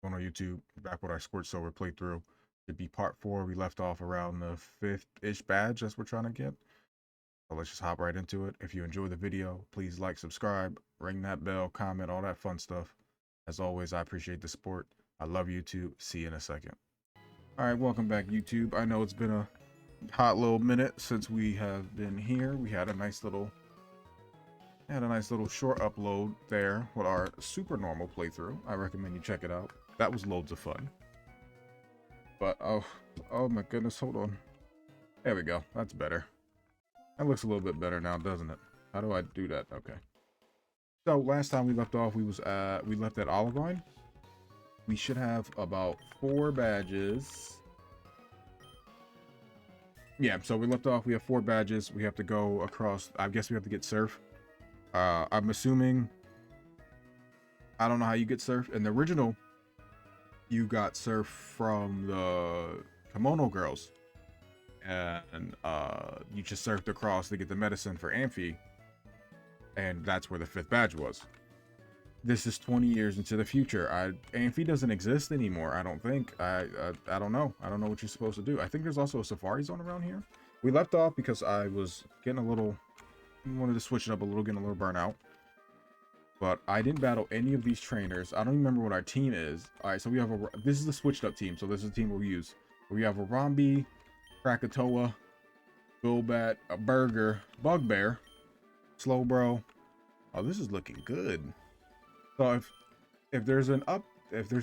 on YouTube, back with our Scorched Silver playthrough. It'd be part 4. We left off around the 5th-ish badge that's we're trying to get. So let's just hop right into it. If you enjoy the video, please like, subscribe, ring that bell, comment, all that fun stuff. As always, I appreciate the support. I love YouTube. See you in a second. All right, welcome back, YouTube. I know it's been a hot little minute since we have been here. We had a nice little short upload there with our super normal playthrough. I recommend you check it out. That was loads of fun. But oh my goodness, hold on. There we go. That's better. That looks a little bit better now, doesn't it? How do I do that? Okay. So last time we left off, we left at Olivine. We should have about 4 badges. Yeah, so we left off. We have 4 badges. We have to go across. I guess we have to get Surf. I'm assuming. I don't know how you get Surf. In the original, you got Surf from the Kimono Girls. And you just surfed across to get the medicine for Amphi. And that's where the 5th badge was. This is 20 years into the future. Amphi doesn't exist anymore, I don't think. I don't know. I don't know what you're supposed to do. I think there's also a safari zone around here. We left off because I was getting a little... wanted to switch it up a little, getting a little burnout. But I didn't battle any of these trainers. I don't remember what our team is. Alright, so we have this is the switched up team. So this is the team we'll use. We have a Rambi, Krakatoa, Golbat, a Burger, Bugbear, Slowbro. Oh, this is looking good. So if there's a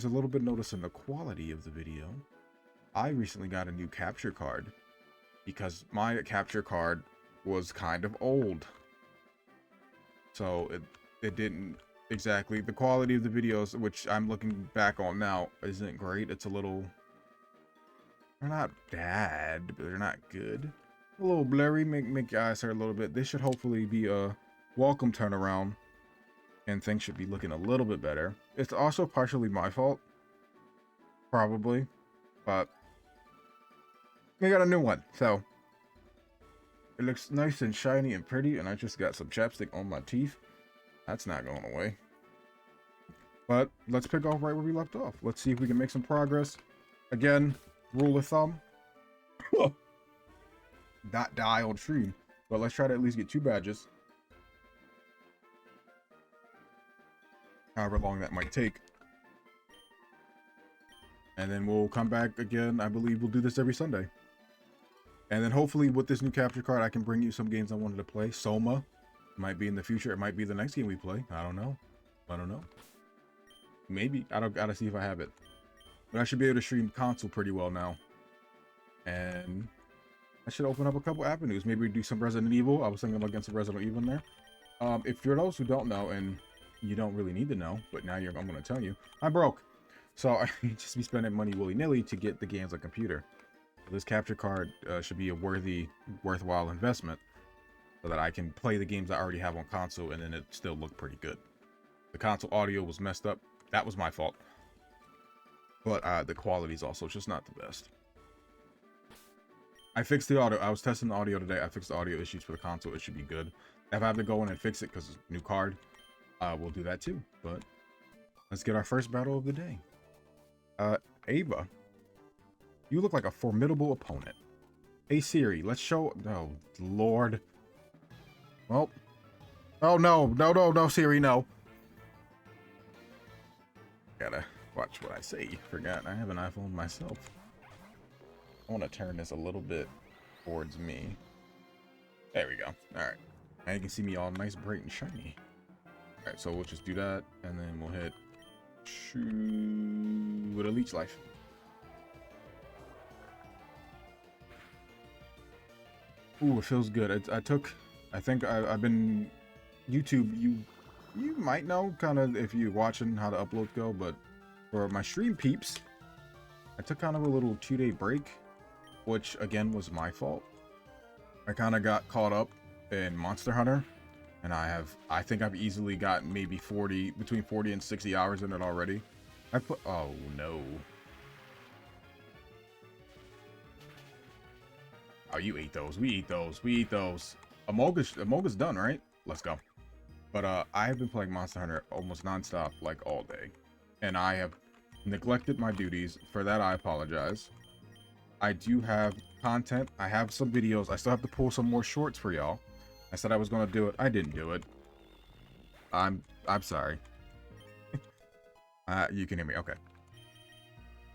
little bit notice in the quality of the video, I recently got a new capture card because my capture card was kind of old. So it didn't exactly, the quality of the videos, which I'm looking back on now, isn't great. It's a little, they're not bad, but they're not good. A little blurry, make your eyes hurt a little bit. This should hopefully be a welcome turnaround, and things should be looking a little bit better. It's also partially my fault, probably, but we got a new one, so it looks nice and shiny and pretty, and I just got some chapstick on my teeth. That's not going away. But let's pick off right where we left off. Let's see if we can make some progress. Again, rule of thumb. Not die on stream, but let's try to at least get 2 badges. However long that might take. And then we'll come back again. I believe we'll do this every Sunday. And then hopefully with this new capture card, I can bring you some games I wanted to play. Soma might be in the future. It might be the next game we play. I don't know. Maybe. I gotta see if I have it. But I should be able to stream console pretty well now. And I should open up a couple avenues. Maybe we do some Resident Evil. I was thinking about getting some Resident Evil in there. If you're those who don't know, and you don't really need to know, but now I'm going to tell you, I'm broke. So I just be spending money willy-nilly to get the games on computer. So this capture card should be a worthwhile investment so that I can play the games I already have on console and then it still look pretty good. The console audio was messed up. That was my fault. But the quality is also just not the best. I fixed the audio. I was testing the audio today. I fixed the audio issues for the console. It should be good. If I have to go in and fix it because it's a new card, we'll do that too. But let's get our first battle of the day. Ava, you look like a formidable opponent. Hey Siri, let's show. Oh Lord. Well. Oh no, Siri, no. Gotta watch what I say. Forgot I have an iPhone myself. I want to turn this a little bit towards me. There we go. All right. Now you can see me all nice, bright, and shiny. All right, so we'll just do that, and then we'll hit shoot with a leech life. Ooh, it feels good. I think I've been YouTube. You might know kind of if you're watching how the uploads go, but for my stream peeps, I took kind of a little 2-day break, which again was my fault. I kind of got caught up in Monster Hunter, and I think I've easily gotten maybe between 40 and 60 hours in it already. Oh no. Oh, you ate those. We eat those. Amoga's done, right? Let's go. But I have been playing Monster Hunter almost nonstop, like all day, and I have neglected my duties. For that, I apologize. I do have content. I have some videos. I still have to pull some more shorts for y'all. I said I was going to do it. I didn't do it. I'm sorry. You can hear me. Okay.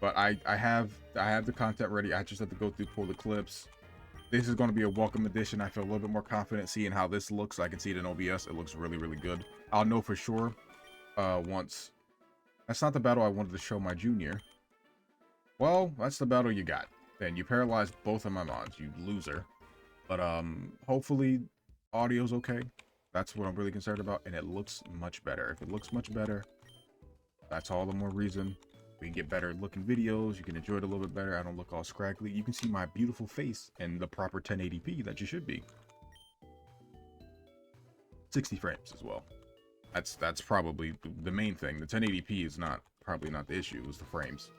But I have the content ready. I just have to go through, pull the clips. This is going to be a welcome addition. I feel a little bit more confident seeing how this looks. I can see it in OBS. It looks really, really good. I'll know for sure once. That's not the battle I wanted to show my junior. Well, that's the battle you got. Then you paralyzed both of my mons, you loser. But hopefully audio's okay. That's what I'm really concerned about, and it looks much better. If it looks much better, that's all the more reason. We can get better looking videos. You can enjoy it a little bit better. I don't look all scraggly. You can see my beautiful face in the proper 1080p that you should be. 60 frames as well. That's probably the main thing. The 1080p is probably not the issue. It was the frames.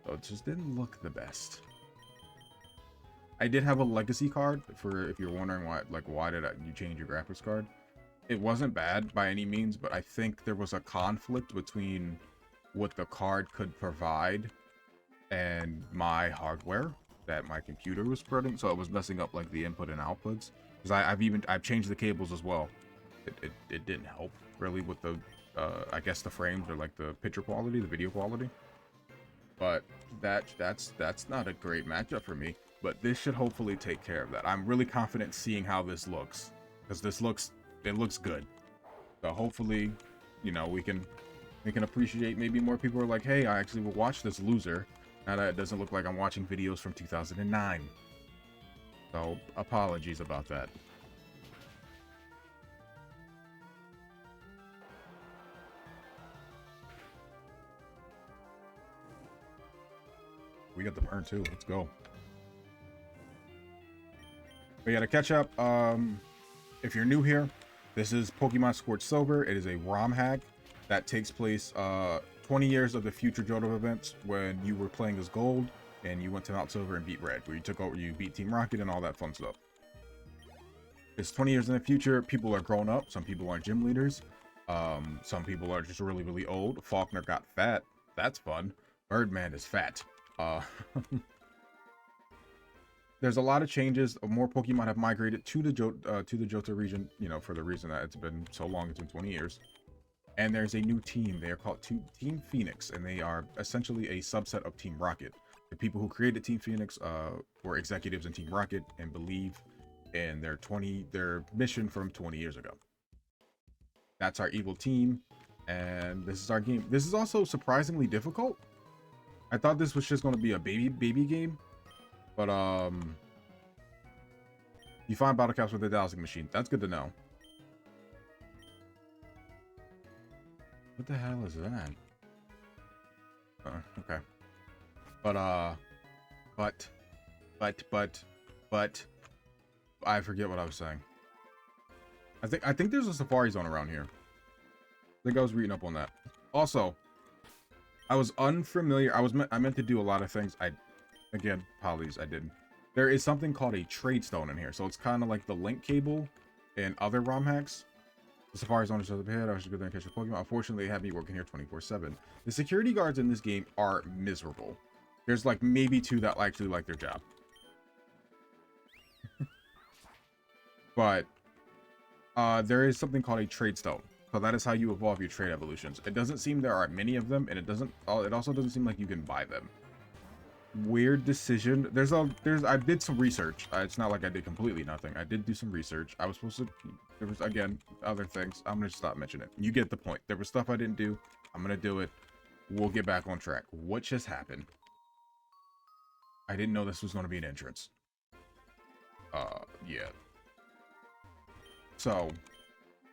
So it just didn't look the best. I did have a legacy card for if you're wondering why did you change your graphics card. It wasn't bad by any means, but I think there was a conflict between what the card could provide and my hardware that my computer was spreading, so it was messing up like the input and outputs. Because I've changed the cables as well. It didn't help really with the I guess the frames or like the picture quality, the video quality. But that's not a great matchup for me. But this should hopefully take care of that. I'm really confident seeing how this looks, because it looks good. So hopefully, you know, we can appreciate. Maybe more people are like, hey, I actually will watch this loser now that it doesn't look like I'm watching videos from 2009. So apologies about that. We got the burn too. Let's go. But yeah, to catch up, if you're new here, this is Pokemon Scorched Silver. It is a ROM hack that takes place 20 years of the future Johto events when you were playing as Gold and you went to Mount Silver and beat Red, where you beat Team Rocket and all that fun stuff. It's 20 years in the future. People are grown up. Some people are gym leaders. Some people are just really, really old. Faulkner got fat. That's fun. Birdman is fat. There's a lot of changes. More Pokemon have migrated to the Johto region, you know, for the reason that it's been so long. It's been 20 years. And there's a new team. They are called Team Phoenix, and they are essentially a subset of Team Rocket. The people who created Team Phoenix were executives in Team Rocket and believe in their mission from 20 years ago. That's our evil team, and this is our game. This is also surprisingly difficult. I thought this was just going to be a baby game. But, you find battle caps with a dowsing machine. That's good to know. What the hell is that? Okay. But, I forget what I was saying. I think there's a safari zone around here. I think I was reading up on that. Also, I was unfamiliar. I meant to do a lot of things. Again, apologies, I didn't. There is something called a trade stone in here, so it's kind of like the link cable and other ROM hacks. The safari zone is just up ahead. I should go there and catch a Pokemon. Unfortunately, they have me working here 24/7. The security guards in this game are miserable. There's like maybe 2 that actually like their job. But there is something called a trade stone. So that is how you evolve your trade evolutions. It doesn't seem there are many of them, and it also doesn't seem like you can buy them. Weird decision. I did some research. It's not like I did completely nothing. I did do some research. I was supposed to, there was again other things. I'm gonna stop mentioning it. You get the point. There was stuff I didn't do. I'm gonna do it. We'll get back on track. What just happened? I didn't know this was gonna be an entrance. Yeah. So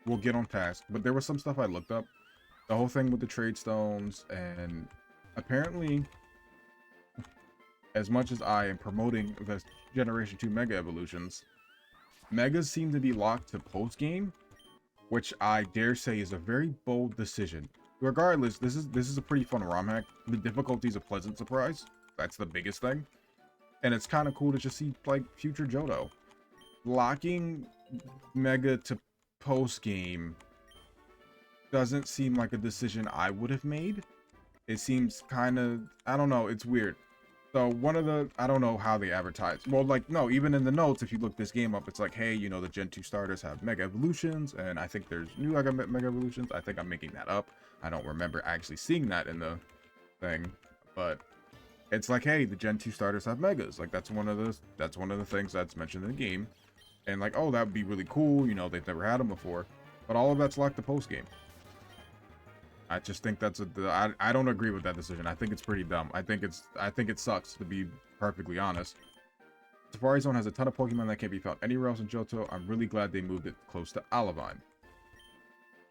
we'll get on task. But there was some stuff I looked up. The whole thing with the trade stones, and apparently, as much as I am promoting the Generation 2 Mega Evolutions, Megas seem to be locked to post-game, which I dare say is a very bold decision. Regardless, this is a pretty fun ROM hack. The difficulty is a pleasant surprise. That's the biggest thing. And it's kind of cool to just see, like, future Johto. Locking Mega to post-game doesn't seem like a decision I would have made. It seems kind of, I don't know, it's weird. So one of the, I don't know how they advertise. Well, like, no, even in the notes, if you look this game up, it's like, hey, you know, the Gen 2 starters have Mega Evolutions, and I think there's new Mega Evolutions. I think I'm making that up. I don't remember actually seeing that in the thing, but it's like, hey, the Gen 2 starters have Megas. Like, that's one of the things that's mentioned in the game. And like, oh, that would be really cool. You know, they've never had them before. But all of that's locked the post game. I just think that's I don't agree with that decision. I think it's pretty dumb. I think it sucks, to be perfectly honest. Safari Zone has a ton of Pokemon that can't be found anywhere else in Johto. I'm really glad they moved it close to Olivine.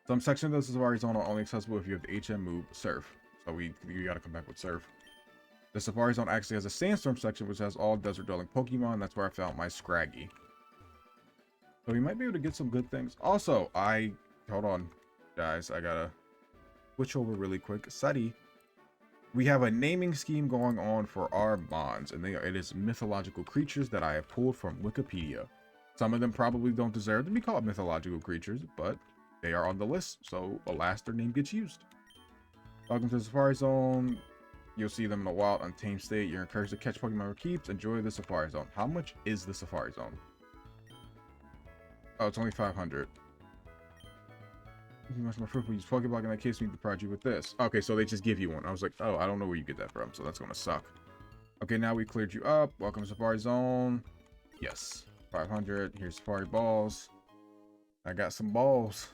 Some sections of the Safari Zone are only accessible if you have the HM move Surf. So we gotta come back with Surf. The Safari Zone actually has a Sandstorm section which has all desert dwelling Pokemon. That's where I found my Scraggy. So we might be able to get some good things. Also, hold on, guys, I gotta switch over really quick. Seti, we have a naming scheme going on for our Mons, and it is mythological creatures that I have pulled from Wikipedia. Some of them probably don't deserve to be called mythological creatures, but they are on the list, so alas, their name gets used. Welcome to the Safari Zone. You'll see them in a wild, untamed state. You're encouraged to catch Pokemon for keeps. Enjoy the Safari Zone. How much is the Safari Zone? Oh, it's only 500. You must my fruit, use Pokeblock in that case. We need to provide you with this. Okay, so they just give you one. I was like, oh, I don't know where you get that from, so that's gonna suck. Okay, now we cleared you up. Welcome to Safari Zone. Yes, 500. Here's Safari Balls. I got some balls.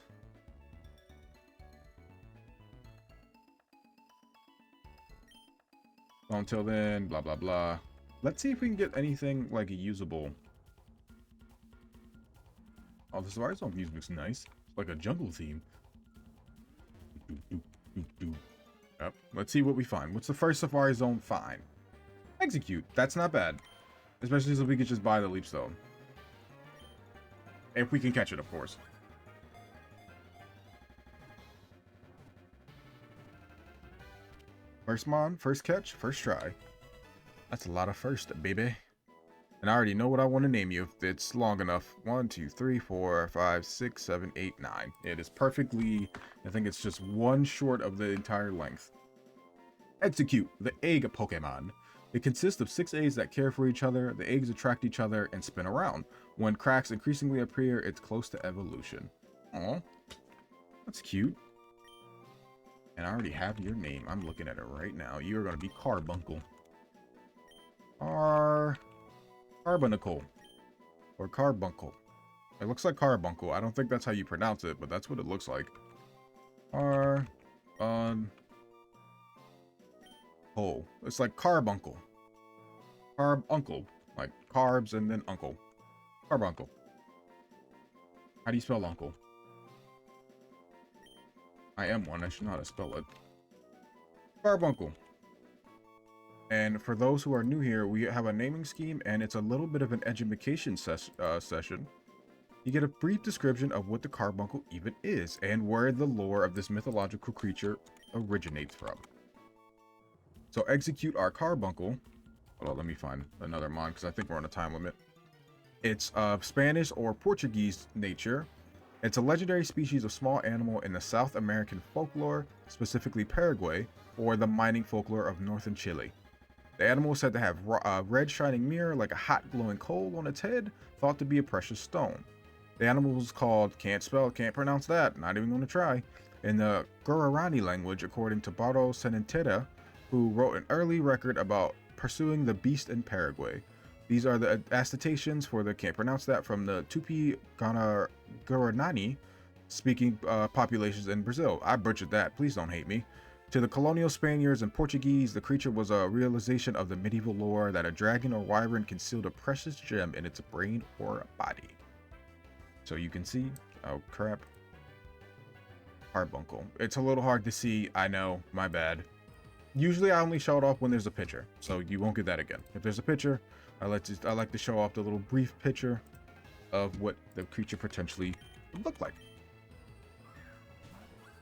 So until then, blah blah blah. Let's see if we can get anything like a usable. Oh, the Safari Zone music looks nice. It's like a jungle theme. Yep. Let's see what we find. What's the first Safari Zone find? Execute. That's not bad. Especially so we can just buy the Leap Stone. If we can catch it, of course. First mon, first catch, first try. That's a lot of first, baby. And I already know what I want to name you if it's long enough. 1, 2, 3, 4, 5, 6, 7, 8, 9. It is perfectly, I think it's just one short of the entire length. Execute, the egg Pokemon. It consists of 6 eggs that care for each other. The eggs attract each other and spin around. When cracks increasingly appear, it's close to evolution. Aw, that's cute. And I already have your name. I'm looking at it right now. You're going to be Carbuncle. Carbuncle. Or Carbuncle. It looks like Carbuncle. I don't think that's how you pronounce it, but that's what it looks like. It's like Carbuncle. Carbuncle. Like carbs and then uncle. Carbuncle. How do you spell uncle? I am one. I should know how to spell it. Carbuncle. And for those who are new here, we have a naming scheme, and it's a little bit of an education session. You get a brief description of what the Carbuncle even is, and where the lore of this mythological creature originates from. So execute our Carbuncle. Hold on, let me find another mon, because I think we're on a time limit. It's of Spanish or Portuguese nature. It's a legendary species of small animal in the South American folklore, specifically Paraguay, or the mining folklore of northern Chile. The animal is said to have a red shining mirror like a hot glowing coal on its head, thought to be a precious stone. The animal was called, can't pronounce that, not even going to try, in the Guarani language, according to Bardo Senentera, who wrote an early record about pursuing the beast in Paraguay. These are the attestations for the, can't pronounce that, from the Tupi Guarani speaking populations in Brazil. I butchered that, please don't hate me. To the colonial Spaniards and Portuguese, the creature was a realization of the medieval lore that a dragon or wyvern concealed a precious gem in its brain or body. So you can see, oh crap, Carbuncle. It's a little hard to see, I know, my bad. Usually I only show it off when there's a picture, so you won't get that again. If there's a picture, I like to show off the little brief picture of what the creature potentially would look like.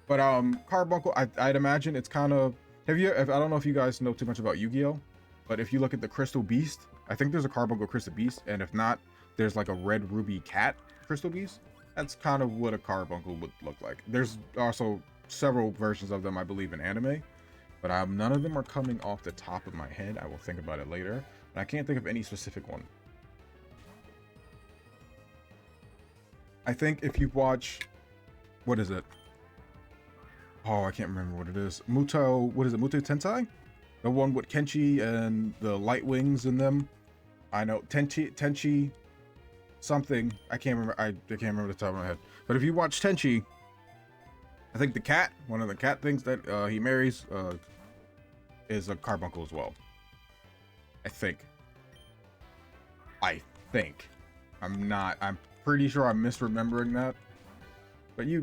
But Carbuncle, I'd imagine it's kind of, I don't know if you guys know too much about Yu-Gi-Oh, but if you look at the Crystal Beast, I think there's a Carbuncle Crystal Beast, and if not, there's like a red ruby cat Crystal Beast. That's kind of what a Carbuncle would look like. There's also several versions of them, I believe, in anime, but none of them are coming off the top of my head. I will think about it later, but I can't think of any specific one. I think if you watch, what is it? Oh, I can't remember what it is. What is it? Muto Tensei? The one with Kenshi and the light wings in them. I know Tenchi something. I can't remember. I can't remember the top of my head. But if you watch Tenchi, I think the cat, one of the cat things that he marries, is a carbuncle as well. I think. I'm pretty sure I'm misremembering that. But you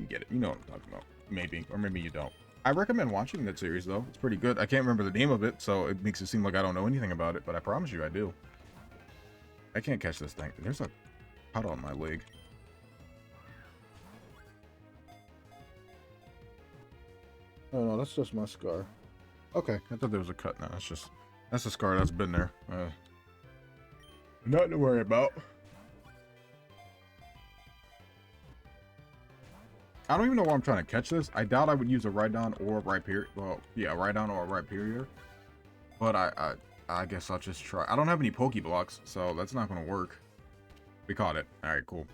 get it. You know what I'm talking about. Maybe, or maybe you don't. I recommend watching that series though. It's pretty good. I can't remember the name of it, so it makes it seem like I don't know anything about it, but I promise you I do. I can't catch this thing. There's a cut on my leg. Oh no, that's just my scar. Okay, I thought there was a cut. No, that's a scar that's been there. Nothing to worry about. I don't even know why I'm trying to catch this. I doubt I would use a Rhydon or a Rhyperior. Well, yeah, a Rhydon or a Rhyperior. But I guess I'll just try. I don't have any Pokeblocks, so that's not going to work. We caught it. All right, cool.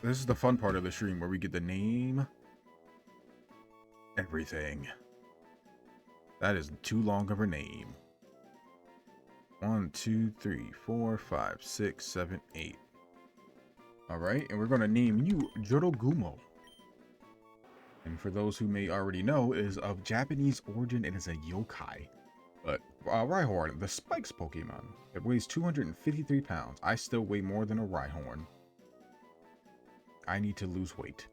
This is the fun part of the stream where we get to name everything. That is too long of a name. 1, 2, 3, 4, 5, 6, 7, 8. All right, and we're going to name you Jorogumo. And for those who may already know, it is of Japanese origin. It is a yokai. But Rhyhorn, the Spikes Pokemon. It weighs 253 pounds. I still weigh more than a Rhyhorn. I need to lose weight.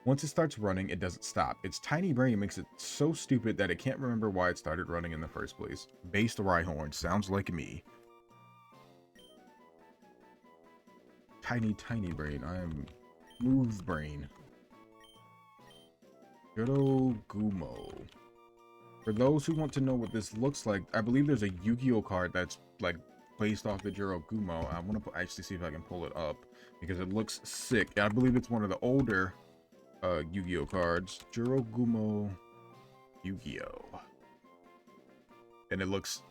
Once it starts running, it doesn't stop. Its tiny brain makes it so stupid that it can't remember why it started running in the first place. Based Rhyhorn. Sounds like me. Tiny brain. I am smooth brain. Jorogumo. For those who want to know what this looks like, I believe there's a Yu-Gi-Oh card that's like based off the Jorogumo. I want to actually see if I can pull it up because it looks sick. I believe it's one of the older Yu-Gi-Oh cards. Jorogumo Yu-Gi-Oh. And it looks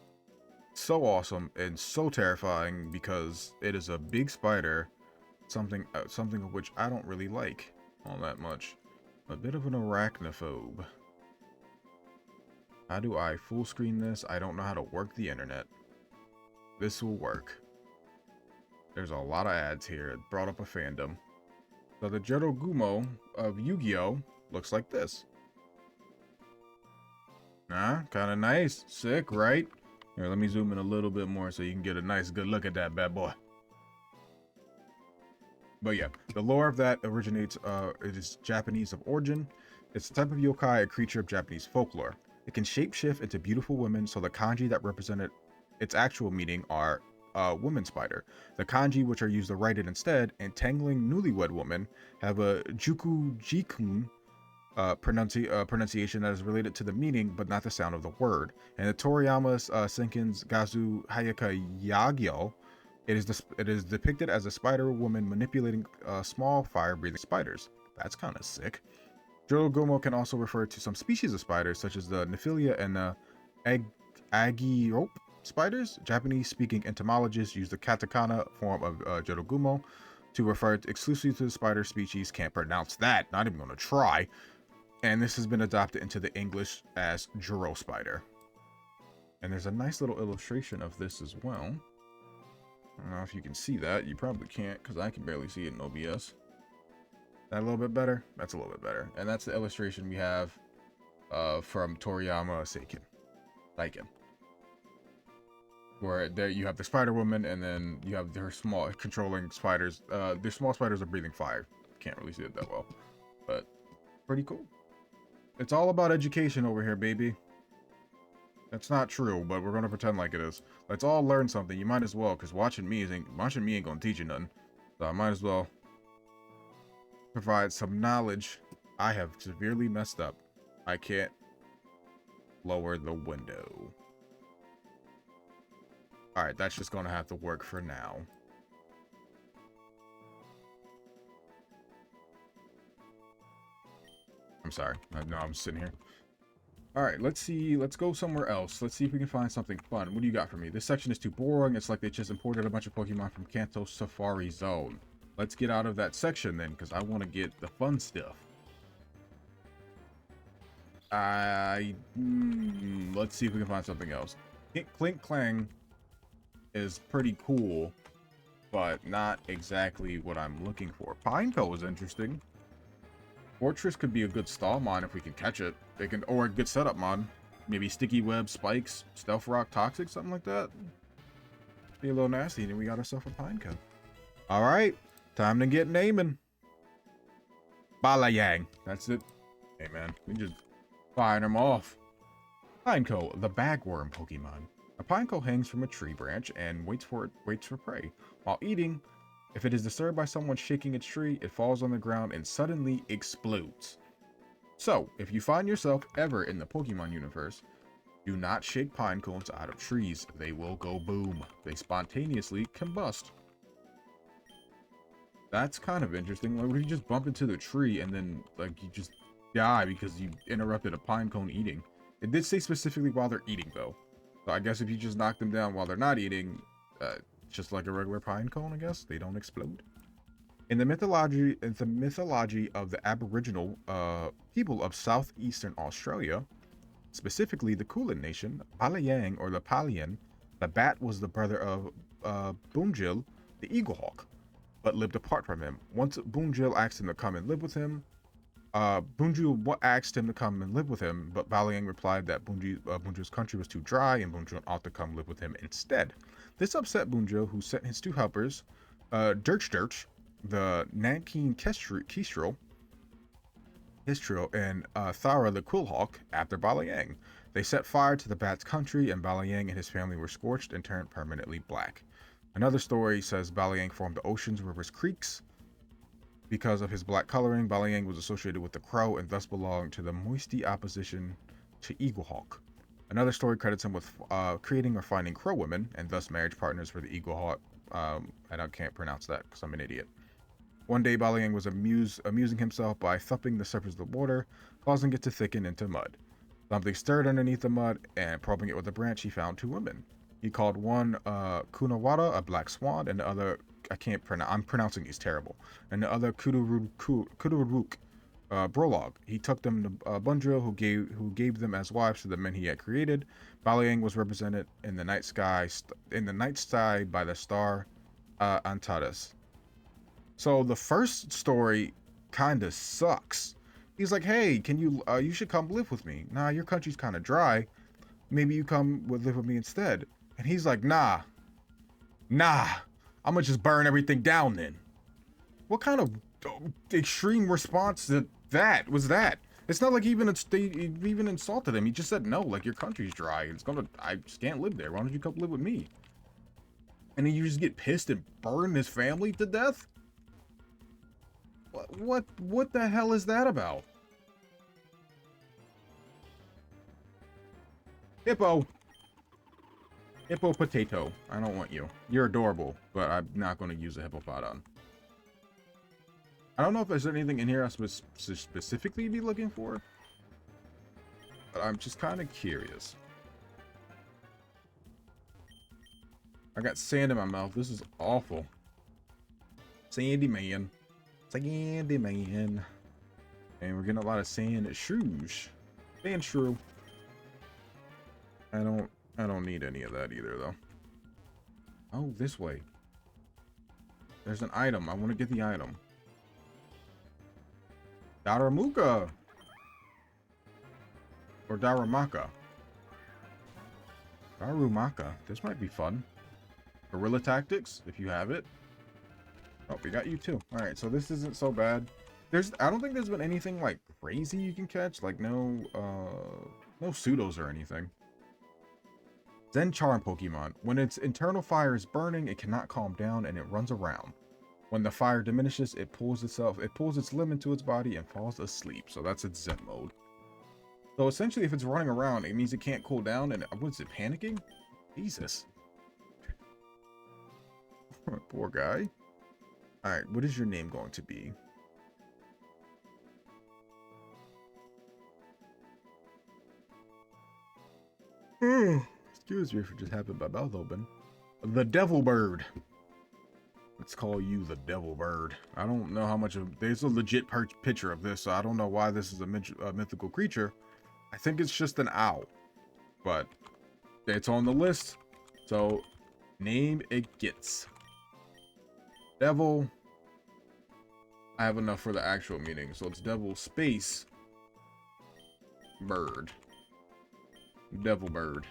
so awesome and so terrifying because it is a big spider. Something of which I don't really like all that much. A bit of an arachnophobe. How do I full screen this? I don't know how to work the internet. This will work. There's a lot of ads here. It brought up a fandom. So the Jorogumo of Yu-Gi-Oh looks like this. Kind of nice. Sick, right? Here, let me zoom in a little bit more so you can get a nice good look at that bad boy. But yeah, the lore of that originates, it is Japanese of origin. It's a type of yokai, a creature of Japanese folklore. It can shapeshift into beautiful women, so the kanji that represented its actual meaning are woman spider. The kanji which are used to write it instead, entangling newlywed woman, have a jukujikun pronunciation that is related to the meaning but not the sound of the word. And the Toriyama's Senkin's Gazu Hayaka Yagyo, it is depicted as a spider woman manipulating small fire-breathing spiders. That's kind of sick. Jorogumo can also refer to some species of spiders, such as the Nephilia and the Agiope spiders. Japanese-speaking entomologists use the katakana form of Jorogumo to refer exclusively to the spider species. Can't pronounce that. Not even going to try. And this has been adopted into the English as Joro spider. And there's a nice little illustration of this as well. I don't know if you can see that. You probably can't because I can barely see it in OBS. That a little bit better? That's a little bit better. And that's the illustration we have from Toriyama Seiken. Where there you have the Spider Woman and then you have her small controlling spiders. Their small spiders are breathing fire. Can't really see it that well. But pretty cool. It's all about education over here, baby. That's not true, but we're gonna pretend like it is. Let's all learn something. You might as well, because watching me ain't gonna teach you nothing. So I might as well provide some knowledge. I have severely messed up. I can't lower the window. Alright, that's just gonna have to work for now. I'm sorry. No, I'm sitting here. All right, let's see. Let's go somewhere else. Let's see if we can find something fun. What do you got for me? This section is too boring. It's like they just imported a bunch of Pokemon from Kanto Safari Zone. Let's get out of that section then, because I want to get the fun stuff. Let's see if we can find something else. Clink Clang is pretty cool, but not exactly what I'm looking for. Pineco is interesting. Fortress could be a good stall mod if we can catch it. Or a good setup mod. Maybe Sticky Web, Spikes, Stealth Rock, Toxic, something like that. Be a little nasty, and we got ourselves a Pineco. All right, time to get naming. Balayang. That's it. Hey man, we just firing them off. Pineco, the bagworm Pokemon. A pineco hangs from a tree branch and waits for prey. While eating, if it is disturbed by someone shaking its tree, it falls on the ground and suddenly explodes. So, if you find yourself ever in the Pokemon universe, do not shake pine cones out of trees. They will go boom. They spontaneously combust. That's kind of interesting. Like, what if you just bump into the tree and then, like, you just die because you interrupted a pine cone eating? It did say specifically while they're eating, though. So I guess if you just knock them down while they're not eating, just like a regular pine cone, I guess, they don't explode. In the mythology of the Aboriginal people of southeastern Australia, specifically the Kulin Nation, Balayang or the Palian, the bat was the brother of Boonjil, the Eaglehawk, but lived apart from him. Once Boonjil asked him to come and live with him, Boonjil asked him to come and live with him, but Balayang replied that Boonjil's country was too dry and Boonjil ought to come live with him instead. This upset Boonjil, who sent his two helpers, Dirch, the Nankin Kestrel, and Thara the Quillhawk, after Balayang. They set fire to the bat's country, and Balayang and his family were scorched and turned permanently black. Another story says Balayang formed the oceans, rivers, creeks. Because of his black coloring, Balayang was associated with the crow and thus belonged to the moisty opposition to Eaglehawk. Another story credits him with creating or finding crow women, and thus marriage partners for the Eaglehawk. And I can't pronounce that because I'm an idiot. One day, Balayang was amusing himself by thumping the surface of the water, causing it to thicken into mud. Something stirred underneath the mud, and probing it with a branch, he found two women. He called one Kunawada, a black swan, and the other, I'm pronouncing these terrible, and the other Kuduruk, Brolog. He took them to Bundril, who gave them as wives to the men he had created. Balayang was represented in the night sky by the star Antares. So the first story kind of sucks. He's like, hey, can you should come live with me. Nah, your country's kind of dry. Maybe you live with me instead. And he's like, nah, I'm gonna just burn everything down then. What kind of extreme response was that? It's not like he even insulted him. He just said, no, like, your country's dry. I just can't live there. Why don't you come live with me? And then you just get pissed and burn his family to death? What the hell is that about? Hippo potato. I don't want you. You're adorable, but I'm not going to use a hippopotton. I don't know if there's anything in here I was specifically be looking for, but I'm just kind of curious. I got sand in my mouth. This is awful. Sandy man. Sandy man. And we're getting a lot of sand shrews. Sand shrew. I don't need any of that either, though. Oh, this way. There's an item. I want to get the item. Daramuka. Or Daramaka. Darumaka. This might be fun. Guerrilla Tactics, if you have it. Oh, we got you too. Alright, so this isn't so bad. I don't think there's been anything like crazy you can catch. Like no pseudos or anything. Zen Charm Pokemon. When its internal fire is burning, it cannot calm down and it runs around. When the fire diminishes, it pulls its limb into its body and falls asleep. So that's its Zen mode. So essentially, if it's running around, it means it can't cool down. And what's it, panicking? Jesus. Poor guy. Alright, what is your name going to be? Excuse me for just having my mouth open. The devil bird. Let's call you the devil bird. I don't know how much of... There's a legit picture of this, so I don't know why this is a mythical creature. I think it's just an owl. But it's on the list, so name it gets. Devil. I have enough for the actual meaning, so it's devil space bird. Devil bird.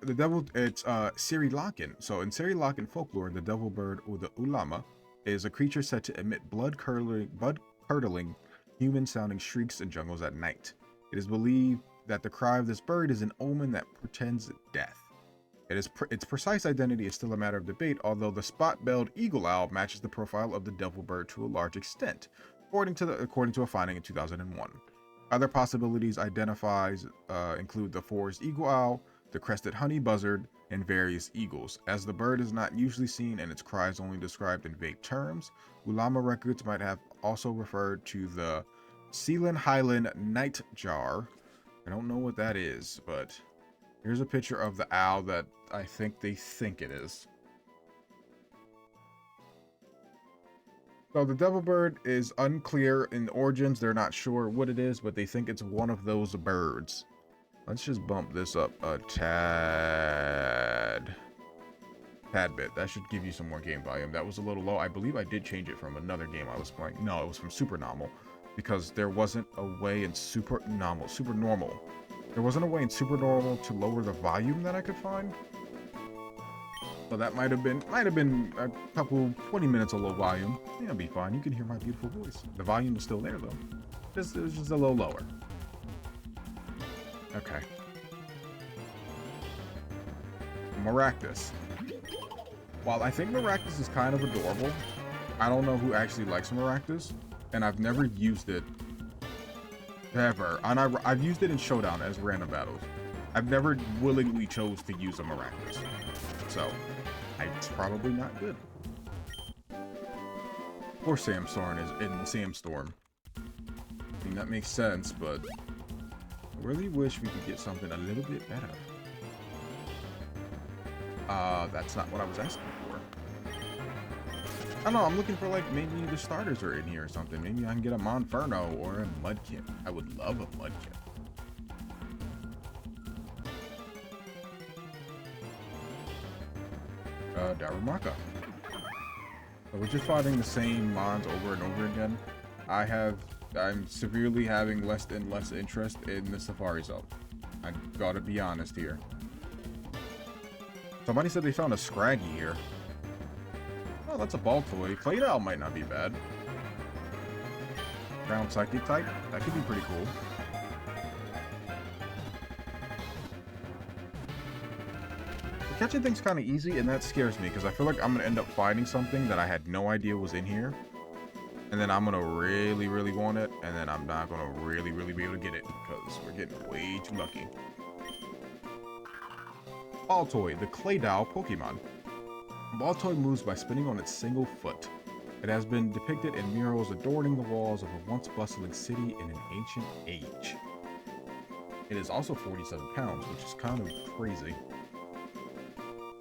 The devil, it's Sri Lankan. So in Sri Lankan folklore, the devil bird, or the ulama, is a creature said to emit blood-curdling, human-sounding shrieks in jungles at night. It is believed that the cry of this bird is an omen that portends death. Its precise identity is still a matter of debate, although the spot-billed eagle owl matches the profile of the devil bird to a large extent, according to a finding in 2001. Other possibilities include the forest eagle owl, the crested honey buzzard, and various eagles. As the bird is not usually seen and its cry is only described in vague terms, Ulama records might have also referred to the Sealand Highland nightjar. I don't know what that is, but here's a picture of the owl that I think they think it is. So the devil bird is unclear in origins. They're not sure what it is, but they think it's one of those birds. Let's just bump this up a tad bit. That should give you some more game volume. That was a little low. I believe I did change it from another game I was playing. No, it was from Super Normal, because there wasn't a way in Super Normal. There wasn't a way in Super Normal to lower the volume that I could find. So that might have been a couple 20 minutes of low volume. Yeah, it'll be fine. You can hear my beautiful voice. The volume is still there though. It's just a little lower. Okay. Maractus. While I think Maractus is kind of adorable, I don't know who actually likes Maractus, and I've never used it ever. And I've used it in Showdown as random battles. I've never willingly chose to use a Maractus, so it's probably not good. Poor Sandstorm is in Sandstorm. I mean, that makes sense, but I really wish we could get something a little bit better. That's not what I was asking for. I don't know, I'm looking for like maybe the starters are in here or something. Maybe I can get a Monferno or a Mudkip. I would love a Mudkip. Darumaka. So we're just fighting the same mons over and over again. I'm severely having less and less interest in the Safari Zone. I gotta be honest here. Somebody said they found a Scraggy here. Oh, that's a ball toy. Claydol might not be bad. Ground Psychic type? That could be pretty cool. Catching things kind of easy, and that scares me because I feel like I'm gonna end up finding something that I had no idea was in here, and then I'm gonna really, really want it, and then I'm not gonna really, really be able to get it because we're getting way too lucky. Baltoy, the Claydol Pokemon. Baltoy moves by spinning on its single foot. It has been depicted in murals adorning the walls of a once bustling city in an ancient age. It is also 47 pounds, which is kind of crazy.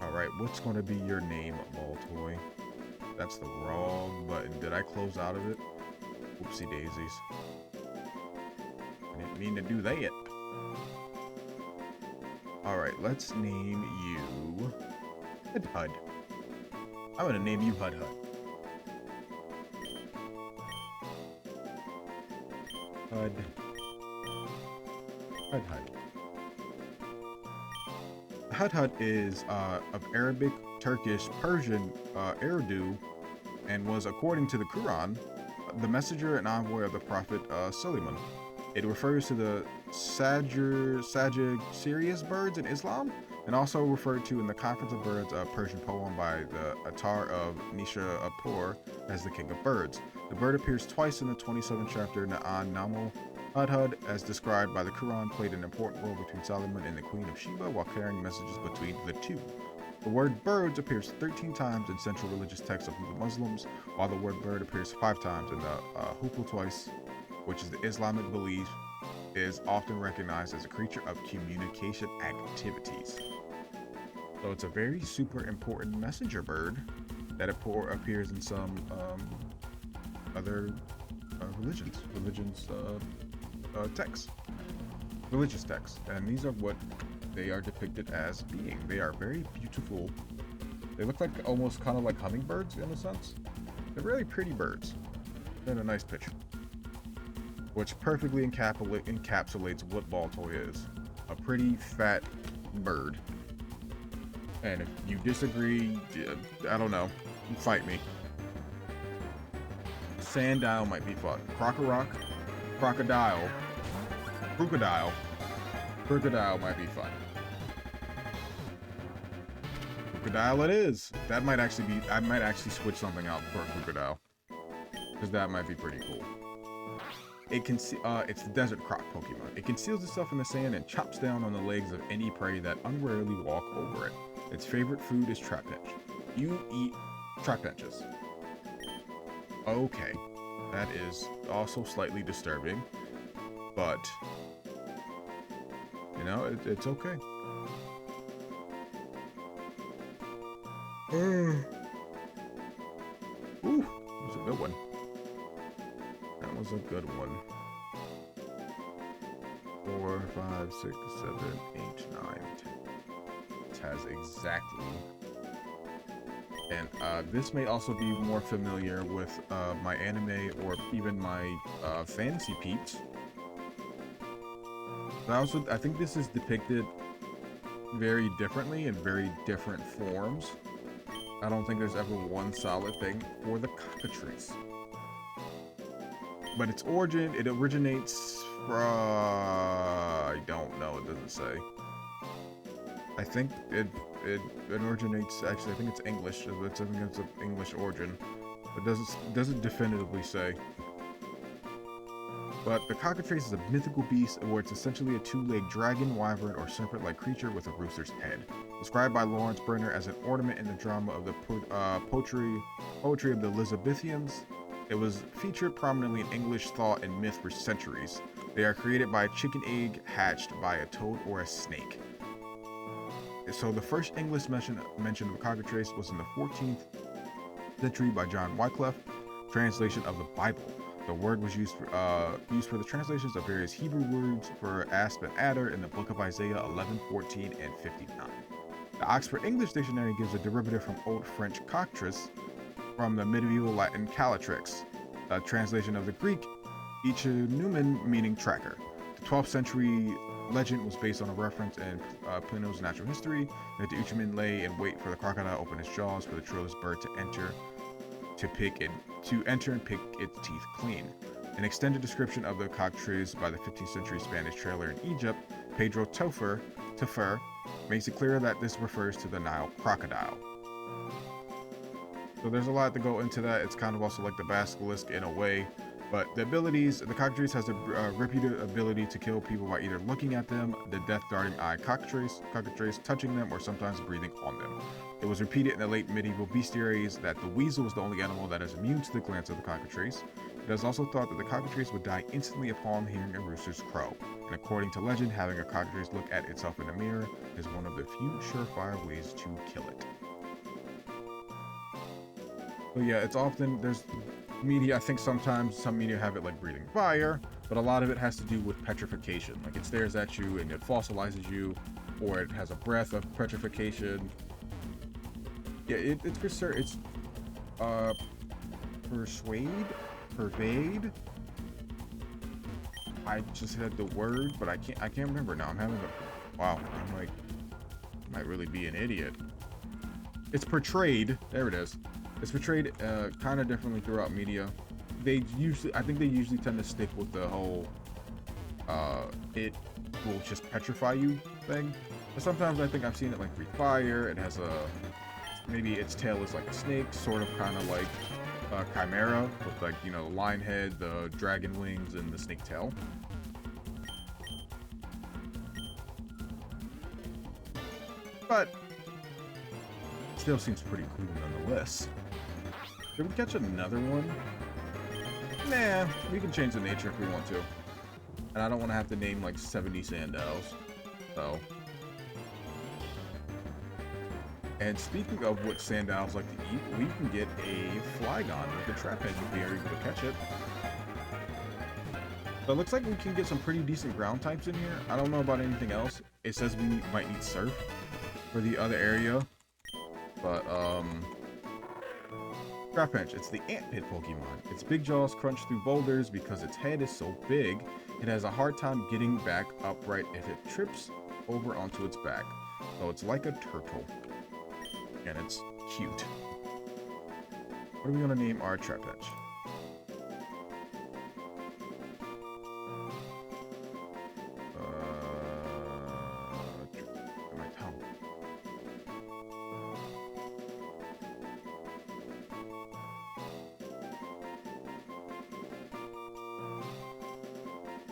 Alright, what's going to be your name, Baltoy? That's the wrong button. Did I close out of it? Oopsie daisies. I didn't mean to do that. Alright, let's name you Hud. I'm gonna name you Hud. Hud is of Arabic, Turkish, Persian, Urdu, and was, according to the Quran, the messenger and envoy of the Prophet Suleiman. It refers to the Sagittarius birds in Islam, and also referred to in the Conference of Birds, a Persian poem by the Attar of Nishapur as the king of birds. The bird appears twice in the 27th chapter Na'an Namu. Hud, as described by the Quran, played an important role between Solomon and the Queen of Sheba while carrying messages between the two. The word birds appears 13 times in central religious texts of the Muslims, while the word bird appears 5 times in the Pupil twice, which is the Islamic belief is often recognized as a creature of communication activities. So it's a very super important messenger bird that appears in some other religions, texts, religious texts, and these are what they are depicted as being. They are very beautiful. They look like almost kind of like hummingbirds in a sense. They're really pretty birds. And a nice picture, which perfectly encapsulates what Baltoy is. A pretty fat bird. And if you disagree, I don't know, fight me. Sandile might be fun. Crocodile might be fun. Crocodile it is. That might actually be, I might actually switch something out for a crocodile. Because that might be pretty cool. It can see, it's the desert croc Pokemon. It conceals itself in the sand and chops down on the legs of any prey that unwarily walk over it. Its favorite food is Trapinch. You eat Trapinches. Okay. That is also slightly disturbing. But, you know, it's okay. Ooh, that was a good one. That was a good one. 4, 5, 6, 7, 8, 9, 10. It has exactly. And this may also be more familiar with my anime or even my fantasy peeps. But I think this is depicted very differently in very different forms. I don't think there's ever one solid thing for the cockatrice. But its origin, it originates from... I don't know, it doesn't say. I think it originates, actually, I think it's English. I think it's an English origin. It doesn't definitively say. But the cockatrice is a mythical beast where it's essentially a two-legged dragon, wyvern, or serpent-like creature with a rooster's head. Described by Lawrence Brenner as an ornament in the drama of the poetry of the Elizabethans, it was featured prominently in English thought and myth for centuries. They are created by a chicken egg hatched by a toad or a snake. So the first English mention of cockatrice was in the 14th century by John Wycliffe, translation of the Bible. The word was used for the translations of various Hebrew words for asp and adder in the book of Isaiah 11, 14, and 59. The Oxford English Dictionary gives a derivative from Old French cockatrice from the medieval Latin calatrix, a translation of the Greek ichneumon meaning tracker. The 12th century legend was based on a reference in Plino's Natural History that the Uchaman lay in wait for the crocodile to open its jaws for the trilless bird to enter and pick its teeth clean. An extended description of the cockatrice by the 15th century Spanish traveler in Egypt, Pedro Tofer, makes it clear that this refers to the Nile crocodile. So there's a lot to go into that. It's kind of also like the basilisk in a way. But the abilities, the cockatrice has a reputed ability to kill people by either looking at them, the death darting eye cockatrice, touching them, or sometimes breathing on them. It was repeated in the late medieval bestiaries that the weasel is the only animal that is immune to the glance of the cockatrice. It is also thought that the cockatrice would die instantly upon hearing a rooster's crow. And according to legend, having a cockatrice look at itself in a mirror is one of the few surefire ways to kill it. So yeah, it's often, there's media, I think sometimes some media have it like breathing fire, but a lot of it has to do with petrification. Like it stares at you and it fossilizes you, or it has a breath of petrification. Yeah, it's for sure. It's pervade. I just had the word, but I can't remember now. I'm having a wow. I'm like, I might really be an idiot. It's portrayed. There it is. It's portrayed kind of differently throughout media. I think they usually tend to stick with the whole it will just petrify you thing. But sometimes I think I've seen it like breathe fire. It has maybe its tail is like a snake, sort of kind of like Chimera with like, you know, the lion head, the dragon wings, and the snake tail. But still seems pretty cool nonetheless. Did we catch another one? Nah, we can change the nature if we want to. And I don't want to have to name like 70 Sandals. So. And speaking of what Sandals like to eat, we can get a Flygon with the trap head if we are able to catch it. So it looks like we can get some pretty decent ground types in here. I don't know about anything else. It says we might need Surf for the other area. But, Trapinch, it's the Ant Pit Pokemon. Its big jaws crunch through boulders because its head is so big, it has a hard time getting back upright if it trips over onto its back. So it's like a turtle. And it's cute. What are we gonna name our Trapinch? My tongue.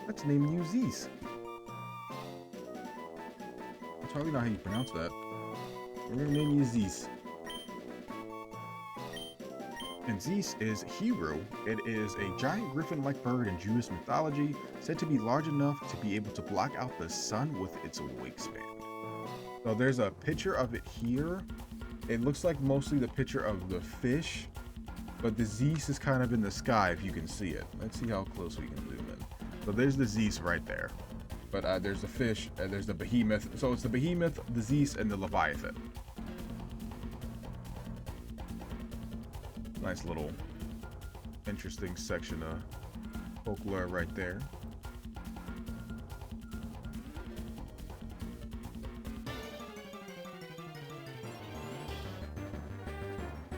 Let's name you Zeus. That's probably not how you pronounce that. We're gonna name you Zeus. And Zeus is Hero. It is a giant griffin-like bird in Jewish mythology, said to be large enough to be able to block out the sun with its wingspan. So there's a picture of it here. It looks like mostly the picture of the fish, but the Zeus is kind of in the sky if you can see it. Let's see how close we can zoom in. So there's the Zeus right there. But there's the fish, and there's the behemoth. So it's the behemoth, the Zeus, and the Leviathan. Nice little interesting section of folklore right there.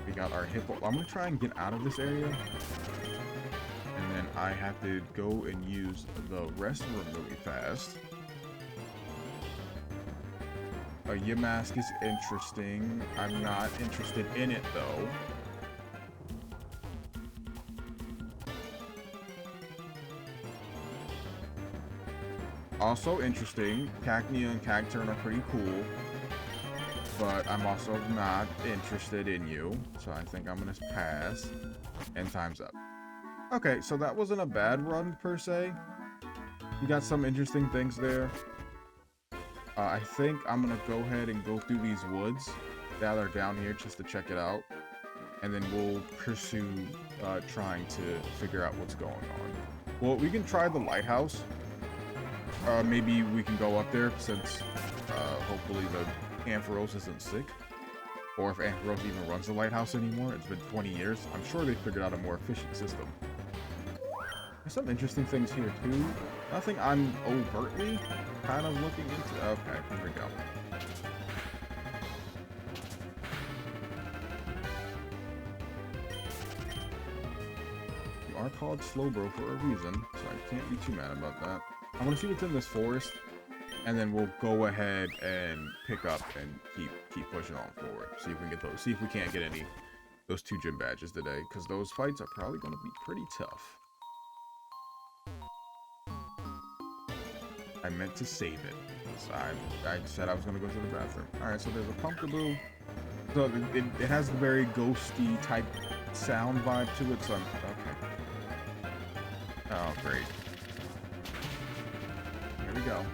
We got our hippo. I'm gonna try and get out of this area. And then I have to go and use the restroom really fast. A Yamask is interesting. I'm not interested in it though. Also interesting, Cacnea and Cacturn are pretty cool, but I'm also not interested in you, so I think I'm gonna pass, and time's up. Okay, so that wasn't a bad run per se. You got some interesting things there. I think I'm gonna go ahead and go through these woods that are down here just to check it out, and then we'll pursue trying to figure out what's going on. Well, we can try the lighthouse. Maybe we can go up there since hopefully the Ampharos isn't sick. Or if Ampharos even runs the lighthouse anymore. It's been 20 years. I'm sure they figured out a more efficient system. There's some interesting things here too. Nothing I'm overtly kind of looking into. Okay, here we go. You are called Slowbro for a reason, so I can't be too mad about that. I want to see what's in this forest, and then we'll go ahead and pick up and keep pushing on forward. See if we can get those. See if we can't get those 2 gym badges today, because those fights are probably going to be pretty tough. I meant to save it because I said I was going to go to the bathroom. All right, so there's a Pumpkaboo. So it has a very ghosty type sound vibe to it. So okay. Oh great. Here we go.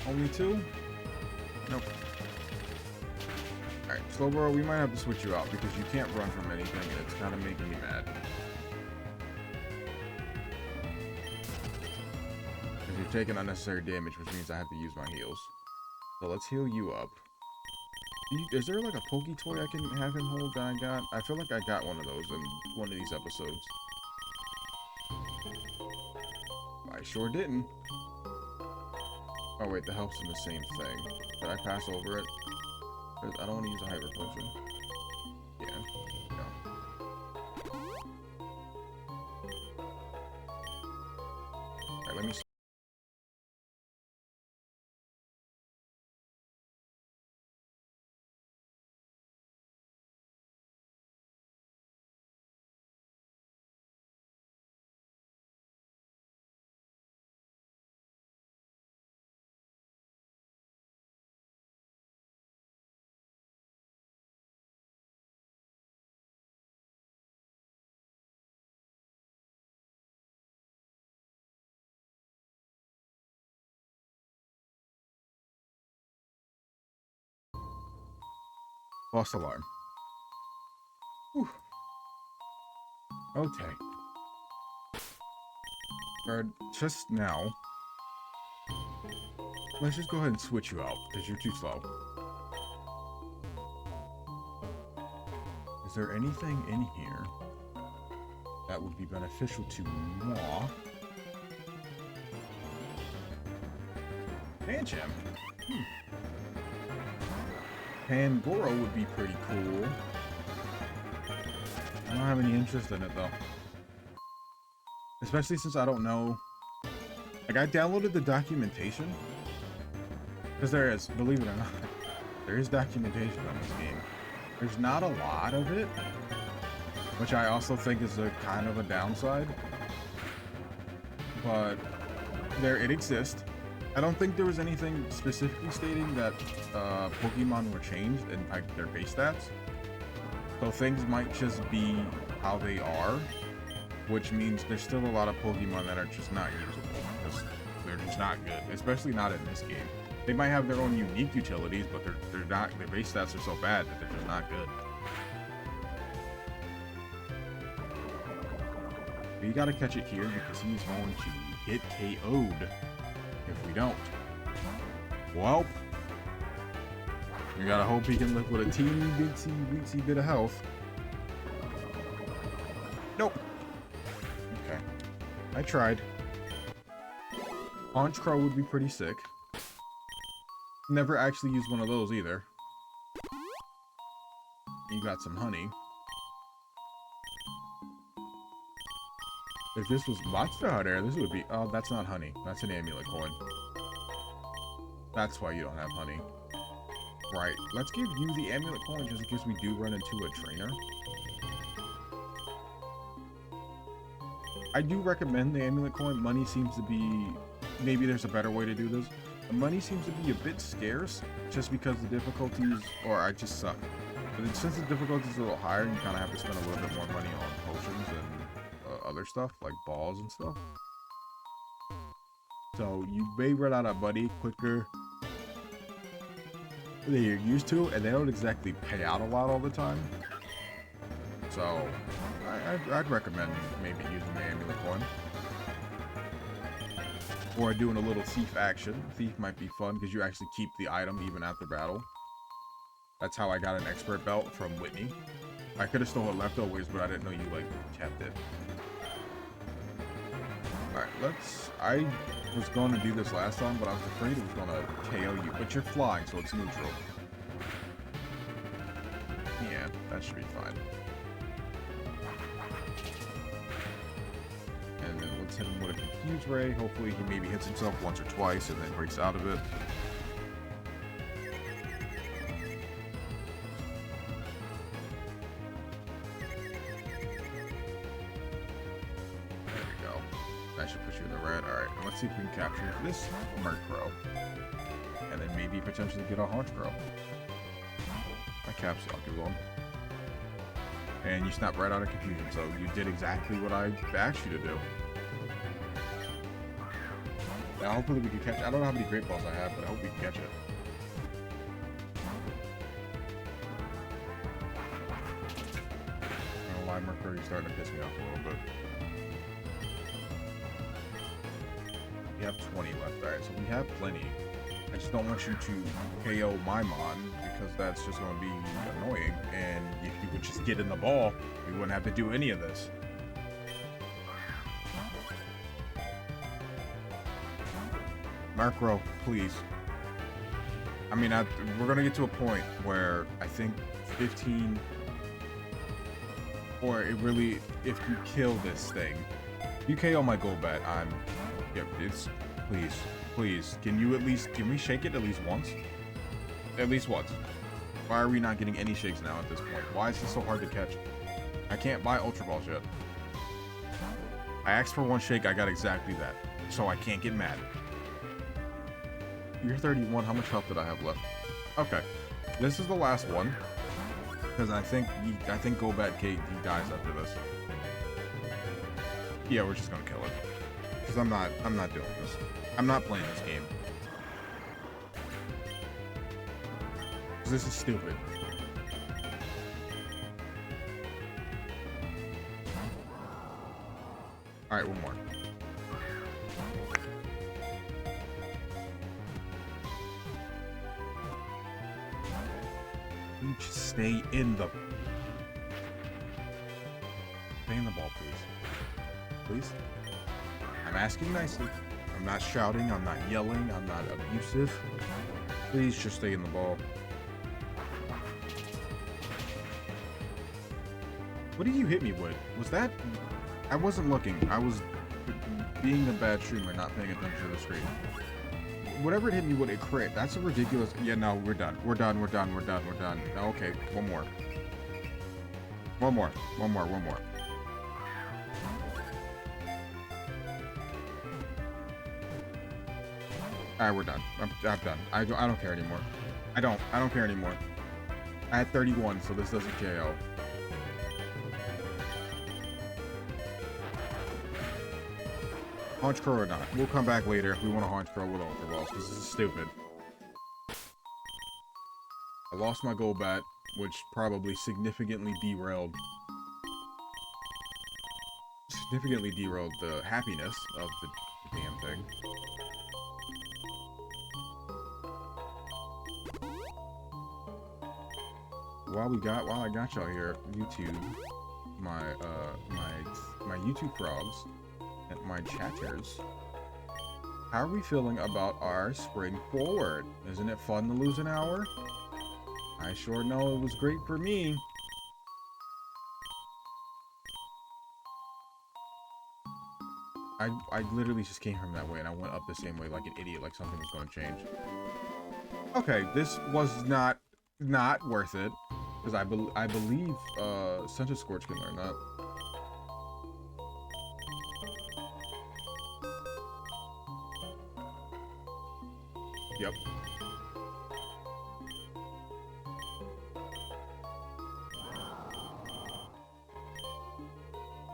Only 2? Nope. Alright, Slowbro, we might have to switch you out because you can't run from anything and it's kind of making me mad. Because you're taking unnecessary damage, which means I have to use my heals. So let's heal you up. Is there like a Poke Toy I can have him hold that I got? I feel like I got one of those in one of these episodes. I sure didn't. Oh wait, the health's in the same thing. Did I pass over it? I don't want to use a Hyper Potion. Yeah. No. Alright, let me False alarm. Whew. Okay. Just now, let's just go ahead and switch you out, because you're too slow. Is there anything in here that would be beneficial to moi? Pancham. Pangoro would be pretty cool. I don't have any interest in it though. Especially since I don't know. Like, I downloaded the documentation. Because there is, believe it or not, there is documentation on this game. There's not a lot of it, which I also think is a kind of a downside. But it exists. I don't think there was anything specifically stating that Pokemon were changed in like their base stats. So things might just be how they are, which means there's still a lot of Pokemon that are just not usable because they're just not good, especially not in this game. They might have their own unique utilities, but they're not. Their base stats are so bad that they're just not good. But you gotta catch it here because he's going to get KO'd if we don't. Well, we gotta hope he can live with a teeny bitsy bit of health. Nope. Okay. I tried. Haunch Crow would be pretty sick. Never actually used one of those either. You got some honey. If this was Monster Hunter, this would be... Oh, that's not honey. That's an amulet coin. That's why you don't have honey. Right. Let's give you the amulet coin just in case we do run into a trainer. I do recommend the amulet coin. Money seems to be... Maybe there's a better way to do this. The money seems to be a bit scarce just because the difficulties... Or I just suck. But since the difficulty is a little higher, you kind of have to spend a little bit more money on potions and other stuff, like balls and stuff. So you may run out of money quicker than you're used to, and they don't exactly pay out a lot all the time. So I'd recommend maybe using the amulet coin. Or doing a little thief action. Thief might be fun because you actually keep the item even after battle. That's how I got an expert belt from Whitney. I could have stolen leftovers, but I didn't know you like kept it. Alright, I was going to do this last time, but I was afraid it was going to KO you. But you're flying, so it's neutral. Yeah, that should be fine. And then let's hit him with a Confuse Ray. Hopefully he maybe hits himself once or twice and then breaks out of it. See if we can capture this Murkrow. And then maybe potentially get a Haunch Crow. My caps lock is on. And you snapped right out of confusion, so you did exactly what I asked you to do. Now hopefully we can catch it. I don't know how many Great Balls I have, but I hope we can catch it. I don't know why Murkrow is starting to piss me off a little bit. We have 20 left, alright, so we have plenty. I just don't want you to KO my Mon, because that's just going to be annoying, and if you would just get in the ball, we wouldn't have to do any of this. Murkrow, please. I mean, we're going to get to a point where I think 15, or it really, if you kill this thing, you KO my Golbat, Yep, please, can we shake it at least once? At least once. Why are we not getting any shakes now at this point? Why is this so hard to catch? I can't buy Ultra Balls yet. I asked for one shake, I got exactly that. So I can't get mad. You're 31, how much health did I have left? Okay, this is the last one. Because I think Golbat Kate, he dies after this. Yeah, we're just gonna kill it. Because I'm not doing this. I'm not playing this game. This is stupid. All right, one more. You just stay in the ball, please. Please. I'm asking nicely. I'm not shouting. I'm not yelling. I'm not abusive. Please just stay in the ball. What did you hit me with? Was that? I wasn't looking. I was being a bad streamer, not paying attention to the screen. Whatever it hit me with, it crit. That's a ridiculous. Yeah, no, we're done. We're done. We're done. We're done. We're done. Okay, one more. One more. One more. One more. Alright, we're done. I'm done. I don't care anymore. I don't care anymore. I had 31, so this doesn't KO. Haunch Crow or not. We'll come back later if we want to Haunch Crow with Ultra Balls, because this is stupid. I lost my Golbat, which probably significantly derailed the happiness of the damn thing. While I got y'all here, YouTube, my YouTube frogs, and my chatters, how are we feeling about our spring forward? Isn't it fun to lose an hour? I sure know it was great for me. I literally just came from that way and I went up the same way like an idiot, like something was going to change. Okay, this was not worth it. Because I believe Scorched can learn that. Yep.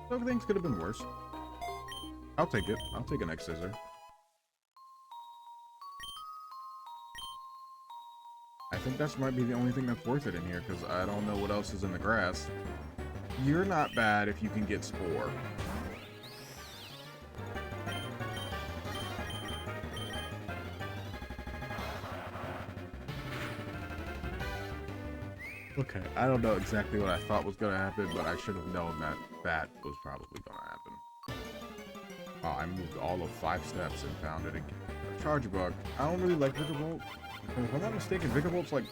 So things could have been worse. I'll take it. I'll take an X Scissor. I think that might be the only thing that's worth it in here, because I don't know what else is in the grass. You're not bad if you can get Spore. Okay, I don't know exactly what I thought was going to happen, but I should have known that that was probably going to happen. Oh, I moved all of 5 steps and found it again. Charge Bug. I don't really like Vikavolt. If I'm not mistaken, Vigavolt's like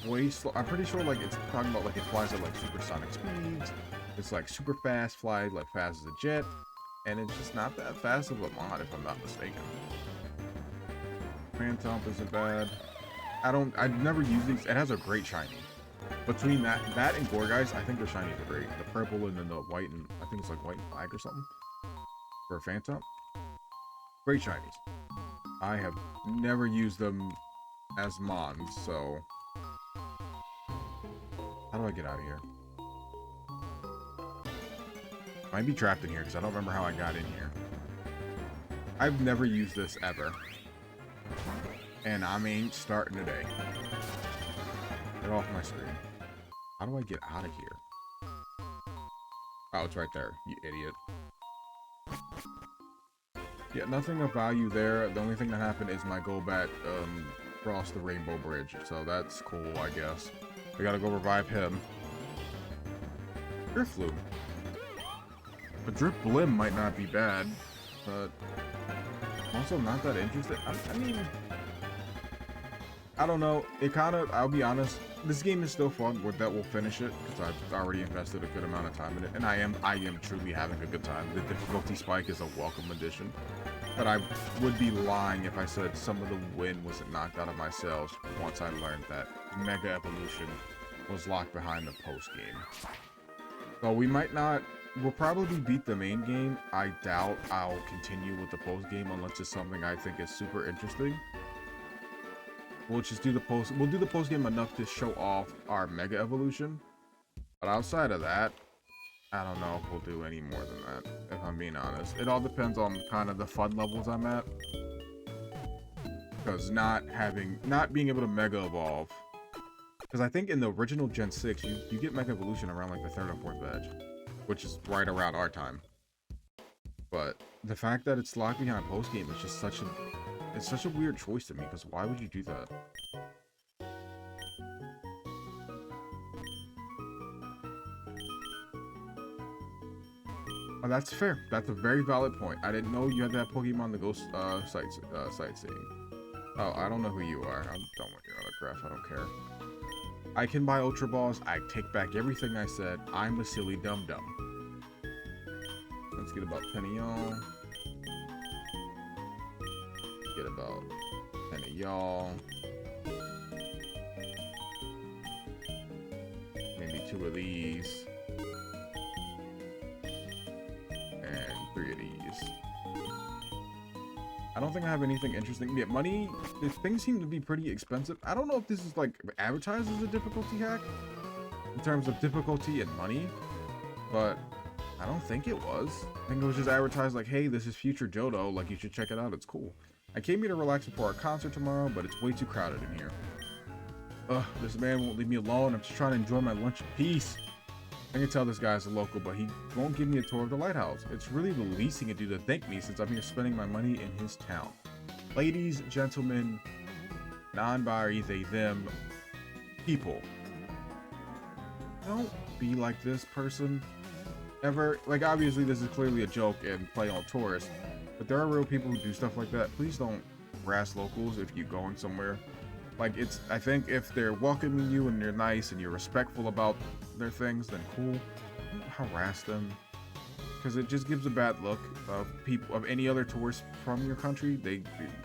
way slow. I'm pretty sure like it's talking about like it flies at like supersonic speeds. It's like super fast, flies like fast as a jet, and it's just not that fast of a mod if I'm not mistaken. Phantom isn't bad. I've never used these. It has a great shiny. Between that and Gorgeist, I think the shinies are great. The purple and then the white, and I think it's like white and flag or something for a Phantom. Great shinies. I have never used them as mons, so how do I get out of here? Might be trapped in here because I don't remember how I got in here. I've never used this ever, and I ain't starting today. Get off my screen. How do I get out of here? Oh, it's right there, you idiot. Yeah, nothing of value there. The only thing that happened is my Golbat crossed the Rainbow Bridge, so that's cool, I guess. We gotta go revive him. Drifloon. A Drifblim might not be bad, but I'm also not that interested. I mean, I don't know. It kind of, I'll be honest, this game is still fun. That we'll finish it because I've already invested a good amount of time in it, and I am truly having a good time. The difficulty spike is a welcome addition, but I would be lying if I said some of the win wasn't knocked out of my sails once I learned that Mega Evolution was locked behind the post game. So we might not. We'll probably beat the main game. I doubt I'll continue with the post game unless it's something I think is super interesting. We'll just do the post. We'll do the post game enough to show off our Mega Evolution. But outside of that, I don't know if we'll do any more than that, if I'm being honest. It all depends on kind of the fun levels I'm at. Because not being able to Mega Evolve. Because I think in the original Gen 6, you get Mega Evolution around like the 3rd or 4th badge. Which is right around our time. But the fact that it's locked behind post game is just such a weird choice to me, because why would you do that? Oh, that's fair. That's a very valid point. I didn't know you had that Pokemon to go sightseeing. Oh, I don't know who you are. I'm done with your autograph. I don't care. I can buy Ultra Balls. I take back everything I said. I'm a silly dum-dum. Let's get about 10 of y'all. Get about 10 of y'all. Maybe 2 of these. And 3 of these. I don't think I have anything interesting. Yeah, money, things seem to be pretty expensive. I don't know if this is like advertised as a difficulty hack in terms of difficulty and money, but I don't think it was. I think it was just advertised like, hey, this is future Johto, like you should check it out, it's cool. I came here to relax before our concert tomorrow, but it's way too crowded in here. Ugh, this man won't leave me alone. I'm just trying to enjoy my lunch in peace. I can tell this guy's a local, but he won't give me a tour of the lighthouse. It's really the least he can do to thank me since I'm here spending my money in his town. Ladies, gentlemen, non-binary, they, them, people. Don't be like this person. Ever. Like, obviously this is clearly a joke and play on tourists, but there are real people who do stuff like that. Please don't harass locals if you're going somewhere. Like, I think if they're welcoming you and they're nice and you're respectful about their things, then cool. Don't harass them, because it just gives a bad look of people, of any other tourists from your country.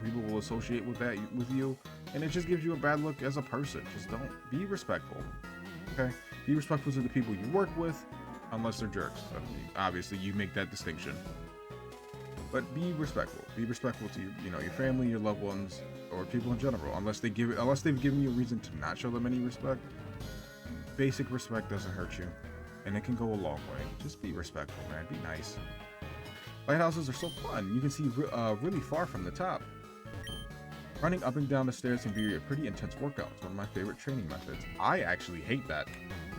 People will associate with that with you, and it just gives you a bad look as a person. Just don't be respectful. Okay, be respectful to the people you work with, unless they're jerks. I mean, obviously, you make that distinction. But be respectful. Be respectful to your family, your loved ones, or people in general. Unless they've given you a reason to not show them any respect. Basic respect doesn't hurt you, and it can go a long way. Just be respectful, man. Be nice. Lighthouses are so fun. You can see really far from the top. Running up and down the stairs can be a pretty intense workout. It's one of my favorite training methods. I actually hate that.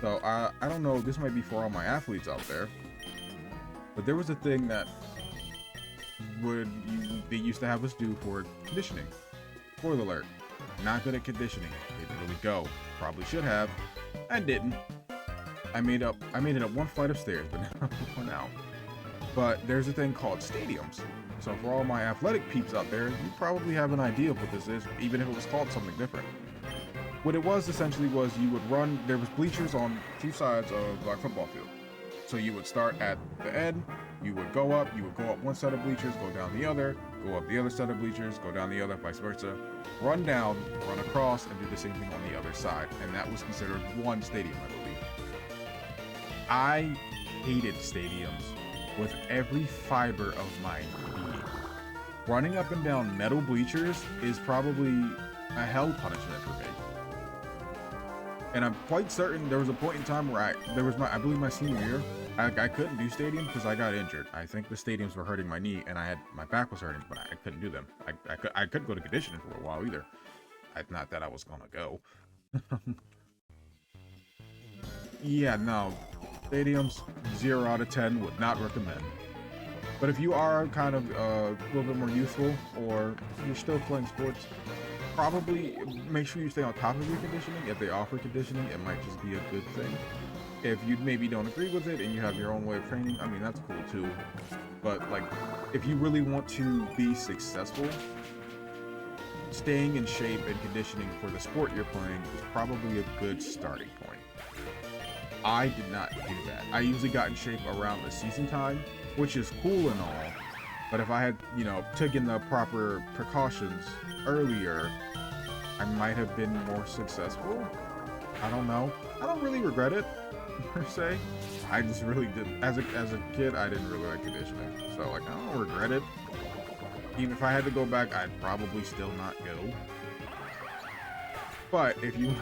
So I don't know. This might be for all my athletes out there, but there was a thing that they used to have us do for conditioning. Spoiler alert, not good at conditioning. Didn't really go. Probably should have. I didn't. I made it up one flight of stairs, but now out. But there's a thing called stadiums. So for all my athletic peeps out there, you probably have an idea of what this is, even if it was called something different. What it was essentially was you would run. There was bleachers on 2 sides of our football field. So you would start at the end. You would go up one set of bleachers, go down the other, go up the other set of bleachers, go down the other, vice versa. Run down, run across, and do the same thing on the other side. And that was considered one stadium, I believe. I hated stadiums with every fiber of my being. Running up and down metal bleachers is probably a hell punishment for me. And I'm quite certain there was a point in time where I believe my senior year, I couldn't do stadiums because I got injured. I think the stadiums were hurting my knee, and my back was hurting, but I couldn't do them. I couldn't go to conditioning for a while either. Not that I was gonna go. Yeah, no. Stadiums, 0 out of 10, would not recommend. But if you are kind of a little bit more youthful, or you're still playing sports, probably make sure you stay on top of your conditioning. If they offer conditioning, it might just be a good thing. If you maybe don't agree with it and you have your own way of training, I mean, that's cool too. But like, if you really want to be successful, staying in shape and conditioning for the sport you're playing is probably a good starting point. I did not do that. I usually got in shape around the season time, which is cool and all, but if I had, taken the proper precautions earlier, I might have been more successful. I don't know. I don't really regret it, per se. I just really didn't. As a kid, I didn't really like conditioning, so like, I don't regret it. Even if I had to go back, I'd probably still not go. But if you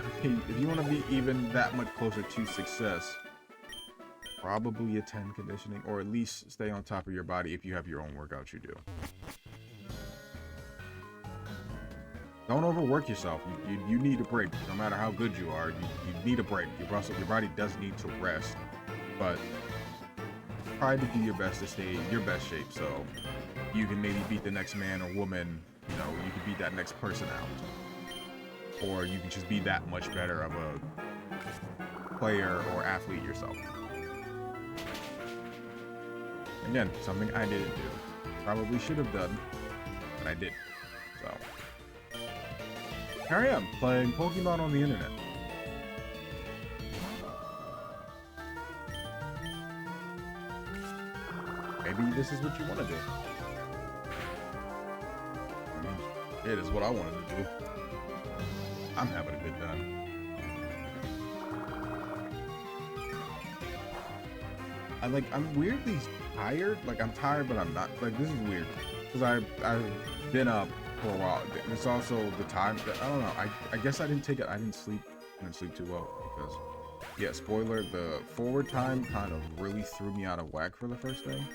want to be even that much closer to success, probably attend conditioning, or at least stay on top of your body if you have your own workouts you do. Don't overwork yourself. You need a break. No matter how good you are, you need a break. Your body does need to rest. But try to do your best to stay in your best shape, so you can maybe beat the next man or woman. You know, you can beat that next person out, or you can just be that much better of a player or athlete yourself. Again, something I didn't do. Probably should have done, but I didn't. So here I am playing Pokemon on the internet. Maybe this is what you want to do. I mean, it is what I wanted to do. I'm having a good time. I'm weirdly tired. Like, I'm tired, but I'm not. Like, this is weird. Because I've been up for a while. It's also the time that, I don't know. I guess I didn't take it. I didn't sleep too well. Because, yeah, spoiler, the forward time kind of really threw me out of whack for the first thing.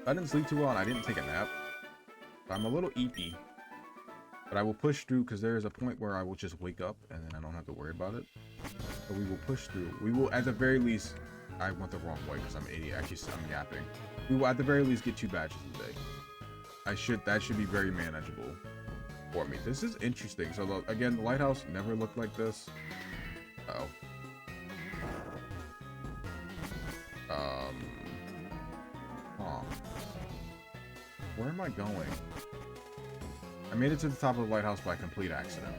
I didn't sleep too well and I didn't take a nap. I'm a little eepy. But I will push through because there is a point where I will just wake up and then I don't have to worry about it. So we will push through. We will, at the very least, I went the wrong way because I'm an idiot. Actually, I'm yapping. We will, at the very least, get 2 badges a day. That should be very manageable for me. This is interesting. So, again, the lighthouse never looked like this. Uh-oh. Where am I going? I made it to the top of the lighthouse by complete accident.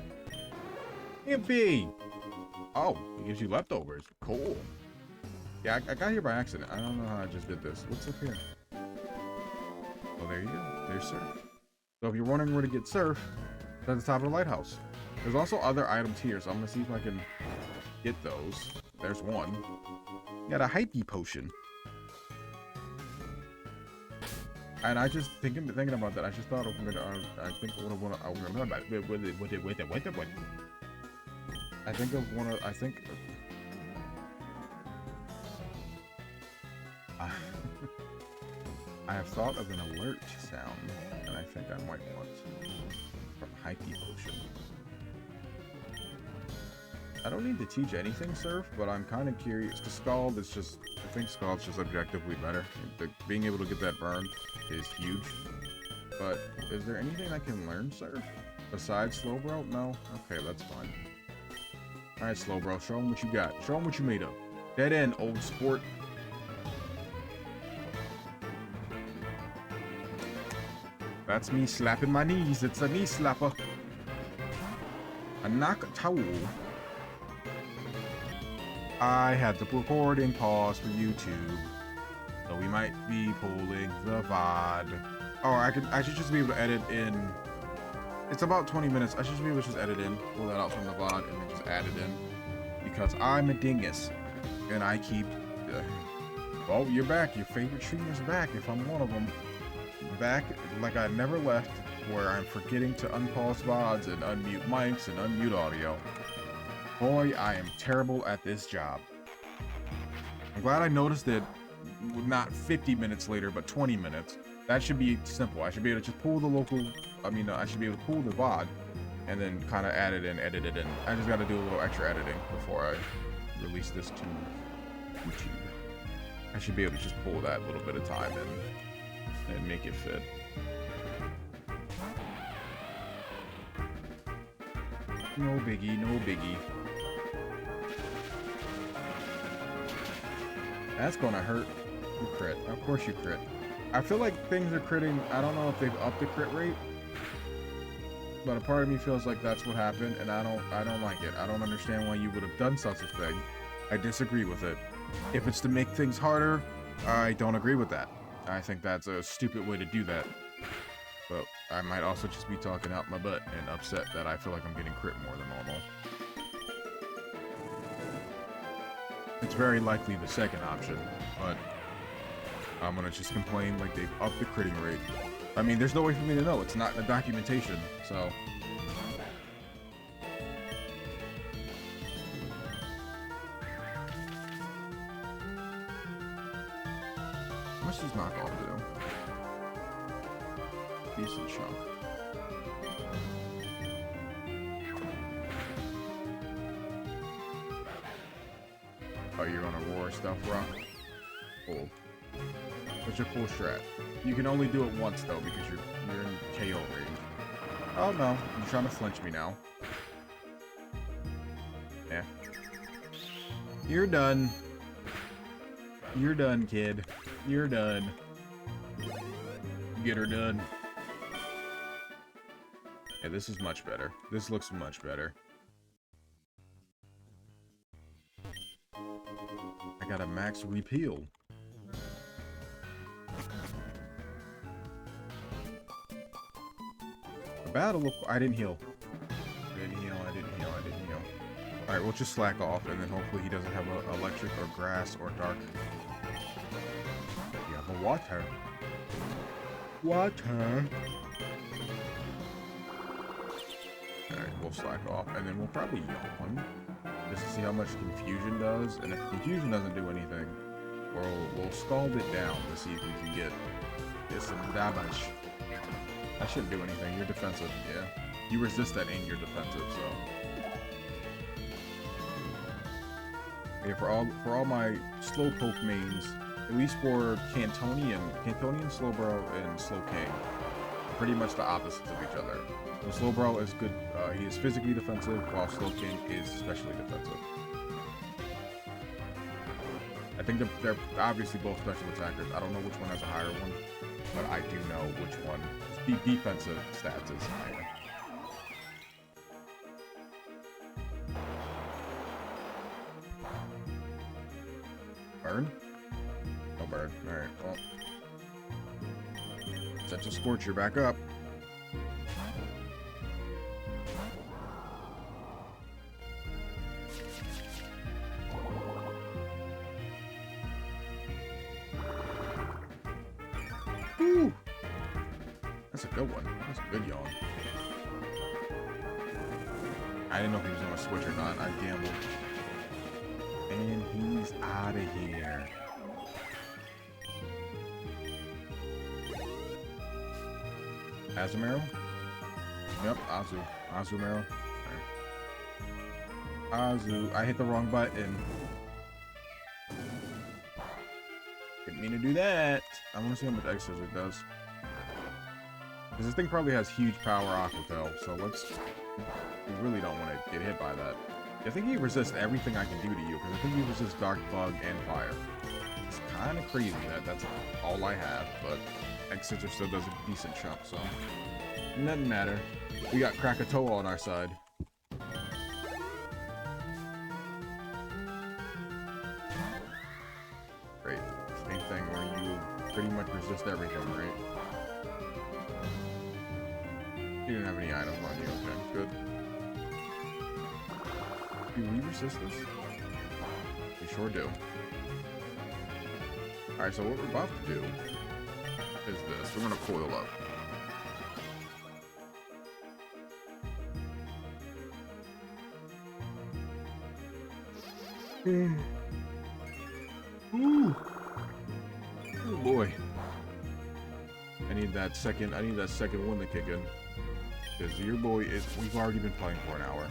Yippee! Oh, it gives you leftovers. Cool. Yeah, I got here by accident. I don't know how I just did this. What's up here? Oh, there you go. There's surf. So if you're wondering where to get surf, it's at the top of the lighthouse. There's also other items here, so I'm gonna see if I can get those. There's one. Got a hypey potion. And I just thinking about that. I just thought of I think of one of I have thought of an alert sound, and I think I might want from hypey potion. I don't need to teach anything surf, but I'm kind of curious because Scald is just, I think Scald's just objectively better. Being able to get that burn is huge. But is there anything I can learn surf besides Slowbro? No? Okay, that's fine. Alright, Slowbro, show them what you got. Show them what you made of. Dead end, old sport. That's me slapping my knees. It's a knee slapper. A knock towel. I had the recording pause for YouTube, so we might be pulling the VOD. Or I should just be able to edit in. It's about 20 minutes. I should just be able to just edit in, pull that out from the VOD, and then just add it in. Because I'm a dingus, and I keep. Oh, you're back. Your favorite streamer's back. If I'm one of them, back like I never left, where I'm forgetting to unpause VODs and unmute mics and unmute audio. Boy, I am terrible at this job. I'm glad I noticed it not 50 minutes later, but 20 minutes. That should be simple. I should be able to just pull the I should be able to pull the VOD and then kind of add it in, edit it in. I just got to do a little extra editing before I release this to YouTube. I should be able to just pull that little bit of time and make it fit. No biggie, no biggie. That's gonna hurt. You crit. Of course you crit. I feel like things are critting. I don't know if they've upped the crit rate, but a part of me feels like that's what happened, and I don't like it. I don't understand why you would have done such a thing. I disagree with it. If it's to make things harder, I don't agree with that. I think that's a stupid way to do that. But I might also just be talking out my butt and upset that I feel like I'm getting crit more than normal. It's very likely the second option, but I'm gonna just complain like they've upped the critting rate. I mean, there's no way for me to know. It's not in the documentation, so. How much does knockoff do? Decent chunk. Oh, you're on a roar stuff rock? Cool. What's your full strat? You can only do it once though because you're in KO range. Oh no, you're trying to flinch me now. Yeah. You're done. You're done, kid. You're done. Get her done. Yeah, this is much better. This looks much better. I got a max repeal. The battle of... I didn't heal. I didn't heal. Alright, we'll just slack off, and then hopefully he doesn't have a electric or grass or dark. Yeah, but water. Water. Alright, we'll slack off, and then we'll probably yawn. Just to see how much confusion does, and if confusion doesn't do anything, we'll scald it down to see if we can get some damage. That shouldn't do anything. You're defensive, yeah. You resist that and you're defensive, so. Yeah, for all my Slowpoke mains, at least for Cantonian, Slowbro, and Slowking, pretty much the opposites of each other. So Slowbro is good, he is physically defensive, while Slowking is especially defensive. I think they're obviously both special attackers. I don't know which one has a higher one, but I do know which one. The defensive stats is higher. Burn? No burn. Alright, well. Essential Scorch, you're back up. Woo! That's a good one. That's a good yawn. I didn't know if he was gonna switch or not. I gambled. And he's out of here. Azumarill? Yep, Azumarill. Right. Azu. I hit the wrong button. Didn't mean to do that. I want to see how much Egg Scissor does. Because this thing probably has huge power Aqua Tail, so we really don't want to get hit by that. I think you resist everything I can do to you, because I think you resist Dark, Bug, and Fire. It's kind of crazy that that's all I have, but Egg Scissor still does a decent chunk, so it doesn't matter. We got Krakatoa on our side. Great. Same thing where you pretty much resist everything, right? You didn't have any items on you, okay, good. Do we resist this? We sure do. Alright, so what we're about to do is this. We're gonna coil up. Ooh. Oh boy. I need that second one to kick in. Because your boy is, we've already been playing for an hour.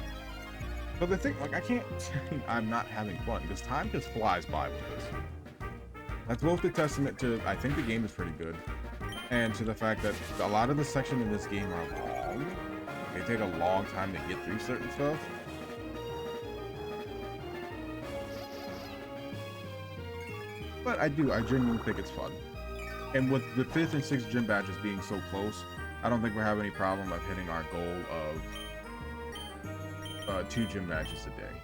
But the thing, like, I can't say I'm not having fun, because time just flies by with this. That's both a testament to, I think the game is pretty good, and to the fact that a lot of the sections in this game are long. They take a long time to get through certain stuff. But I genuinely think it's fun. And with the 5th and 6th gym badges being so close, I don't think we'll have any problem of hitting our goal of 2 gym badges a day.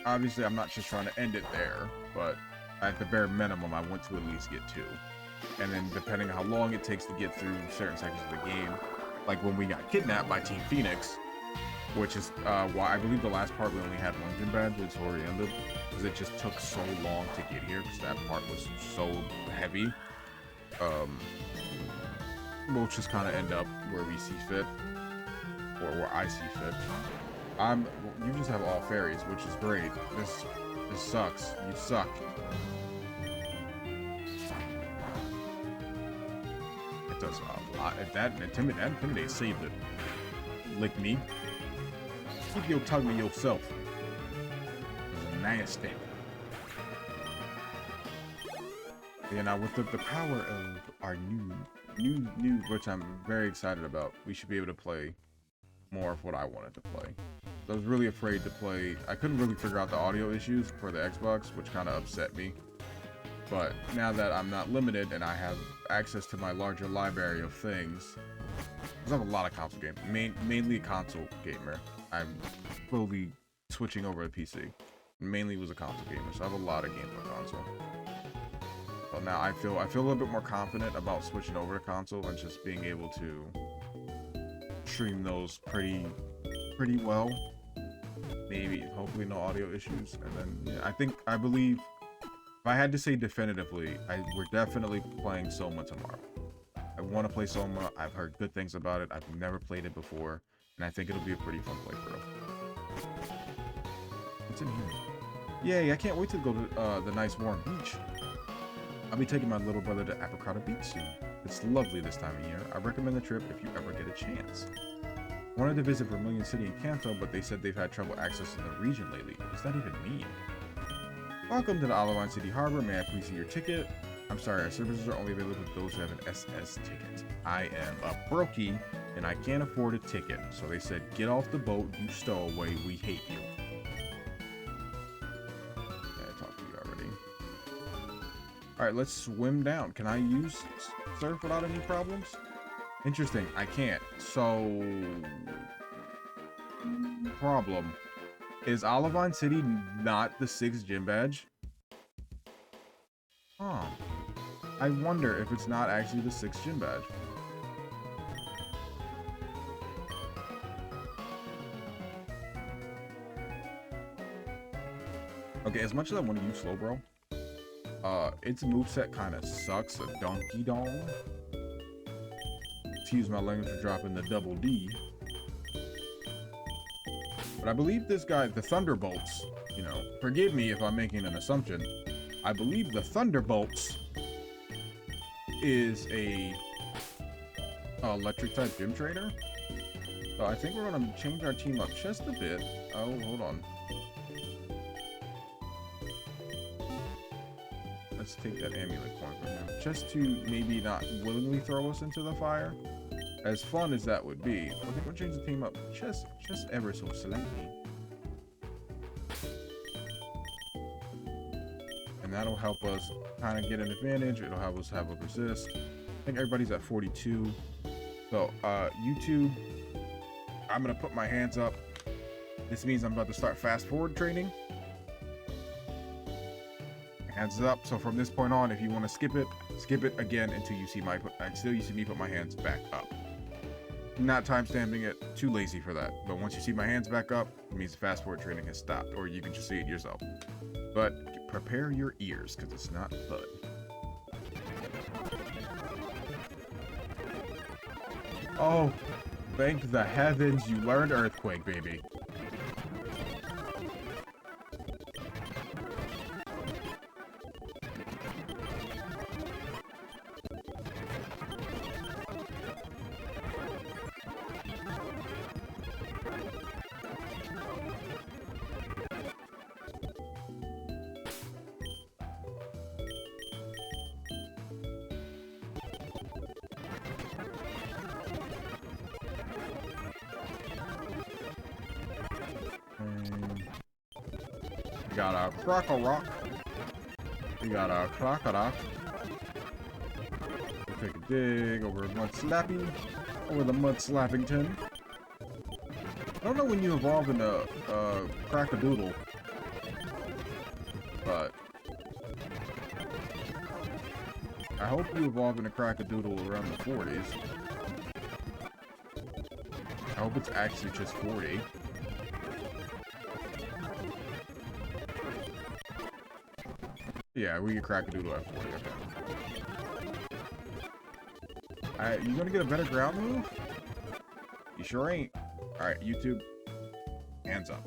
Obviously, I'm not just trying to end it there, but at the bare minimum, I want to at least get 2. And then depending on how long it takes to get through certain sections of the game, like when we got kidnapped by Team Phoenix, which is why I believe the last part we only had 1 gym badge, it's already ended, because it just took so long to get here, because that part was so heavy. We'll just kind of end up where we see fit, or where I see fit. You just have all fairies, which is great. This sucks. You suck. It does a lot. If that intimidate saved it. Lick me. Keep your tongue to yourself. It's nasty. Yeah, now with the power of our new, which I'm very excited about, we should be able to play more of what I wanted to play. I was really afraid to play. I couldn't really figure out the audio issues for the Xbox, which kind of upset me. But now that I'm not limited and I have access to my larger library of things, because I have a lot of console games, mainly a console gamer. I'm slowly switching over to PC. Mainly was a console gamer, so I have a lot of games on console. So now I feel a little bit more confident about switching over to console and just being able to stream those pretty well. Maybe, hopefully no audio issues. And then yeah, I believe if I had to say definitively, we're definitely playing Soma tomorrow. I want to play Soma. I've heard good things about it. I've never played it before, and I think it'll be a pretty fun playthrough. What's in here? Yay, I can't wait to go to the nice warm beach. I'll be taking my little brother to Apricota Beach soon. It's lovely this time of year. I recommend the trip if you ever get a chance. Wanted to visit Vermilion City and Kanto, but they said they've had trouble accessing the region lately. What does that even mean? Welcome to the Olivine City Harbor. May I please see your ticket? I'm sorry, our services are only available to those who have an SS ticket. I am a brokey, and I can't afford a ticket. So they said, get off the boat, you stowaway, we hate you. Yeah, I talked to you already. Alright, let's swim down. Can I use surf without any problems? Interesting, I can't. So... problem. Is Olivine City not the 6th gym badge? Huh. I wonder if it's not actually the 6th gym badge. Okay, as much as I want to use Slowbro, its moveset kind of sucks. A donkey dong. Excuse my language for dropping the double D. But I believe this guy, the Thunderbolts, you know, forgive me if I'm making an assumption. I believe the Thunderbolts is a electric type gym trainer. So I think we're going to change our team up just a bit. Oh, hold on. Let's take that amulet coin from him. Just to maybe not willingly throw us into the fire. As fun as that would be, I think we'll change the team up just ever so slightly. And that'll help us kind of get an advantage. It'll help us have a resist. I think everybody's at 42. So, YouTube, I'm going to put my hands up. This means I'm about to start fast forward training. Hands up. So from this point on, if you want to skip it again until you see me put my hands back up. Not timestamping it, too lazy for that. But once you see my hands back up, it means the fast forward training has stopped, or you can just see it yourself. But prepare your ears, because it's not fun. Oh, thank the heavens you learned Earthquake, baby. We got a Croc-a-Rock. We got a Croc-a-Rock. We'll take a dig over Mud Slappy. Over the Mud Slappington. I don't know when you evolve into Crack-a-Doodle. But I hope you evolve into Crack-a-Doodle around the 40s. I hope it's actually just 40. Yeah, we get Crack-a-Doodle at 40, okay. You gonna get a better ground move? You sure ain't. Alright, YouTube. Hands up.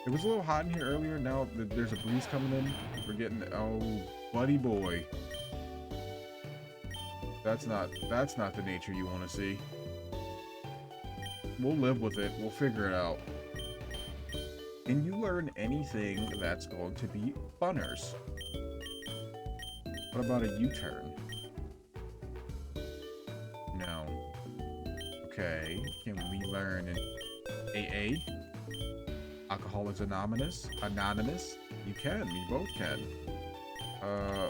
It was a little hot in here earlier. Now there's a breeze coming in. We're getting... Oh, buddy boy. That's not the nature you want to see. We'll live with it. We'll figure it out. Can you learn anything that's going to be funners? What about a U-turn? No. Okay. Can we learn an AA? Alcoholics Anonymous? Anonymous? You can. You both can.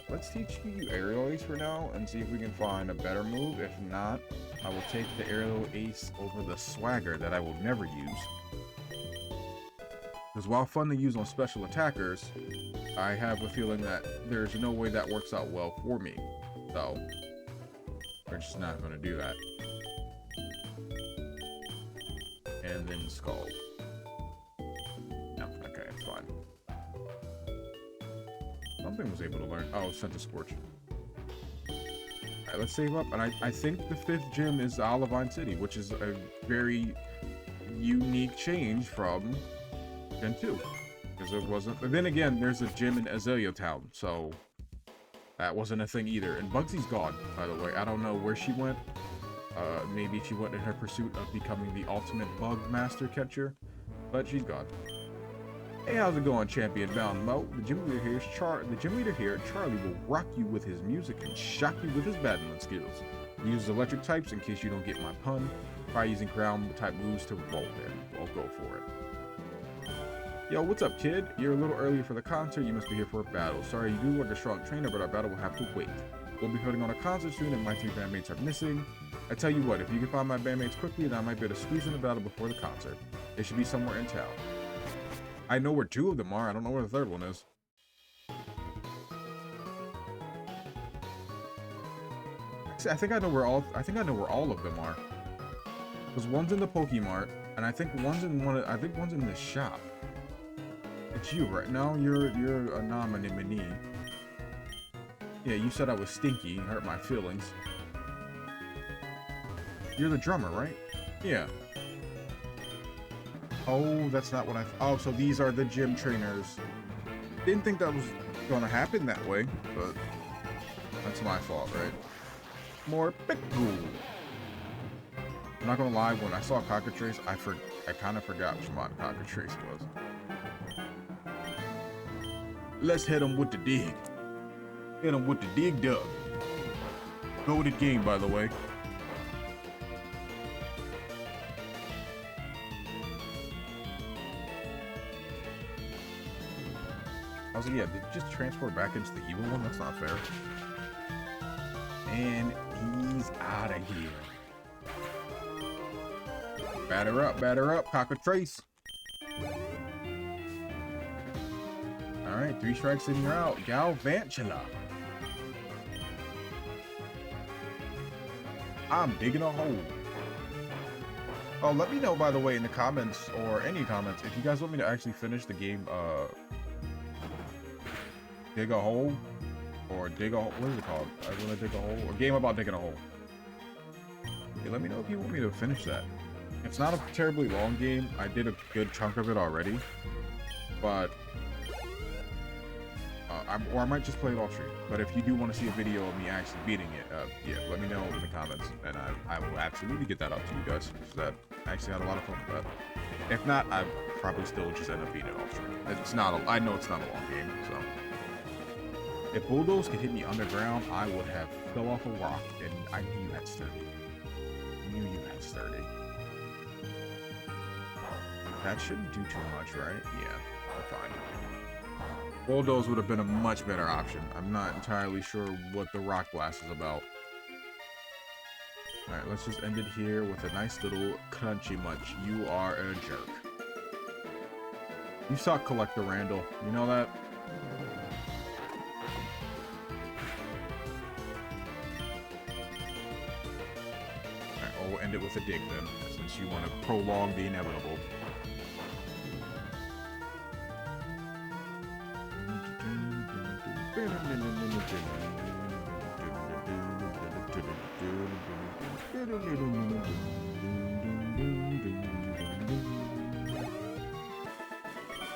Let's teach you Aerial Ace for now and see if we can find a better move. If not, I will take the Aerial Ace over the Swagger that I will never use. Because while fun to use on special attackers, I have a feeling that there's no way that works out well for me. So, we're just not going to do that. And then Skull. No, okay, it's fine. Something was able to learn. Oh, Senta Scorched. Alright, let's save up. And I think the 5th gym is Olivine City, which is a very unique change from Gen 2. Because it wasn't. But then again, there's a gym in Azalea Town, so that wasn't a thing either. And Bugsy's gone, by the way. I don't know where she went. Maybe she went in her pursuit of becoming the ultimate bug master catcher, but she's gone. Hey, how's it going, Champion Bound Mo? The gym leader here, Charlie, will rock you with his music and shock you with his battling skills. He uses electric types in case you don't get my pun. Try using ground type moves to roll him. I'll go for it. Yo, what's up, kid? You're a little early for the concert. You must be here for a battle. Sorry, you do look a strong trainer, but our battle will have to wait. We'll be putting on a concert soon, and my 3 bandmates are missing. I tell you what, if you can find my bandmates quickly, then I might be able to squeeze in a battle before the concert. They should be somewhere in town. I know where 2 of them are. I don't know where the 3rd one is. I think I know where all of them are. Because one's in the Pokemart, and I think one's in one's in the shop. It's you right now. You're a nominee. Yeah, you said I was stinky. You hurt my feelings. You're the drummer, right? Yeah. Oh, that's not what I... Oh, so these are the gym trainers. Didn't think that was gonna happen that way, but that's my fault, right? More Pupil. I'm not gonna lie, when I saw Cockatrice, I kind of forgot which mod Cockatrice was. Let's hit him with the dig. Hit him with the dig dug. Goated game, by the way. I was like, yeah, did you just transport back into the evil one? That's not fair. And he's out of here. Batter up, Cockatrice. Alright, 3 strikes and you're out. Galvantula. I'm digging a hole. Oh, let me know, by the way, in the comments, or any comments, if you guys want me to actually finish the game, dig a hole, or dig a hole, what is it called? I want to dig a hole, or game about digging a hole. Okay, let me know if you want me to finish that. It's not a terribly long game. I did a good chunk of it already, but I might just play it off stream. But if you do want to see a video of me actually beating it, yeah, let me know in the comments, and I will absolutely get that out to you guys. That I actually had a lot of fun with that. If not, I probably still just end up beating it off stream. It's not. I know it's not a long game, so. If Bulldoze could hit me underground, I would have fell off a rock, and I knew you had sturdy. I knew you had sturdy. That shouldn't do too much, right? Yeah, we're fine. Bulldoze would have been a much better option. I'm not entirely sure what the Rock Blast is about. Alright, let's just end it here with a nice little crunchy munch. You are a jerk. You suck, Collector Randall. You know that? Alright, well, we'll end it with a dig then, since you want to prolong the inevitable.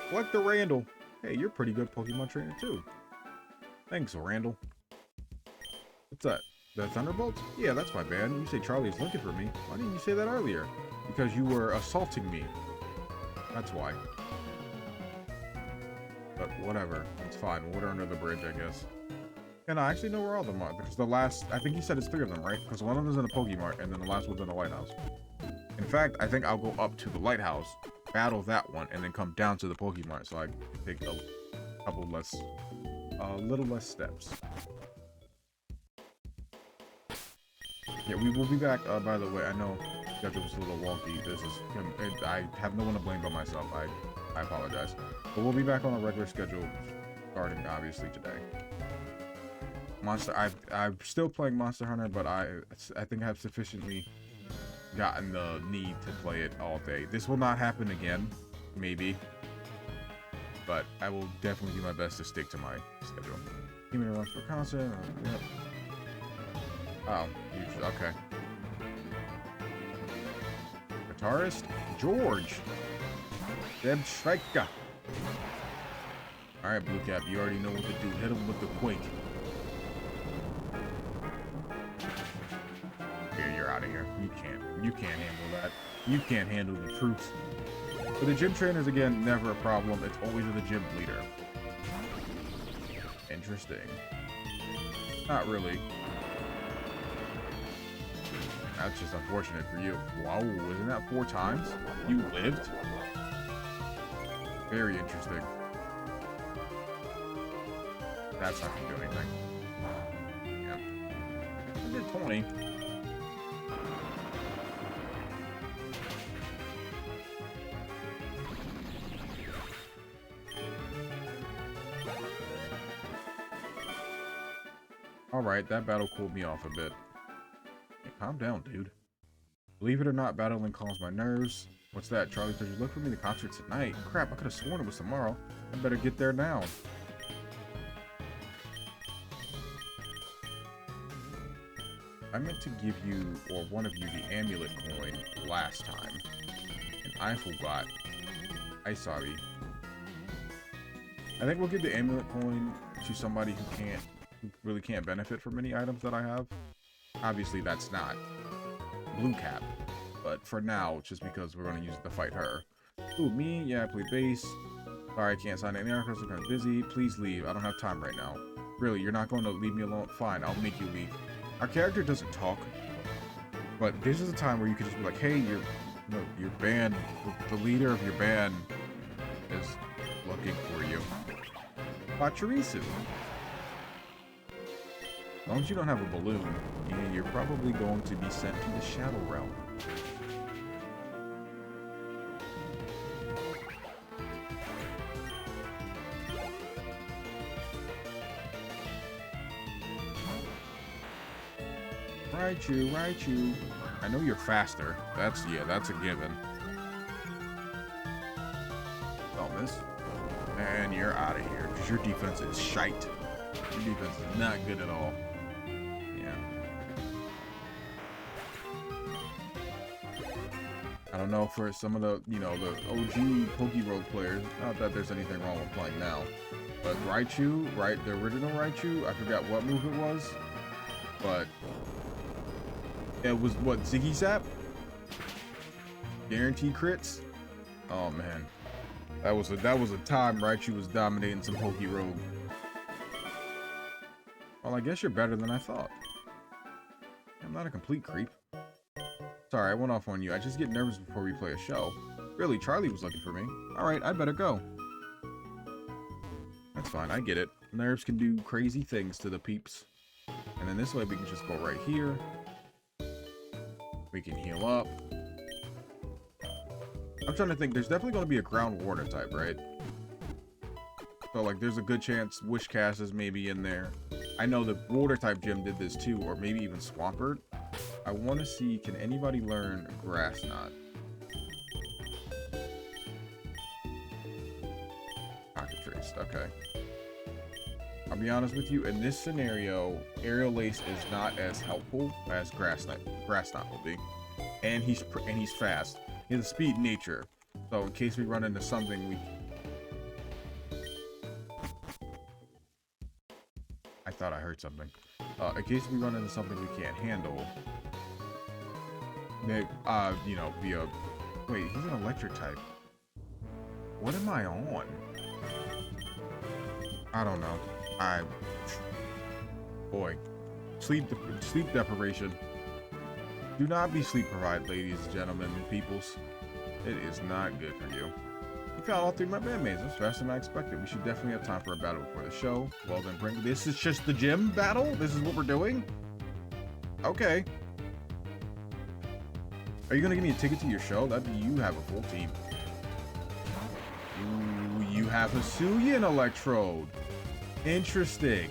Collector Randall. Hey, you're a pretty good Pokemon trainer too. Thanks, Randall. What's that? The Thunderbolts? Yeah, that's my band. You say Charlie's looking for me. Why didn't you say that earlier? Because you were assaulting me. That's why. but whatever. It's fine. Water under the bridge, I guess. And I actually know where all of them are, because the last, I think he said it's 3 of them, right? Because one of them is in the Pokemart, and then the last one's in the lighthouse. In fact, I think I'll go up to the lighthouse, battle that one, and then come down to the Pokemart, so I can take a couple less, little less steps. Yeah, we will be back, by the way. I know the schedule was a little wonky. This is, I have no one to blame but myself. I apologize. But we'll be back on a regular schedule, starting, obviously, today. I'm still playing Monster Hunter, but I think I have sufficiently gotten the need to play it all day. This will not happen again, maybe, but I will definitely do my best to stick to my schedule. Give me a run for concert. Yep. Oh, okay. Guitarist George. Deb Striker. All right, Blue Cap, you already know what to do. Hit him with the quake. You're out of here. You can't handle that. You can't handle the truth. For the gym trainers, again, never a problem. It's always the gym leader. Interesting. Not really. That's just unfortunate for you. Wow, isn't that 4 times? You lived? Very interesting. That's not gonna do anything. Yeah. I did 20. Alright, that battle cooled me off a bit. Hey, calm down, dude. Believe it or not, battling calms my nerves. What's that? Charlie said you look for me. The concert's tonight. Crap, I could have sworn it was tomorrow. I better get there now. I meant to give you, or one of you, the amulet coin last time. And I forgot. I'm sorry. I think we'll give the amulet coin to somebody who really can't benefit from any items that I have. Obviously, that's not Blue Cap, but for now, just because we're going to use it to fight her. Ooh, me? Yeah, I play bass. Sorry, I can't sign any articles. I'm kind of busy. Please leave. I don't have time right now. Really, you're not going to leave me alone? Fine, I'll make you leave. Our character doesn't talk, but this is a time where you could just be like, hey, your band, the leader of your band is looking for you. Pachirisu. As long as you don't have a balloon, you're probably going to be sent to the Shadow Realm. Raichu. I know you're faster. That's a given. Don't miss. And you're out of here, because your defense is shite. Your defense is not good at all. I don't know, for some of the, the OG Pokérogue players, not that there's anything wrong with playing now, but Raichu, right, the original Raichu, I forgot what move it was, but it was, what, Ziggy Zap? Guaranteed crits? Oh, man. That was a time Raichu was dominating some Pokérogue. Well, I guess you're better than I thought. I'm not a complete creep. Sorry, I went off on you. I just get nervous before we play a show. Really, Charlie was looking for me. Alright, I better go. That's fine, I get it. Nerves can do crazy things to the peeps. And then this way we can just go right here. We can heal up. I'm trying to think, there's definitely going to be a ground water type, right? So, like, there's a good chance Wishcast is maybe in there. I know the water type gym did this too, or maybe even Swampert. I want to see, can anybody learn Grass Knot? Cockatrice, okay. I'll be honest with you, in this scenario, Aerial Ace is not as helpful as Grass Knot will be. And he's fast. He has a speed nature. So in case we run into something, I thought I heard something. In case we run into something we can't handle, they, via... Wait, he's an electric type. What am I on? I don't know. Boy, sleep deprivation. Do not be sleep deprived, ladies and gentlemen and peoples. It is not good for you. You found all 3 of my bandmates. That's faster than I expected. We should definitely have time for a battle before the show. Well then, bring. This is just the gym battle? This is what we're doing? Okay. Are you gonna give me a ticket to your show? You have a full team. Ooh, you have a Hisuian Electrode. Interesting.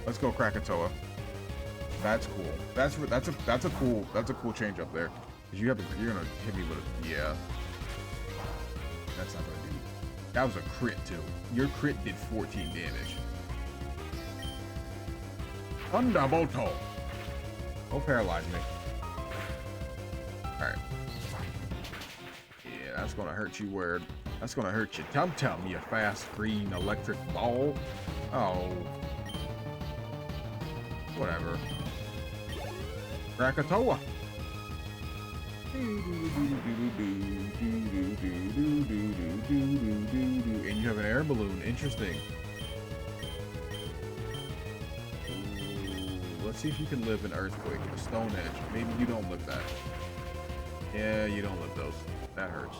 Let's go Krakatoa. That's cool. That's a cool change up there. Cause you're gonna hit me with a, yeah. That's not gonna do. That was a crit too. Your crit did 14 damage. Thunderbolto. Don't paralyze me. Alright. Yeah, that's gonna hurt you weird. That's gonna hurt you tum-tum, you fast green electric ball. Oh. Whatever. Krakatoa. And you have an air balloon. Interesting. Let's see if you can live an earthquake, a stone edge. Maybe you don't live that. Yeah, you don't live those. That hurts.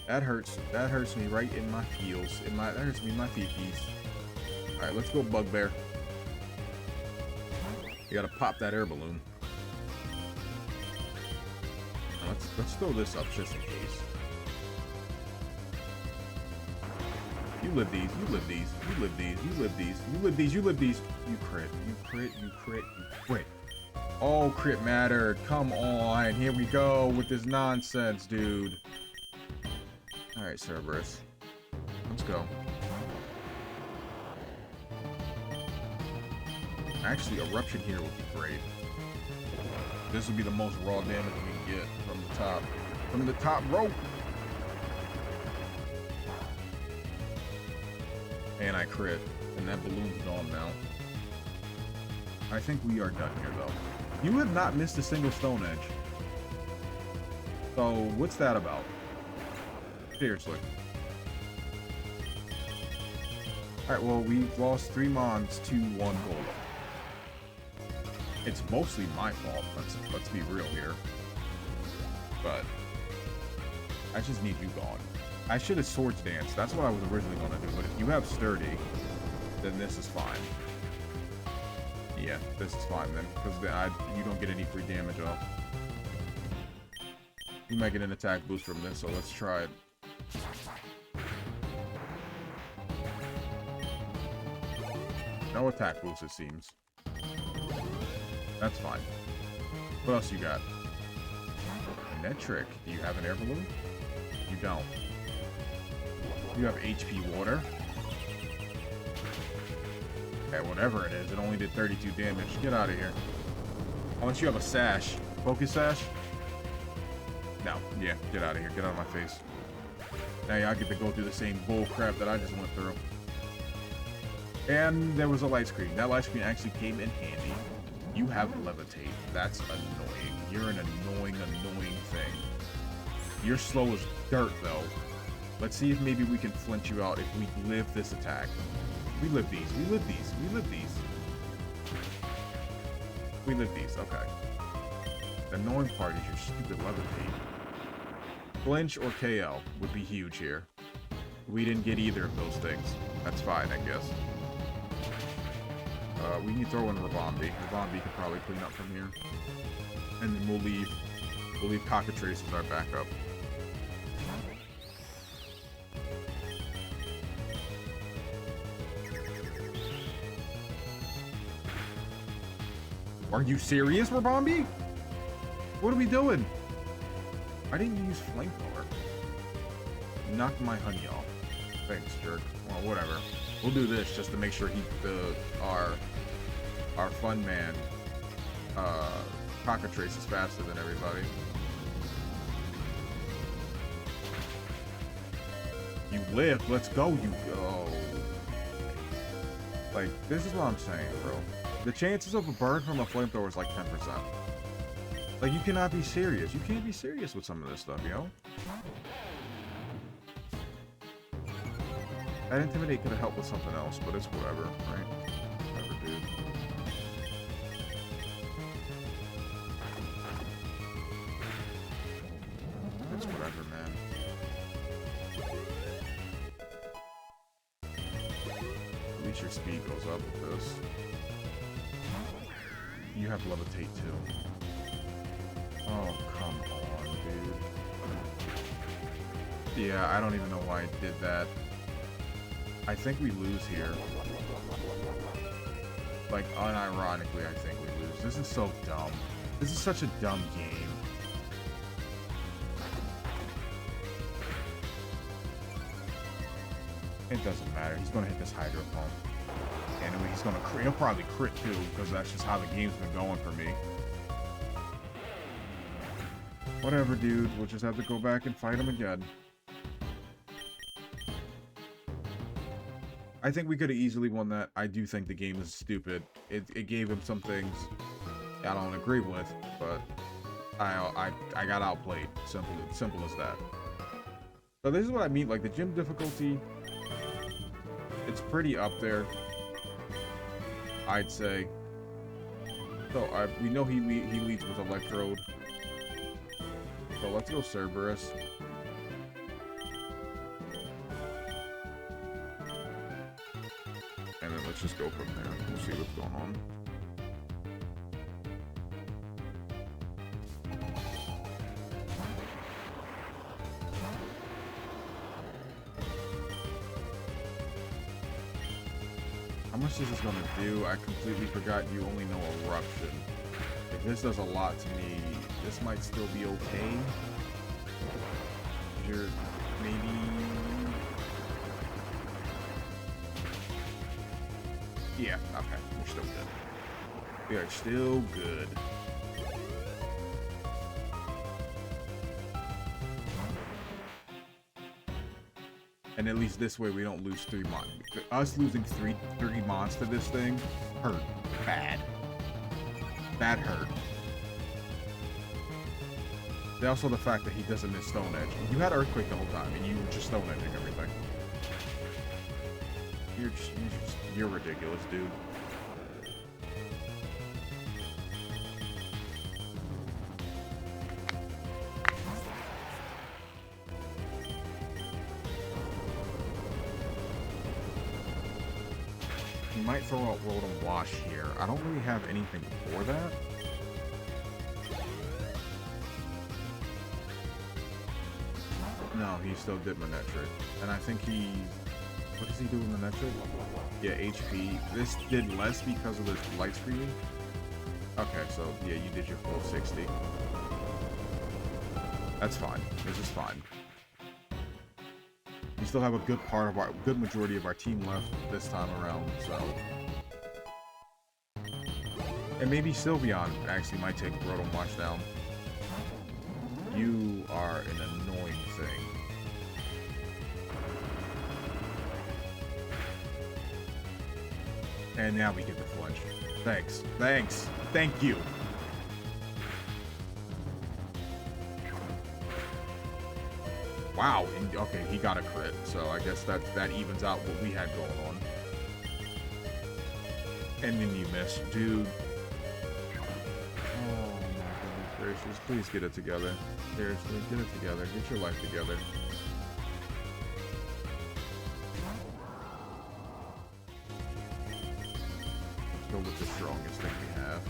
That hurts. That hurts me right in my heels. That hurts me in my feeties. Alright, let's go Bugbear. You gotta pop that air balloon. Let's throw this up just in case. You live these, you live these, you live these, you live these, you live these, you live these. You crit, you crit, you crit, you crit. Oh, crit mattered. Come on. Here we go with this nonsense, dude. Alright, Cerberus. Let's go. Actually, Eruption here would be great. This would be the most raw damage we can get from the top. From the top rope! And I crit. And that balloon's gone now. I think we are done here, though. You have not missed a single Stone Edge. So, what's that about? Seriously. Alright, well, we've lost 3 Mons to 1 Golem. It's mostly my fault, let's be real here. But I just need you gone. I should have Swords Dance. That's what I was originally going to do, but if you have Sturdy, then this is fine. Yeah, this is fine then, because you don't get any free damage off. You might get an attack boost from this, so let's try it. No attack boost, it seems. That's fine. What else you got? Netric. Do you have an air balloon? You don't. You have HP water. Okay, whatever it is, it only did 32 damage. Get out of here. Unless you have a sash. Focus sash? No. Yeah, get out of here. Get out of my face. Now y'all get to go through the same bull crap that I just went through. And there was a light screen. That light screen actually came in handy. You have Levitate. That's annoying. You're an annoying thing. You're slow as dirt, though. Let's see if maybe we can flinch you out if we live this attack. We live these. We live these. We live these. We live these. Okay. The annoying part is your stupid Levitate. Flinch or KO would be huge here. We didn't get either of those things. That's fine, I guess. We can throw in Rabombi. Rabombi can probably clean up from here. And then we'll leave Cockatrice as our backup. Are you serious, Rabombi? What are we doing? I didn't use Flamethrower. Knocked my honey off. Thanks, jerk. Well, whatever. We'll do this just to make sure our fun man, Cockatrice is faster than everybody. You live. Let's go. You go. Like, this is what I'm saying, bro. The chances of a burn from a flamethrower is like 10%. Like, you cannot be serious. You can't be serious with some of this stuff, yo. That Intimidate could have helped with something else, but it's whatever, right? Whatever, dude. It's whatever, man. At least your speed goes up with this. You have Levitate too. Oh, come on, dude. Yeah, I don't even know why I did that. I think we lose here. Like, unironically, I think we lose. This is so dumb. This is such a dumb game. It doesn't matter. He's gonna hit this Hydro Pump. And he's gonna he'll probably crit too, because that's just how the game's been going for me. Whatever, dude. We'll just have to go back and fight him again. I think we could have easily won that. I do think the game is stupid. It gave him some things I don't agree with, but I got outplayed. Simple as that. So this is what I mean. Like, the gym difficulty, it's pretty up there, I'd say. So we know he leads with Electrode. So let's go Cerberus. And then let's just go from there. We'll see what's going on. How much this is going to do? I completely forgot you only know Eruption. If this does a lot to me, this might still be okay. You're maybe... Yeah, okay. We're still good. We are still good. And at least this way we don't lose 3 mon. Us losing 3 mons to this thing hurt. Bad. Bad hurt. And also the fact that he doesn't miss Stone Edge. You had Earthquake the whole time and you were just Stone Edging everything. You're ridiculous, dude. He might throw out Rotom Wash here. I don't really have anything for that. No, he still did Manectric. And I think he... What does he do with Manectric? Yeah, HP. This did less because of the Light Screen. Okay, so yeah, you did your full 60. That's fine. This is fine. We still have a good majority of our team left this time around, so. And maybe Sylveon actually might take Rotom Wash down. You are an annoying thing. And now we get the flinch. Thanks. Thanks. Thank you. Wow. And, okay, he got a crit. So I guess that evens out what we had going on. And then you miss. Dude. Oh my goodness gracious. Please get it together. Seriously, get it together. Get your life together. Go with the strongest thing we have.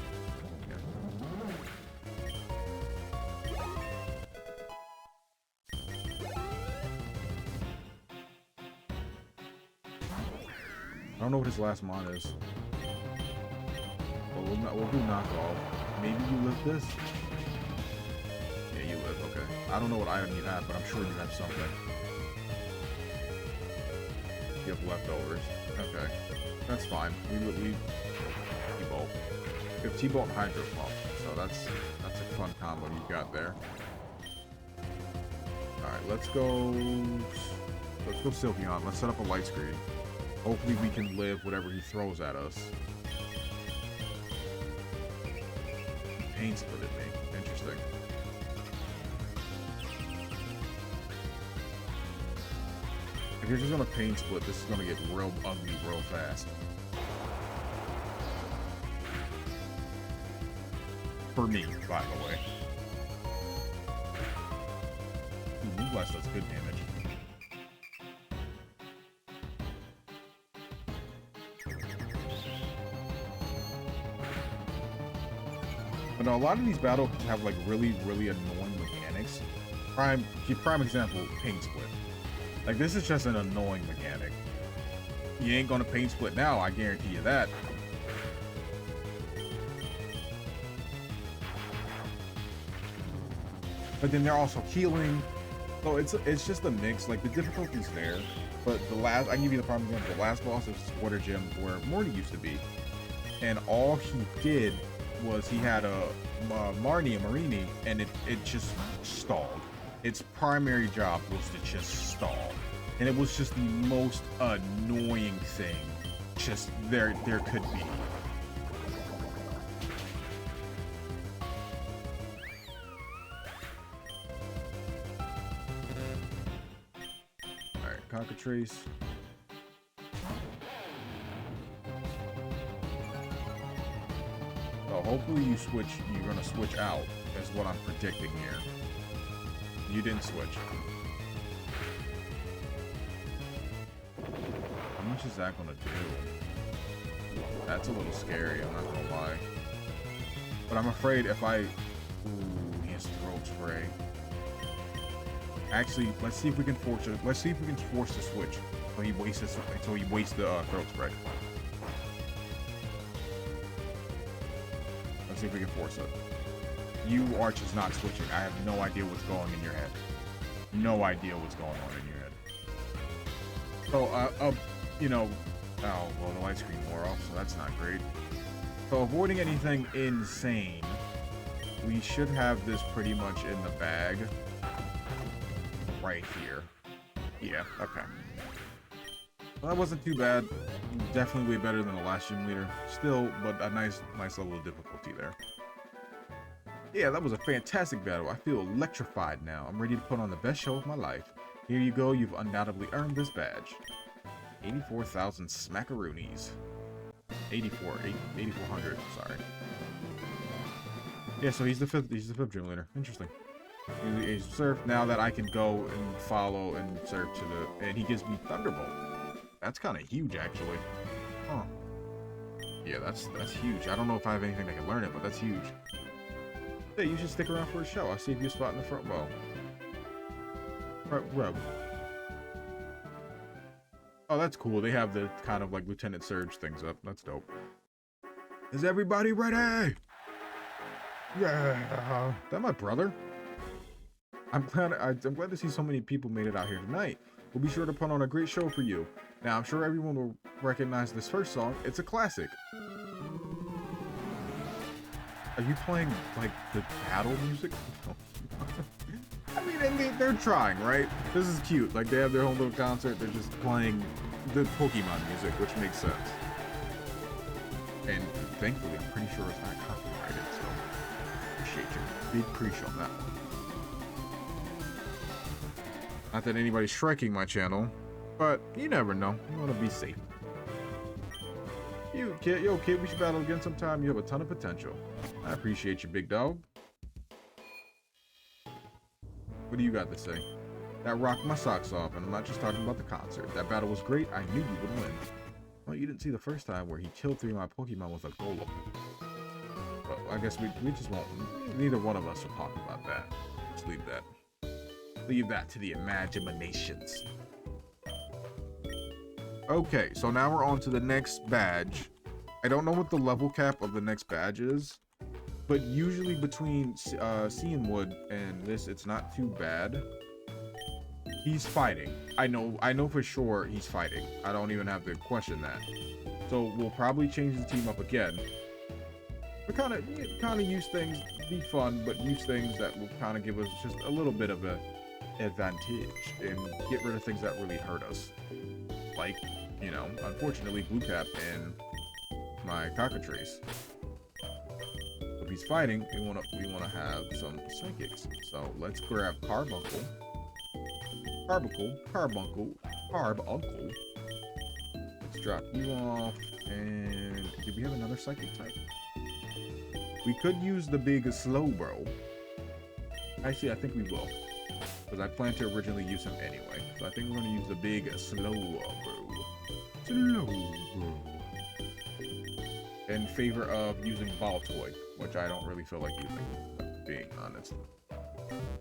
I don't know what his last mon is. Well, we'll do knockoff. Maybe you live this? Yeah, you live, okay. I don't know what item you have, but I'm sure you have something. You have leftovers. Okay. That's fine. We T-Bolt. We have T-Bolt and Hydro Pump, so that's a fun combo you got there. Alright, let's go Sylveon. Let's set up a Light Screen. Hopefully we can live whatever he throws at us. Pain split at me. Interesting. If you're just gonna pain split, this is gonna get real ugly real fast. For me, by the way. Ooh, Moonblast does good damage. But no, a lot of these battles have like really annoying mechanics. Prime example, pain split. Like, this is just an annoying mechanic. You ain't gonna pain split now, I guarantee you that. But then they're also healing. So it's just a mix. Like, the difficulty's there. But I can give you the prime example. The last boss is Water Gym, where Morty used to be. And all he did was he had a Marini, and it just stalled. Its primary job was to just stall. And it was just the most annoying thing just there could be. Alright, Cockatrice. So hopefully you're gonna switch out, is what I'm predicting here. You didn't switch. How much is that gonna do? That's a little scary, I'm not gonna lie. But I'm afraid if I... Ooh, he has Throat Spray. Actually, let's see if we can force it. Let's see if we can force the switch until he wastes the Throat Spray. Let's see if we can force it. You are just not switching. I have no idea what's going in your head. No idea what's going on in your head. So, you know, oh, well, the light screen wore off, so that's not great. So, avoiding anything insane, we should have this pretty much in the bag. Right here. Yeah, okay. Well, that wasn't too bad. Definitely way better than the last gym leader. Still, but a nice level of difficulty there. Yeah, that was a fantastic battle. I feel electrified now. I'm ready to put on the best show of my life. Here you go. You've undoubtedly earned this badge. 84,000 smackaroonies. 8,400. Sorry. Yeah, so he's the fifth gym leader. Interesting. He's Surf. Now that I can go and follow and Surf to the, and he gives me Thunderbolt. That's kind of huge, actually. Huh. Yeah, that's huge. I don't know if I have anything that can learn it, but that's huge. Hey, you should stick around for a show. I'll save you a spot in the front row. Front row. Oh, that's cool. They have the kind of like Lieutenant Surge things up. That's dope. Is everybody ready? Yeah. Is that my brother? I'm glad to see so many people made it out here tonight. We'll be sure to put on a great show for you. Now, I'm sure everyone will recognize this first song. It's a classic. Are you playing, like, the battle music? I mean, they're trying, right? This is cute. Like, they have their own little concert. They're just playing the Pokemon music, which makes sense. And thankfully, I'm pretty sure it's not copyrighted, so appreciate you. Big appreciate on that one. Not that anybody's striking my channel, but you never know. You want to be safe. Yo, kid, we should battle again sometime. You have a ton of potential. I appreciate you, big dog. What do you got to say? That rocked my socks off, and I'm not just talking about the concert. That battle was great. I knew you would win. Well, you didn't see the first time where he killed 3 of my Pokemon with a golem. But I guess we just won't. Neither one of us will talk about that. Just leave that. Leave that to the imaginations. Okay, so now we're on to the next badge. I don't know what the level cap of the next badge is, but usually between Cianwood and this, it's not too bad. He's fighting. I know for sure he's fighting. I don't even have to question that. So we'll probably change the team up again. We kind of use things, be fun, but use things that will kind of give us just a little bit of a advantage and get rid of things that really hurt us. Like, you know, unfortunately, Blue Cap and my Cockatrice. If he's fighting, we wanna have some psychics. So let's grab Carbuncle, Carb Uncle. Let's drop you off. And did we have another psychic type? We could use the big Slowbro. Actually, I think we will. Because I plan to originally use him anyway. So I think we're going to use the big Slowbro. Slowbro. In favor of using Baltoy, which I don't really feel like using, being honest.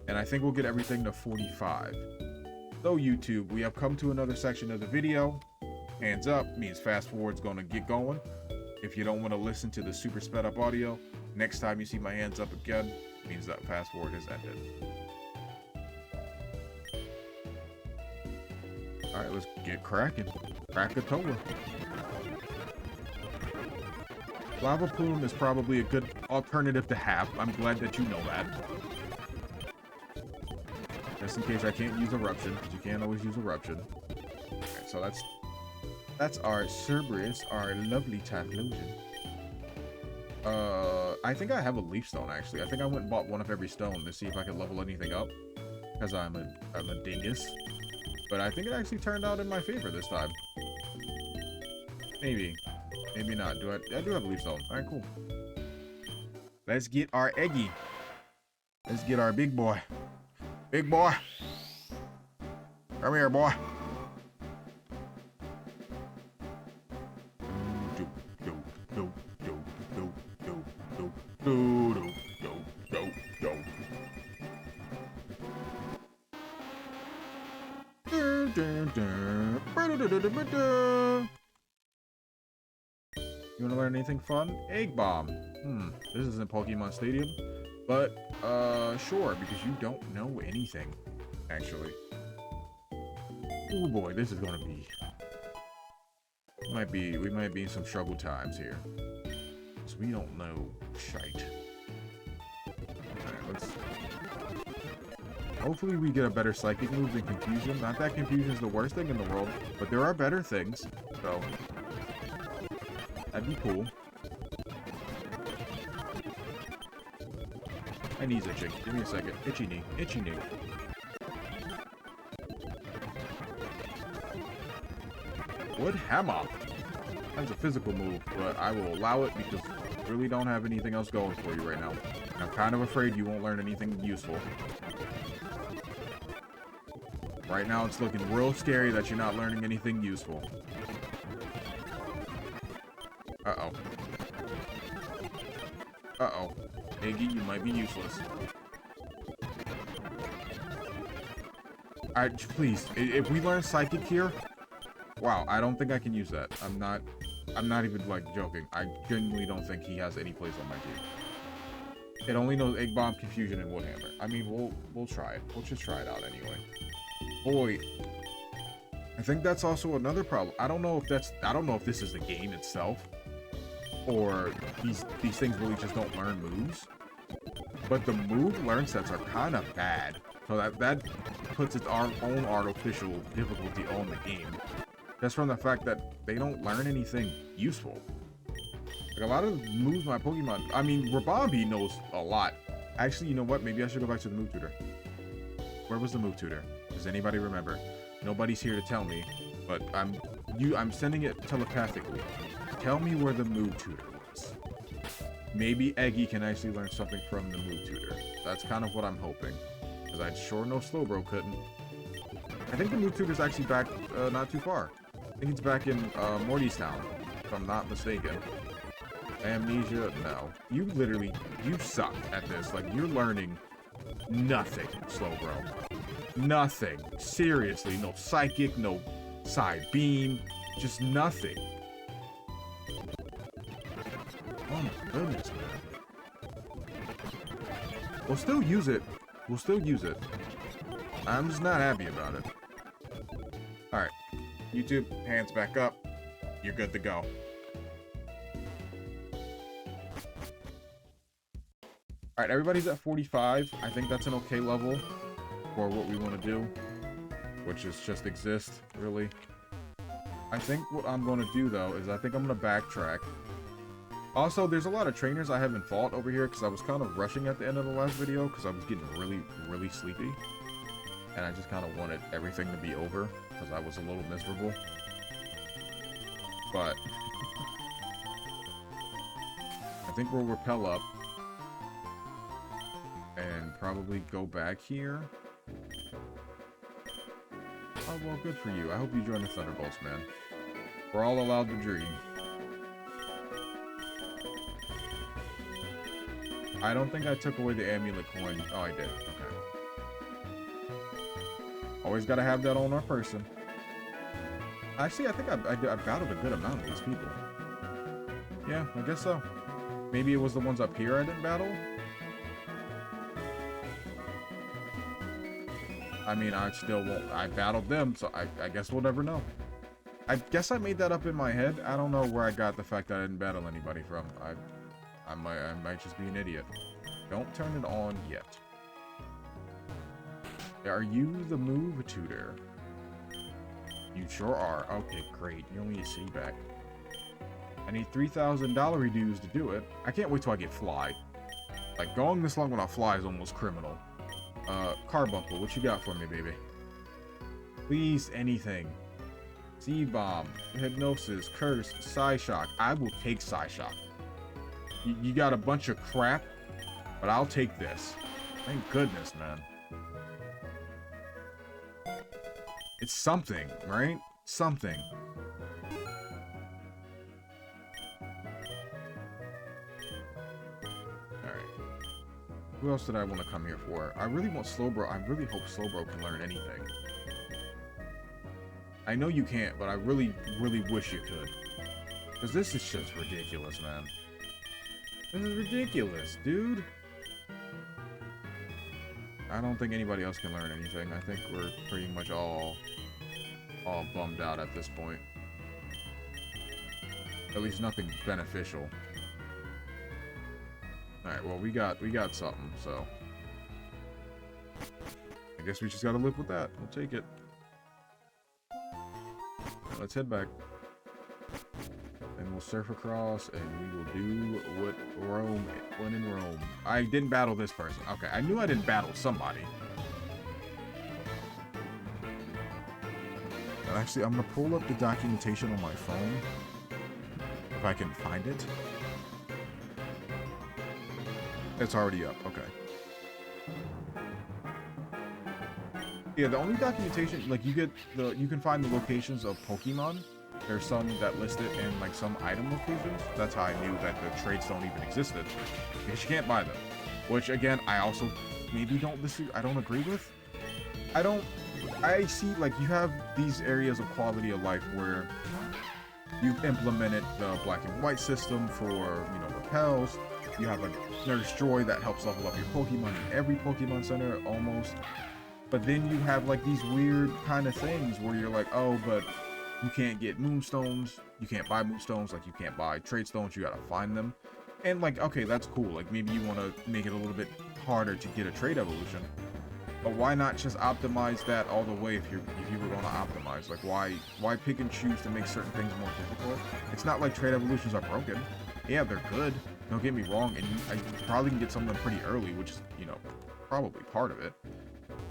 And I think we'll get everything to 45. So YouTube, we have come to another section of the video. Hands up means fast forward's going to get going. If you don't want to listen to the super sped up audio, next time you see my hands up again, means that fast forward has ended. Alright, let's get cracking. Krakatoa. Lava Plume is probably a good alternative to have. I'm glad that you know that. Just in case I can't use Eruption, because you can't always use Eruption. Okay, so that's our Cerberus, our lovely Typhlosion. I think I have a Leaf Stone, actually. I think I went and bought one of every stone to see if I could level anything up. Because I'm a dingus. But I think it actually turned out in my favor this time. Maybe. Maybe not. I do have a Leaf Stone. Alright, cool. Let's get our Eggy. Let's get our big boy. Big boy. Come here, boy. You want to learn anything fun? Egg Bomb. This isn't Pokemon Stadium, but sure, because you don't know anything, actually. Oh boy, this is gonna be. We might be in some struggle times here, because we don't know shite. Alright, let's. Hopefully we get a better psychic move than Confusion. Not that Confusion is the worst thing in the world, but there are better things, so that'd be cool. My knee's itching. Give me a second. Itchy knee. Itchy knee. Wood Hammer. That's a physical move, but I will allow it because I really don't have anything else going for you right now. I'm kind of afraid you won't learn anything useful. Right now, it's looking real scary that you're not learning anything useful. Uh-oh. Uh-oh. Iggy, you might be useless. Alright, please. If we learn Psychic here... Wow, I don't think I can use that. I'm not even, like, joking. I genuinely don't think he has any place on my team. It only knows Egg Bomb, Confusion, and Woodhammer. I mean, we'll try it. We'll just try it out anyway. Boy, I think that's also another problem. I don't know if this is the game itself, or these things really just don't learn moves. But the move learn sets are kind of bad, so that puts its own artificial difficulty on the game. Just from the fact that they don't learn anything useful. Like a lot of moves my Pokemon, I mean, Rabambi knows a lot. Actually, you know what? Maybe I should go back to the move tutor. Where was the move tutor? Does anybody remember? Nobody's here to tell me, but I'm sending it telepathically. Tell me where the move tutor was. Maybe Eggy can actually learn something from the move tutor. That's kind of what I'm hoping, because I sure know Slowbro couldn't. I think the move tutor's actually back not too far. I think it's back in Morty's Town, if I'm not mistaken. Amnesia? No. You suck at this. Like, you're learning nothing, Slowbro. Nothing. Seriously, no Psychic, no Side Beam, just nothing. Oh my goodness, man. We'll still use it. We'll still use it. I'm just not happy about it. Alright. YouTube, hands back up. You're good to go. Alright, everybody's at 45. I think that's an okay level for what we want to do, which is just exist, really. I think what I'm going to do, though, is I think I'm going to backtrack. Also, there's a lot of trainers I haven't fought over here because I was kind of rushing at the end of the last video because I was getting really, really sleepy. And I just kind of wanted everything to be over because I was a little miserable. But I think we'll rappel up and probably go back here. Oh, well, good for you. I hope you join the Thunderbolts, man. We're all allowed to dream. I don't think I took away the amulet coin. Oh, I did. Okay. Always got to have that on our person. Actually, I think I battled a good amount of these people. Yeah, I guess so. Maybe it was the ones up here I didn't battle? I mean, I still won't. I battled them, so I guess we'll never know. I guess I made that up in my head. I don't know where I got the fact that I didn't battle anybody from. I might just be an idiot. Don't turn it on yet. Are you the move tutor? You sure are. Okay, great. You only need C back. I need $3,000 dues to do it. I can't wait till I get fly. Like, going this long without fly is almost criminal. Carbuncle, what you got for me, baby? Please, anything. Z-Bomb, Hypnosis, Curse, Psyshock. I will take Psyshock. You got a bunch of crap, but I'll take this. Thank goodness, man. It's something, right? Something. Alright. Who else did I want to come here for? I really want Slowbro. I really hope Slowbro can learn anything. I know you can't, but I really, really wish you could. Because this is just ridiculous, man. This is ridiculous, dude. I don't think anybody else can learn anything. I think we're pretty much all bummed out at this point. At least nothing beneficial. Alright, well we got something, so I guess we just gotta live with that. We'll take it. Right, let's head back. And we'll surf across, and we will do what Rome, when in Rome. I didn't battle this person. Okay, I knew I didn't battle somebody. And actually, I'm gonna pull up the documentation on my phone. If I can find it. It's already up, okay. Yeah, the only documentation, like, you can find the locations of Pokemon. There's some that list it in, like, some item locations. That's how I knew that the trade stone even existed. Because you can't buy them. Which, again, I also maybe I don't agree with. I see, like, you have these areas of quality of life where you've implemented the black and white system for, you know, repels. You have a Nurse Joy that helps level up your Pokemon in every Pokemon Center, almost. But then you have, like, these weird kind of things where you're like, oh, but you can't get Moonstones, you can't buy Moonstones, like, you can't buy Trade Stones, you gotta find them. And, like, okay, that's cool. Like, maybe you want to make it a little bit harder to get a Trade Evolution. But why not just optimize that all the way if you were going to optimize? Like, why pick and choose to make certain things more difficult? It's not like Trade Evolutions are broken. Yeah, they're good. Don't get me wrong, and you probably can get some of them pretty early, which is, you know, probably part of it.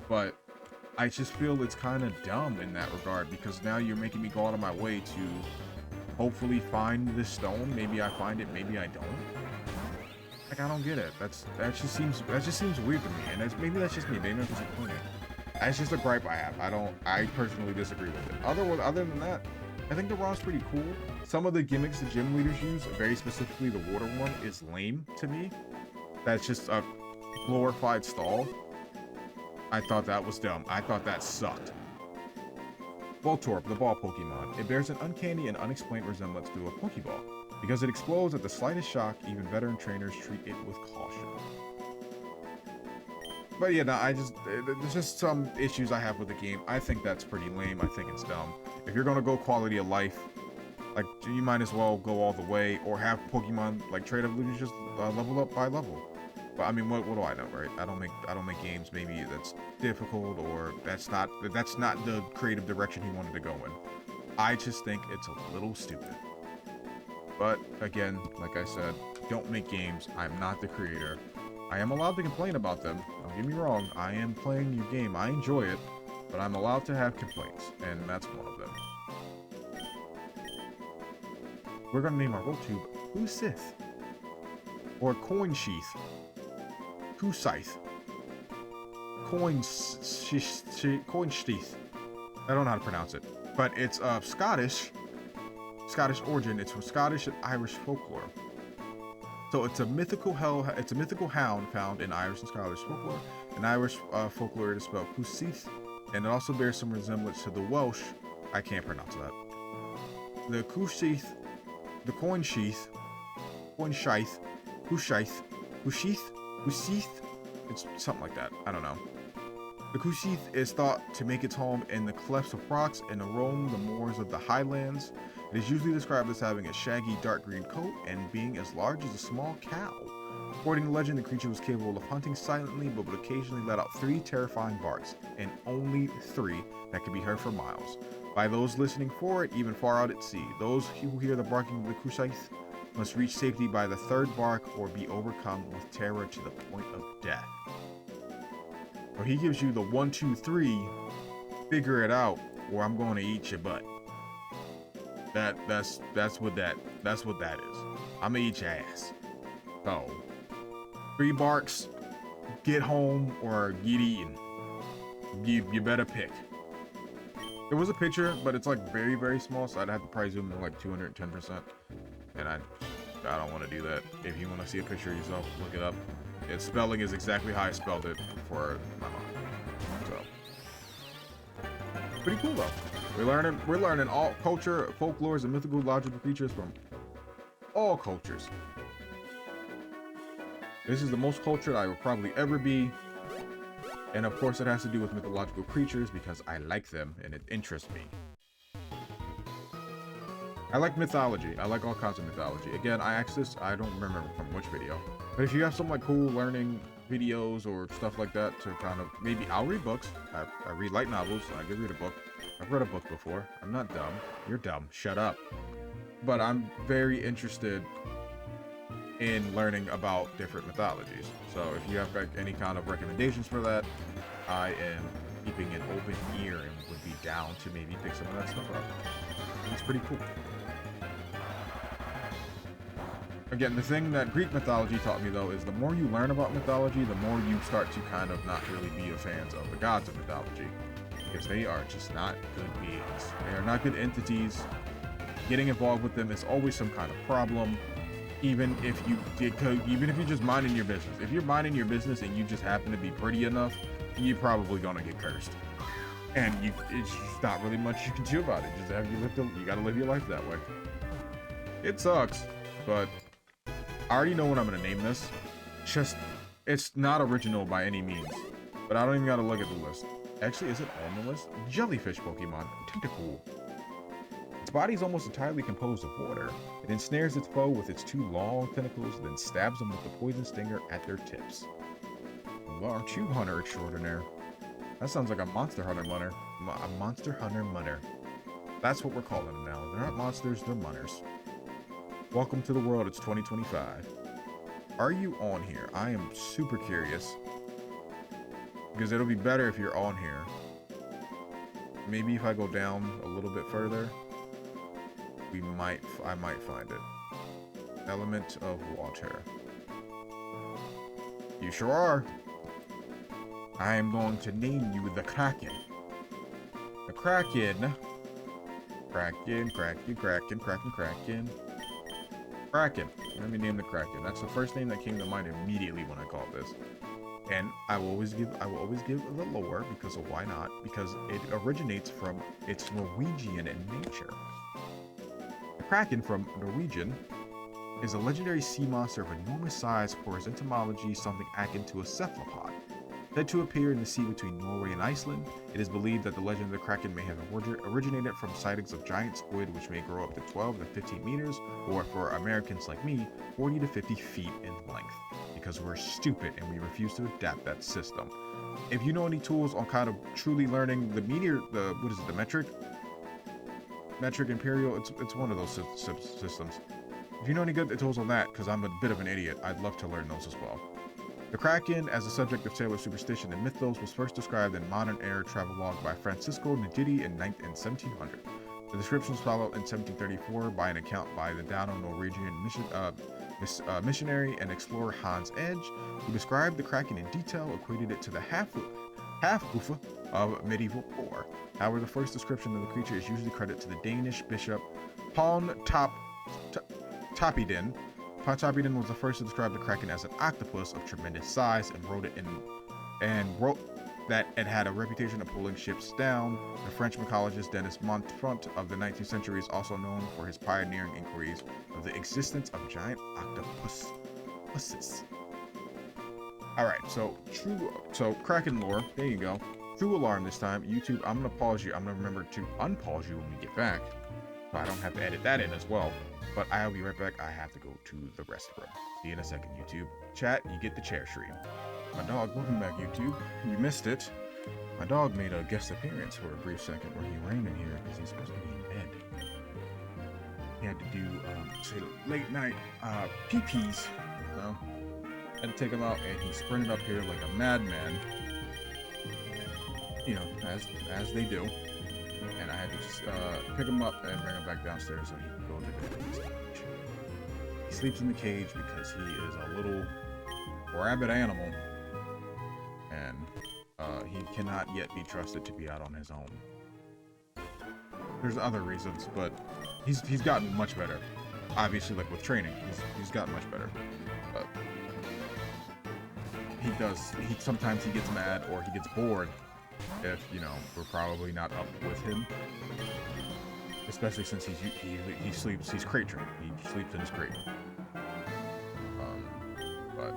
But I just feel it's kind of dumb in that regard, because now you're making me go out of my way to hopefully find this stone. Maybe I find it, maybe I don't. Like, I don't get it. That just seems weird to me, and maybe that's just me. Maybe I'm disappointed. That's just a gripe I have. I personally disagree with it. Other than that, I think the ROM's pretty cool. Some of the gimmicks the gym leaders use, very specifically the water one, is lame to me. That's just a glorified stall. I thought that was dumb. I thought that sucked. Voltorb, the ball Pokemon. It bears an uncanny and unexplained resemblance to a Pokeball. Because it explodes at the slightest shock, even veteran trainers treat it with caution. But yeah, no, there's just some issues I have with the game. I think that's pretty lame. I think it's dumb. If you're gonna go quality of life, like, you might as well go all the way, or have Pokemon, like, Trade Evolution, just level up by level. But I mean, what do I know, right? I don't make games maybe that's difficult, or that's not the creative direction he wanted to go in. I just think it's a little stupid. But again, like I said, don't make games. I'm not the creator. I am allowed to complain about them. Don't get me wrong. I am playing your game. I enjoy it. but I'm allowed to have complaints, and that's one of them. We're gonna name our RoTube Who's Sith? Or Coin Sheath. Who's Scythe? Coin Sheath. I don't know how to pronounce it, but it's Scottish origin. It's from Scottish and Irish folklore. So it's a mythical hound found in Irish and Scottish folklore. In Irish folklore, it is spelled Cwsych, and it also bears some resemblance to the Welsh. I can't pronounce that. The Cwsych, the coin sheath, Cwsych, it's something like that. I don't know. The Cwsych is thought to make its home in the clefts of rocks and roam the moors of the highlands. It is usually described as having a shaggy dark green coat and being as large as a small cow. According to legend, the creature was capable of hunting silently but would occasionally let out 3 terrifying barks, and only 3 that could be heard for miles. By those listening for it, even far out at sea, those who hear the barking of the Cwsych must reach safety by the 3rd bark or be overcome with terror to the point of death. So he gives you the 1, 2, 3, figure it out, or I'm going to eat your butt. That's what that is. I'm gonna eat your ass. So 3 barks, get home or get eaten. You better pick. There was a picture, but it's like very, very small, so I'd have to probably zoom in like 210%. And I don't want to do that. If you want to see a picture yourself, look it up. Its spelling is exactly how I spelled it for my mom. So pretty cool though. We're learning all culture, folklores, and mythical logical creatures from all cultures. This is the most cultured I will probably ever be. And of course it has to do with mythological creatures because I like them and it interests me. I like mythology. I like all kinds of mythology. Again, I asked this, I don't remember from which video. But if you have some like cool learning videos or stuff like that to kind of, maybe I'll read books. I read light novels. I could read a book. I've read a book before. I'm not dumb. You're dumb. Shut up. But I'm very interested in learning about different mythologies. So if you have like any kind of recommendations for that, I am keeping an open ear and would be down to maybe pick some of that stuff up. It's pretty cool. Again, the thing that Greek mythology taught me though is the more you learn about mythology, the more you start to kind of not really be a fan of the gods of mythology. Because they are just not good beings. They are not good entities. Getting involved with them is always some kind of problem. Even if you're just minding your business. If you're minding your business and you just happen to be pretty enough, you're probably gonna get cursed. And it's just not really much you can do about it. You gotta live your life that way. It sucks, but I already know what I'm gonna name this. It's not original by any means, but I don't even gotta look at the list. Actually, is it on the list? Jellyfish Pokemon, Tentacool. Its body is almost entirely composed of water. It ensnares its foe with its 2 long tentacles, then stabs them with the poison stinger at their tips. Aren't you hunter extraordinaire? That sounds like a Monster Hunter munner. A Monster Hunter munner. That's what we're calling them now. They're not monsters, they're munners. Welcome to the world, it's 2025. Are you on here? I am super curious. Because it'll be better if you're on here. Maybe if I go down a little bit further, I might find it. Element of water. You sure are. I am going to name you the Kraken. The Kraken. Kraken. Kraken. Let me name the Kraken. That's the first name that came to mind immediately when I called this. And I will always give the lore because of why not? Because it originates from its Norwegian in nature. The Kraken from Norwegian is a legendary sea monster of enormous size, or his etymology something akin to a cephalopod. Said to appear in the sea between Norway and Iceland, it is believed that the legend of the Kraken may have originated from sightings of giant squid which may grow up to 12 to 15 meters, or for Americans like me, 40 to 50 feet in length. Because we're stupid and we refuse to adapt that system. If you know any tools on kind of truly learning the metric imperial, it's one of those systems. If you know any good tools on that, because I'm a bit of an idiot, I'd love to learn those as well. The Kraken, as a subject of sailor superstition and mythos, was first described in modern era travelogue by Francisco Nagidi in 1700. The descriptions followed in 1734 by an account by the Dano-Norwegian missionary and explorer Hans Edge, who described the Kraken in detail, equated it to the half-goofa of medieval lore. However, the first description of the creature is usually credited to the Danish bishop Pontoppidan. Pontoppidan was the first to describe the Kraken as an octopus of tremendous size and wrote that it had a reputation of pulling ships down. The French mycologist Denis Montfort of the 19th century is also known for his pioneering inquiries of the existence of giant octopuses. Alright, so Kraken lore, there you go. True alarm this time. YouTube, I'm gonna pause you. I'm gonna remember to unpause you when we get back, so I don't have to edit that in as well. But I'll be right back. I have to go to the restroom. See you in a second, YouTube. Chat, you get the chair stream. My dog, welcome back, YouTube. You missed it. My dog made a guest appearance for a brief second where he ran in here because he's supposed to be in bed. He had to do, say, late night pee-pees. So, had to take him out, and he sprinted up here like a madman. You know, as they do. And I had to just pick him up and bring him back downstairs so he can go to bed in his cage. He sleeps in the cage because he is a little rabid animal, and he cannot yet be trusted to be out on his own. There's other reasons, but he's gotten much better. Obviously, like with training, he's gotten much better. But sometimes he gets mad or he gets bored if, you know, we're probably not up with him. Especially since he sleeps, he's crate trained. He sleeps in his crate. But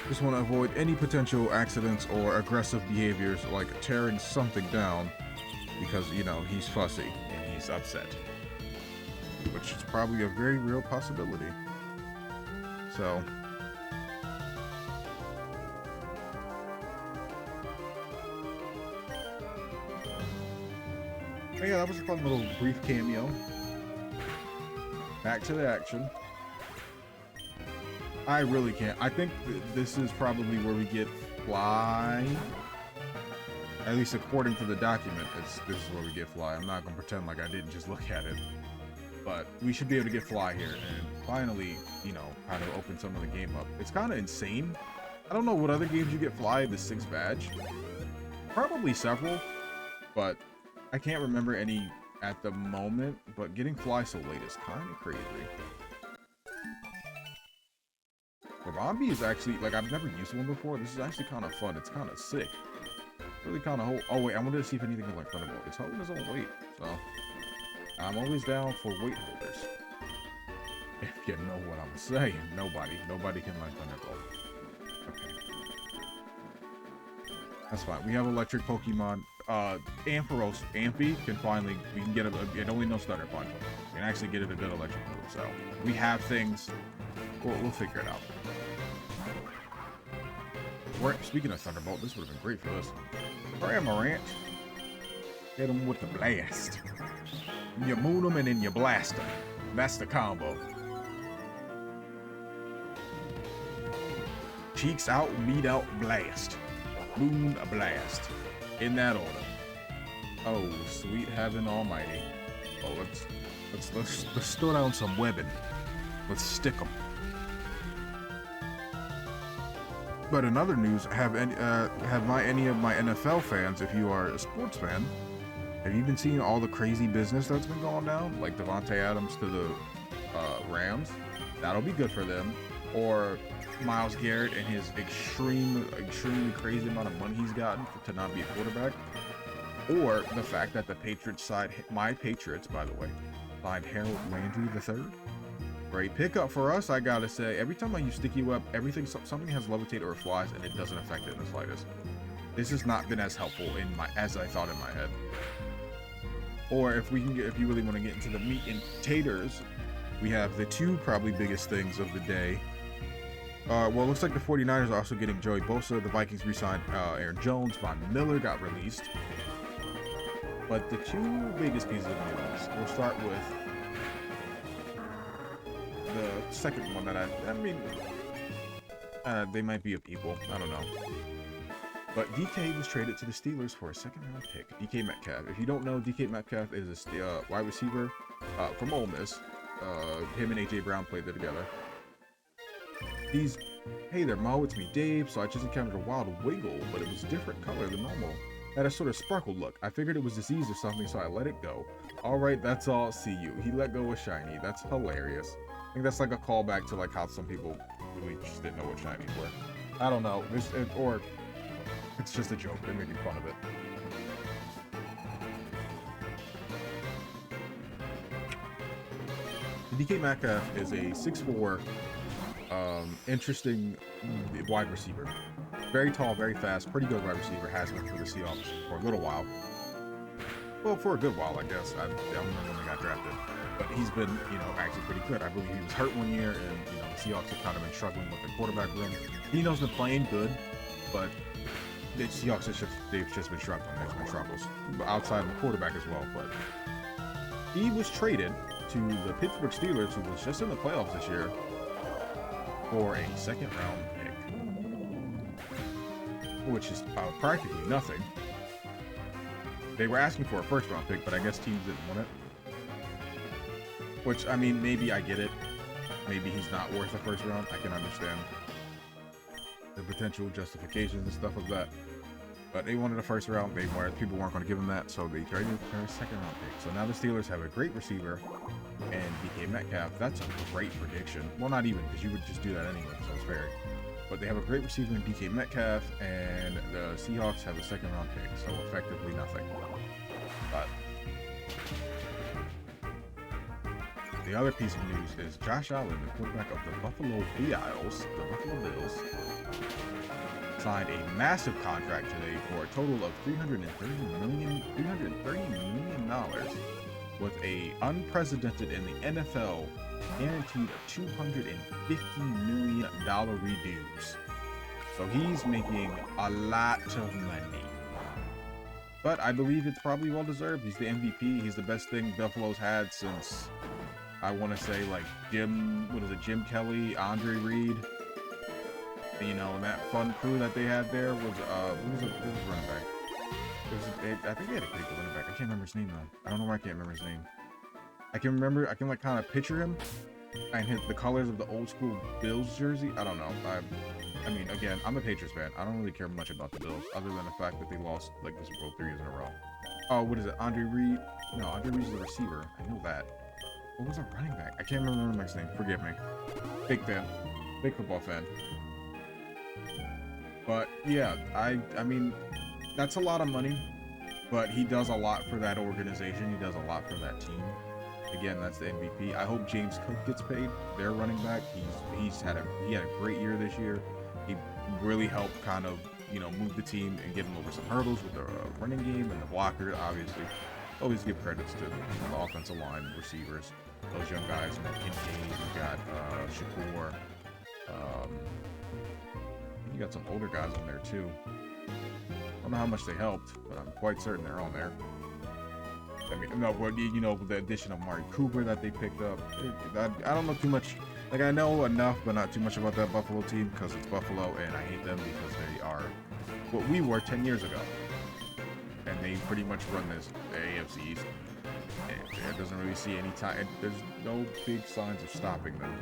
just want to avoid any potential accidents or aggressive behaviors like tearing something down because, you know, he's fussy and he's upset, which is probably a very real possibility. So yeah, that was a fun little brief cameo. Back to the action. I really can't. I think this is probably where we get Fly. At least according to the document, this is where we get Fly. I'm not going to pretend like I didn't just look at it. But we should be able to get Fly here and finally, you know, how to open some of the game up. It's kind of insane. I don't know what other games you get Fly the 6th badge. Probably several, but I can't remember any at the moment. But getting Fly so late is kind of crazy. Rambi is actually, like, I've never used one before. This is actually kind of fun. It's kind of sick. Really kind of oh wait, I wanted to see if anything can like Thunderbolt. It's holding its own weight, so I'm always down for weight holders. If you know what I'm saying. Nobody can like Thunderbolt. Okay. That's fine. We have electric Pokemon. Ampharos, we can get it only knows Thunder Punch. We can actually get it a good electric move, so we have things. We'll figure it out. Speaking of Thunderbolt, this would have been great for this. Cramorant. Hit him with the blast. You moon him and then you blast him. That's the combo. Cheeks out, meat out, blast. Moon, a blast. In that order. Oh, sweet heaven almighty. Oh, let's throw down some webbing. Let's stick them. But in other news, have any of my NFL fans, if you are a sports fan, have you been seeing all the crazy business that's been going down? Like Devontae Adams to the Rams. That'll be good for them. Or Myles Garrett and his extremely crazy amount of money he's gotten to not be a quarterback. Or the fact that the Patriots my Patriots, by the way, signed Harold Landry III. Great pickup for us, I gotta say. Every time I use Sticky Web, something has levitate or flies, and it doesn't affect it in the slightest. This has not been as helpful as I thought in my head. Or if you really want to get into the meat and taters, we have the two probably biggest things of the day. Well, it looks like the 49ers are also getting Joey Bosa. The Vikings re-signed Aaron Jones. Von Miller got released. But the two biggest pieces of news, we'll start with the second one that I mean, they might be a people. I don't know. But DK was traded to the Steelers for a second-round pick. DK Metcalf. If you don't know, DK Metcalf is a wide receiver from Ole Miss. Him and AJ Brown played there together. Hey there, Mo, it's me, Dave. So I just encountered a wild wiggle, but it was a different color than normal. It had a sort of sparkle look. I figured it was disease or something, so I let it go. All right, that's all. See you. He let go of shiny. That's hilarious. I think that's like a callback to like how some people really just didn't know what shinies were. I don't know. Or it's just a joke. They're making fun of it. DK Metcalf is a 6'4", interesting wide receiver. Very tall, very fast, pretty good wide receiver. Has been for the Seahawks for a little while. Well, for a good while, I guess. I don't remember when he got drafted. But he's been, actually pretty good. I believe he was hurt one year, and, the Seahawks have kind of been struggling with the quarterback room. Dino's been playing good, but the Seahawks, they've just been struggling. There's been troubles outside of the quarterback as well. But he was traded to the Pittsburgh Steelers, who was just in the playoffs this year, for a second-round pick, which is practically nothing. They were asking for a first-round pick, but I guess teams didn't want it. Which, I mean, maybe I get it. Maybe he's not worth a first round. I can understand the potential justifications and stuff of that. But they wanted a first round. People weren't going to give him that, so they traded for a second round pick. So now the Steelers have a great receiver and DK Metcalf. That's a great prediction. Well, not even, because you would just do that anyway, so it's fair. But they have a great receiver in DK Metcalf, and the Seahawks have a second round pick, so effectively nothing. But the other piece of news is Josh Allen, the quarterback of the Buffalo Bills, signed a massive contract today for a total of $330 million with a unprecedented in the NFL guaranteed $250 million reduce. So he's making a lot of money. But I believe it's probably well deserved. He's the MVP. He's the best thing Buffalo's had since, I want to say, like Jim Kelly, Andre Reed, and that fun crew that they had there was who was running back? I think they had a pretty good running back. I can't remember his name though. I don't know why I can't remember his name. I can like kind of picture him and the colors of the old school Bills jersey. I don't know. I mean, again, I'm a Patriots fan. I don't really care much about the Bills other than the fact that they lost like the Super Bowl 3 years in a row. Oh, what is it? Andre Reed? No, Andre Reed's the receiver. I know that. What was a running back? I can't remember his name. Forgive me. Big fan. Big football fan. But yeah, I mean, that's a lot of money, but he does a lot for that organization. He does a lot for that team. Again, that's the MVP. I hope James Cook gets paid. Their running back. He had a great year this year. He really helped kind of, move the team and get them over some hurdles with the running game and the blocker, obviously. Always give credits to the offensive line, receivers, those young guys. Kincaid, we got Shakur. You got some older guys on there too. I don't know how much they helped, but I'm quite certain they're on there. I mean, no, but with the addition of Mari Cooper that they picked up, I don't know too much. Like, I know enough, but not too much about that Buffalo team because it's Buffalo, and I hate them because they are what we were 10 years ago. And they pretty much run this AFC East. And it doesn't really see any time. There's no big signs of stopping them.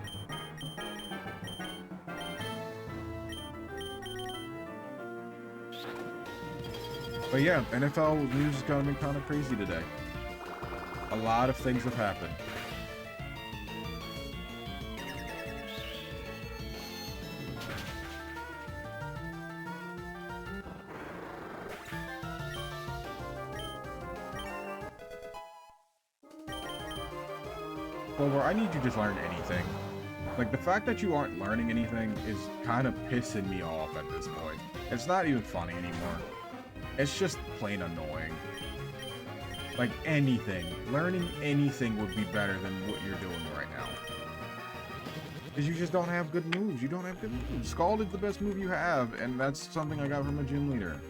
But yeah, NFL news is kind of crazy today. A lot of things have happened. Well, I need you to learn anything. Like, the fact that you aren't learning anything is kind of pissing me off at this point. It's not even funny anymore. It's just plain annoying. Like, anything. Learning anything would be better than what you're doing right now. Because you just don't have good moves. You don't have good moves. Scald is the best move you have, and that's something I got from a gym leader.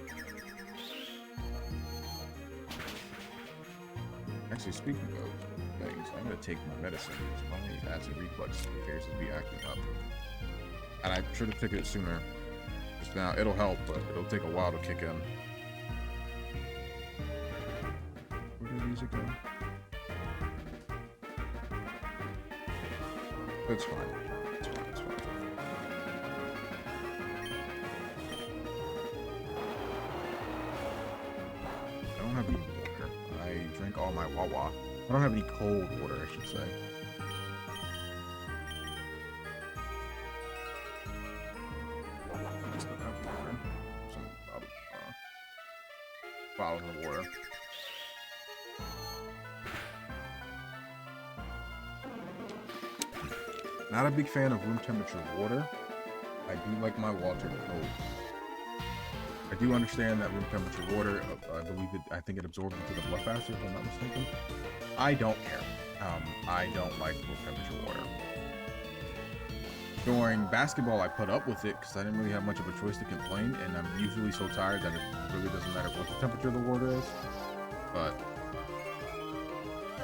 Actually, speaking of, things. I'm gonna take my medicine because my acid reflux appears to be acting up. And I should have taken it sooner. Just now, it'll help, but it'll take a while to kick in. Where do these go? It's fine. It's fine. It's fine. I don't have any water. I drank all my Wawa. I don't have any cold water, I should say. I still have water. Some bottles of water. Not a big fan of room temperature water. I do like my water cold. I do understand that room temperature water, I think it absorbs into the blood faster, if I'm not mistaken. I don't care. I don't like room temperature water. During basketball, I put up with it because I didn't really have much of a choice to complain, and I'm usually so tired that it really doesn't matter what the temperature of the water is. But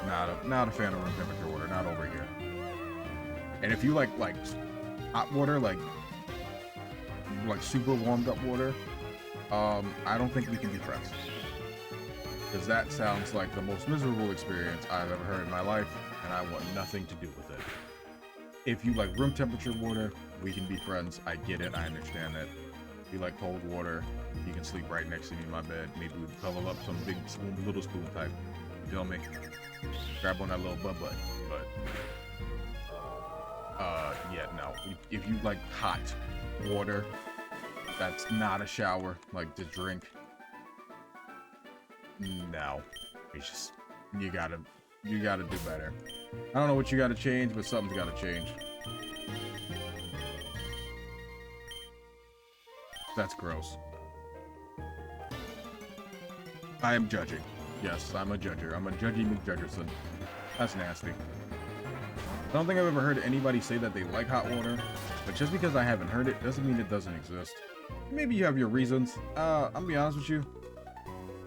not a fan of room temperature water, not over here. And if you like hot water, like super warmed up water, I don't think we can be friends. Because that sounds like the most miserable experience I've ever heard in my life, and I want nothing to do with it. If you like room temperature water, we can be friends. I get it. I understand that. If you like cold water, you can sleep right next to me in my bed. Maybe we can cuddle up some big spoon, little spoon type. You feel me? Grab on that little butt. But yeah, no. If you like hot water, that's not a shower, like to drink. No. It's just, you gotta do better. I don't know what you gotta change, but something's gotta change. That's gross. I am judging. Yes, I'm a judger. I'm a judgy McJudgerson. That's nasty. I don't think I've ever heard anybody say that they like hot water, but just because I haven't heard it doesn't mean it doesn't exist. Maybe you have your reasons. I'm gonna be honest with you.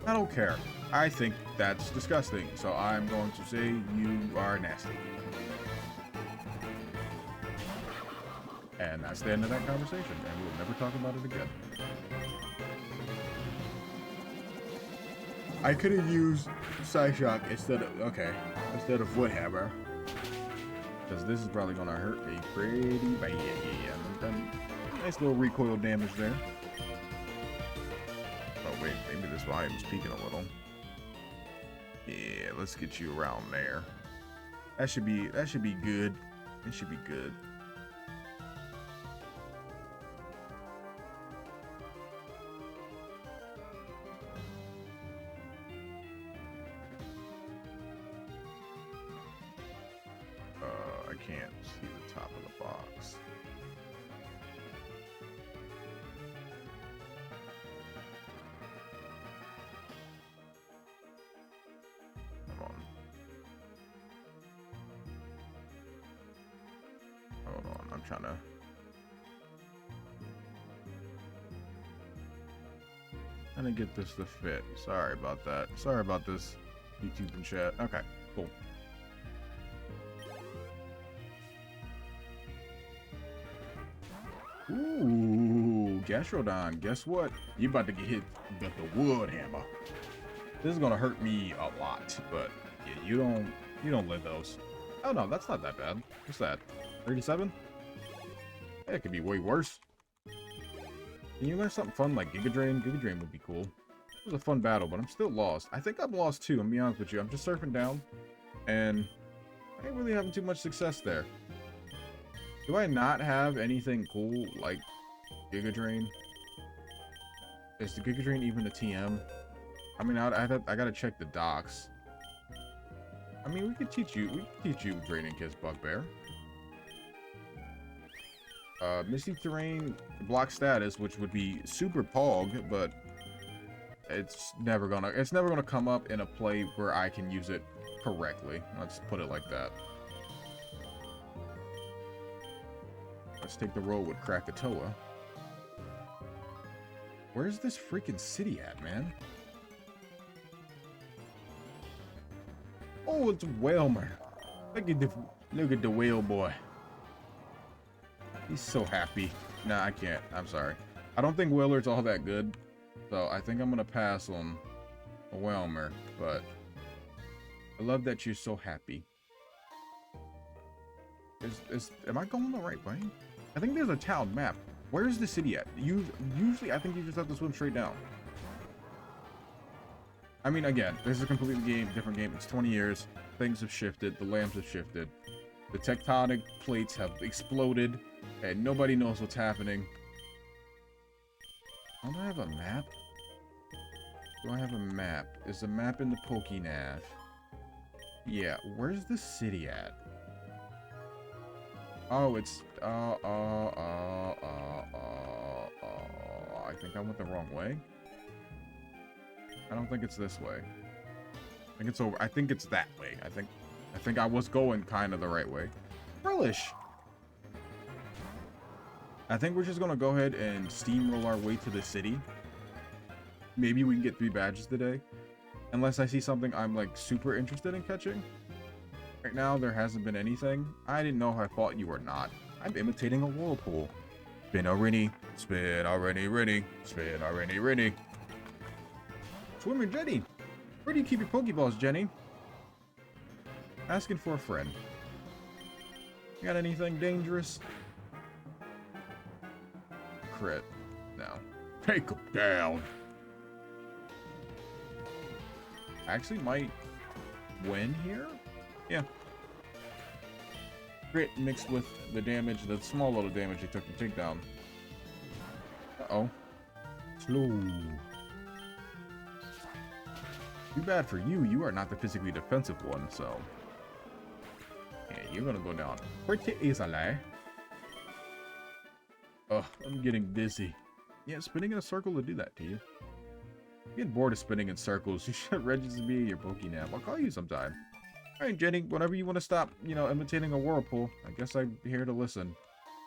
I don't care. I think that's disgusting, so I'm going to say you are nasty. And that's the end of that conversation, and we will never talk about it again. I could have used Psyshock instead of Woodhammer. Because this is probably going to hurt me pretty bad. Yeah. Nice little recoil damage there. Oh wait, maybe this volume's peaking a little. Yeah, let's get you around there. That should be good. It should be good. I can't see the top of the box. Hold on, I'm trying to get this to fit. Sorry about that. Sorry about this, YouTube and chat. Okay, cool. Ooh, Gastrodon. Guess what? You about to get hit with the wood hammer. This is gonna hurt me a lot, but yeah, you don't live those. Oh no, that's not that bad. What's that? 37? Yeah, it could be way worse. Can you learn something fun like Giga Drain? Giga Drain would be cool. It was a fun battle, but I'm still lost. I think I'm lost too, I'm gonna be honest with you. I'm just surfing down, and I ain't really having too much success there. Do I not have anything cool like Giga Drain? Is the Giga Drain even a TM? I mean, I gotta check the docs. I mean, we could teach you Draining Kiss Bugbear. Misty Terrain block status, which would be super Pog, but it's never gonna come up in a play where I can use it correctly. Let's put it like that. Let's take the road with Krakatoa. Where's this freaking city at, man? Oh, it's Whalmer. Look at the whale boy. He's so happy. Nah, I can't. I'm sorry. I don't think Whaler's all that good. So I think I'm gonna pass on a Whelmer, but I love that you're so happy. Am I going the right way? I think there's a town map. Where's the city at? Usually, I think you just have to swim straight down. I mean, again, this is a completely different game. It's 20 years. Things have shifted. The lands have shifted. The tectonic plates have exploded, and nobody knows what's happening. Don't I have a map? Do I have a map? Is the map in the PokéNav? Yeah, where's the city at? Oh, it's, I think I went the wrong way. I don't think it's this way. I think it's over. I think it's that way. I think I was going kind of the right way. Relish. I think we're just gonna go ahead and steamroll our way to the city. Maybe we can get 3 badges today. Unless I see something I'm like super interested in catching. Right now, there hasn't been anything. I didn't know I thought you were not. I'm imitating a whirlpool. Spin already, spin already, ready, spin already, ready. Swimmer Jenny, where do you keep your Pokeballs, Jenny? Asking for a friend. Got anything dangerous? Crit. No. Take him down. Actually might win here? Yeah. Crit mixed with the damage, the small little damage he took to take down. Uh-oh. Slow. Too bad for you. You are not the physically defensive one, so... yeah, you're gonna go down pretty easily. Ugh, I'm getting dizzy. Yeah, spinning in a circle will do that to you. I'm getting bored of spinning in circles. You should register me in your PokéNav. I'll call you sometime. Alright, Jenny, whenever you want to stop, you know, imitating a whirlpool, I guess I'm here to listen.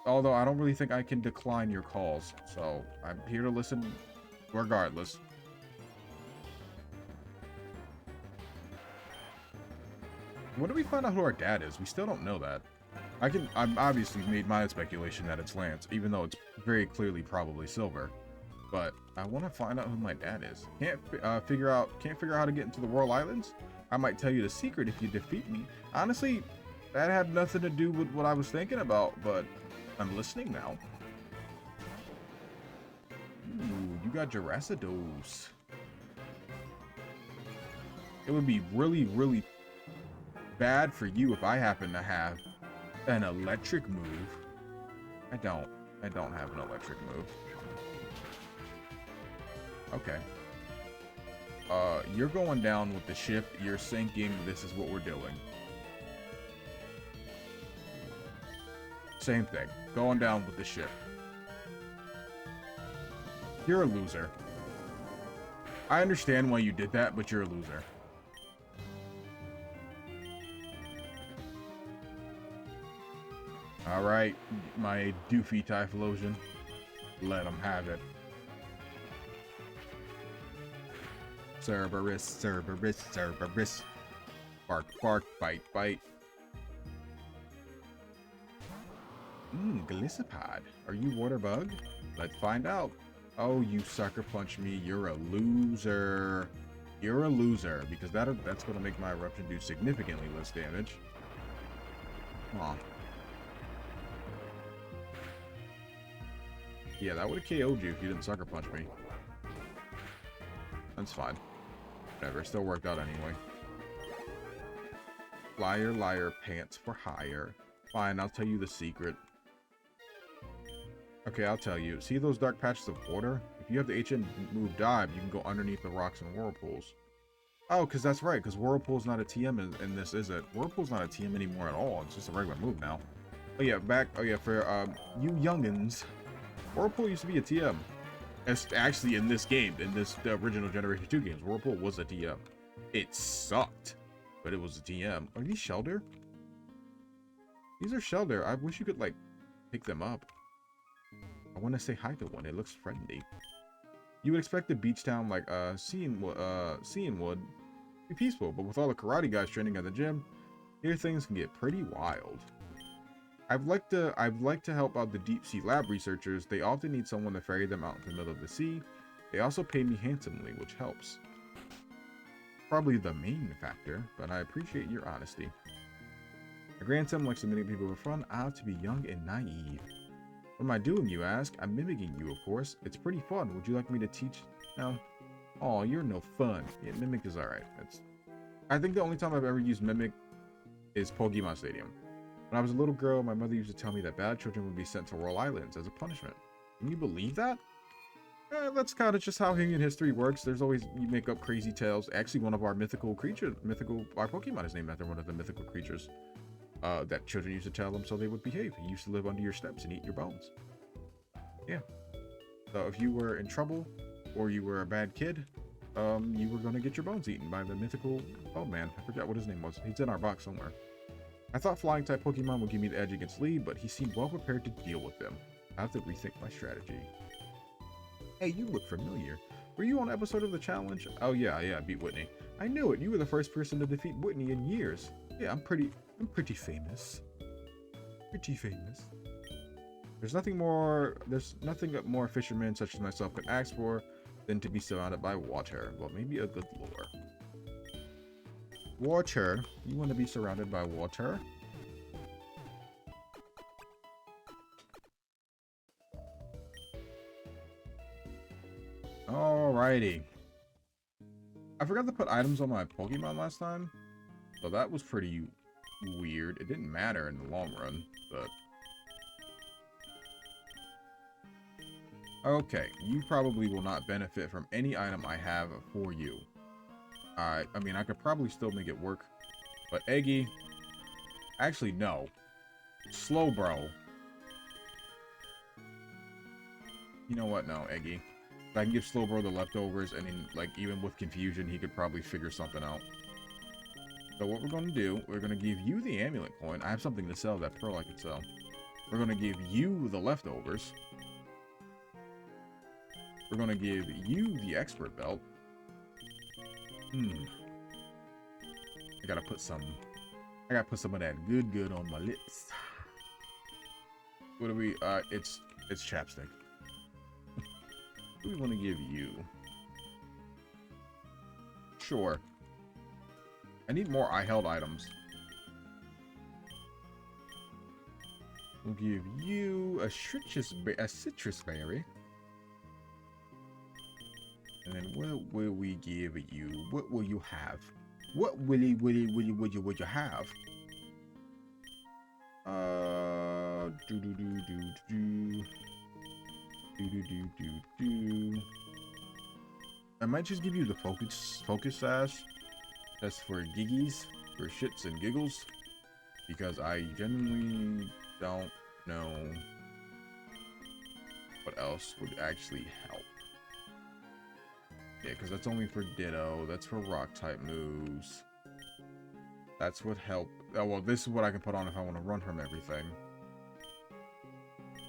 Although I don't really think I can decline your calls, so I'm here to listen regardless. When do we find out who our dad is? We still don't know that. I've obviously made my speculation that it's Lance, even though it's very clearly probably Silver. But I want to find out who my dad is. Can't figure out how to get into the Royal Islands? I might tell you the secret if you defeat me. Honestly, that had nothing to do with what I was thinking about, but I'm listening now. Ooh, you got Giracidos. It would be really, really bad for you if I happen to have an electric move. I don't have an electric move. Okay. You're going down with the ship. You're sinking. This is what we're doing. Same thing. Going down with the ship. You're a loser. I understand why you did that, but you're a loser. Alright, my doofy Typhlosion. Let him have it. Cerberus, Cerberus, Cerberus. Bark, bark, bite, bite. Gliscopod. Are you water bug? Let's find out. Oh, you sucker punch me. You're a loser. You're a loser, because that's going to make my eruption do significantly less damage. Aw. Yeah, that would have KO'd you if you didn't sucker punch me. That's fine. Whatever, it still worked out anyway. Liar, liar, pants for hire. Fine, I'll tell you the secret. Okay, I'll tell you. See those dark patches of water? If you have the HM move dive, you can go underneath the rocks and whirlpools. Oh, because that's right, because Whirlpool's not a TM in this, is it? Whirlpool's not a TM anymore at all. It's just a regular move now. Oh yeah, for you youngins, Whirlpool used to be a TM. It's actually in this game, in the original Generation 2 games, Whirlpool was a TM. It sucked, but it was a TM. Are these Shelder? These are Shelder. I wish you could, like, pick them up. I want to say hi to one. It looks friendly. You would expect a beach town like Seawood be peaceful, but with all the karate guys training at the gym, Here things can get pretty wild. I'd like to help out the deep sea lab researchers. They often need someone to ferry them out into the middle of the sea. They also pay me handsomely, which helps. Probably the main factor, but I appreciate your honesty. My grandson likes to mimic people for fun. I have to be young and naive. What am I doing, you ask? I'm mimicking you, of course. It's pretty fun. Would you like me to teach? No. Oh, you're no fun. Yeah, mimic is alright. I think the only time I've ever used mimic is Pokemon Stadium. When I was a little girl, my mother used to tell me that bad children would be sent to Royal Islands as a punishment. Can you believe that? That's kind of just how human history works. There's always, you make up crazy tales. Actually, one of our our Pokemon is named after one of the mythical creatures that children used to tell them so they would behave. He used to live under your steps and eat your bones. Yeah. So if you were in trouble or you were a bad kid, you were going to get your bones eaten by the mythical bone man. I forgot what his name was. He's in our box somewhere. I thought flying type Pokemon would give me the edge against Lee, but he seemed well prepared to deal with them. I have to rethink my strategy. Hey, you look familiar. Were you on an episode of the challenge? Oh yeah, I beat Whitney. I knew it. You were the first person to defeat Whitney in years. Yeah, I'm pretty famous. Pretty famous. There's nothing that more fishermen such as myself could ask for than to be surrounded by water. Well, maybe a good lure. Water? You want to be surrounded by water? Alrighty. I forgot to put items on my Pokemon last time, so that was pretty weird. It didn't matter in the long run, but... Okay, you probably will not benefit from any item I have for you. I mean, I could probably still make it work, but Eggy... Actually, no. Slowbro. You know what? No, Eggy. I can give Slowbro the leftovers, and like, even with confusion, he could probably figure something out. So what we're going to do, we're going to give you the amulet coin. I have something to sell, that pearl I could sell. We're going to give you the leftovers. We're going to give you the expert belt. I gotta put some of that good on my lips. What do we, it's chapstick. What do we want to give you? Sure. I need more I-held items. We'll give you a citrus berry. And then what will we give you? What will you have? What will you have? I might just give you the focus sash. That's for giggies, for shits and giggles, because I genuinely don't know what else would actually help. Yeah, because that's only for Ditto. That's for rock type moves. That's what help. Oh, well, this is what I can put on if I want to run from everything.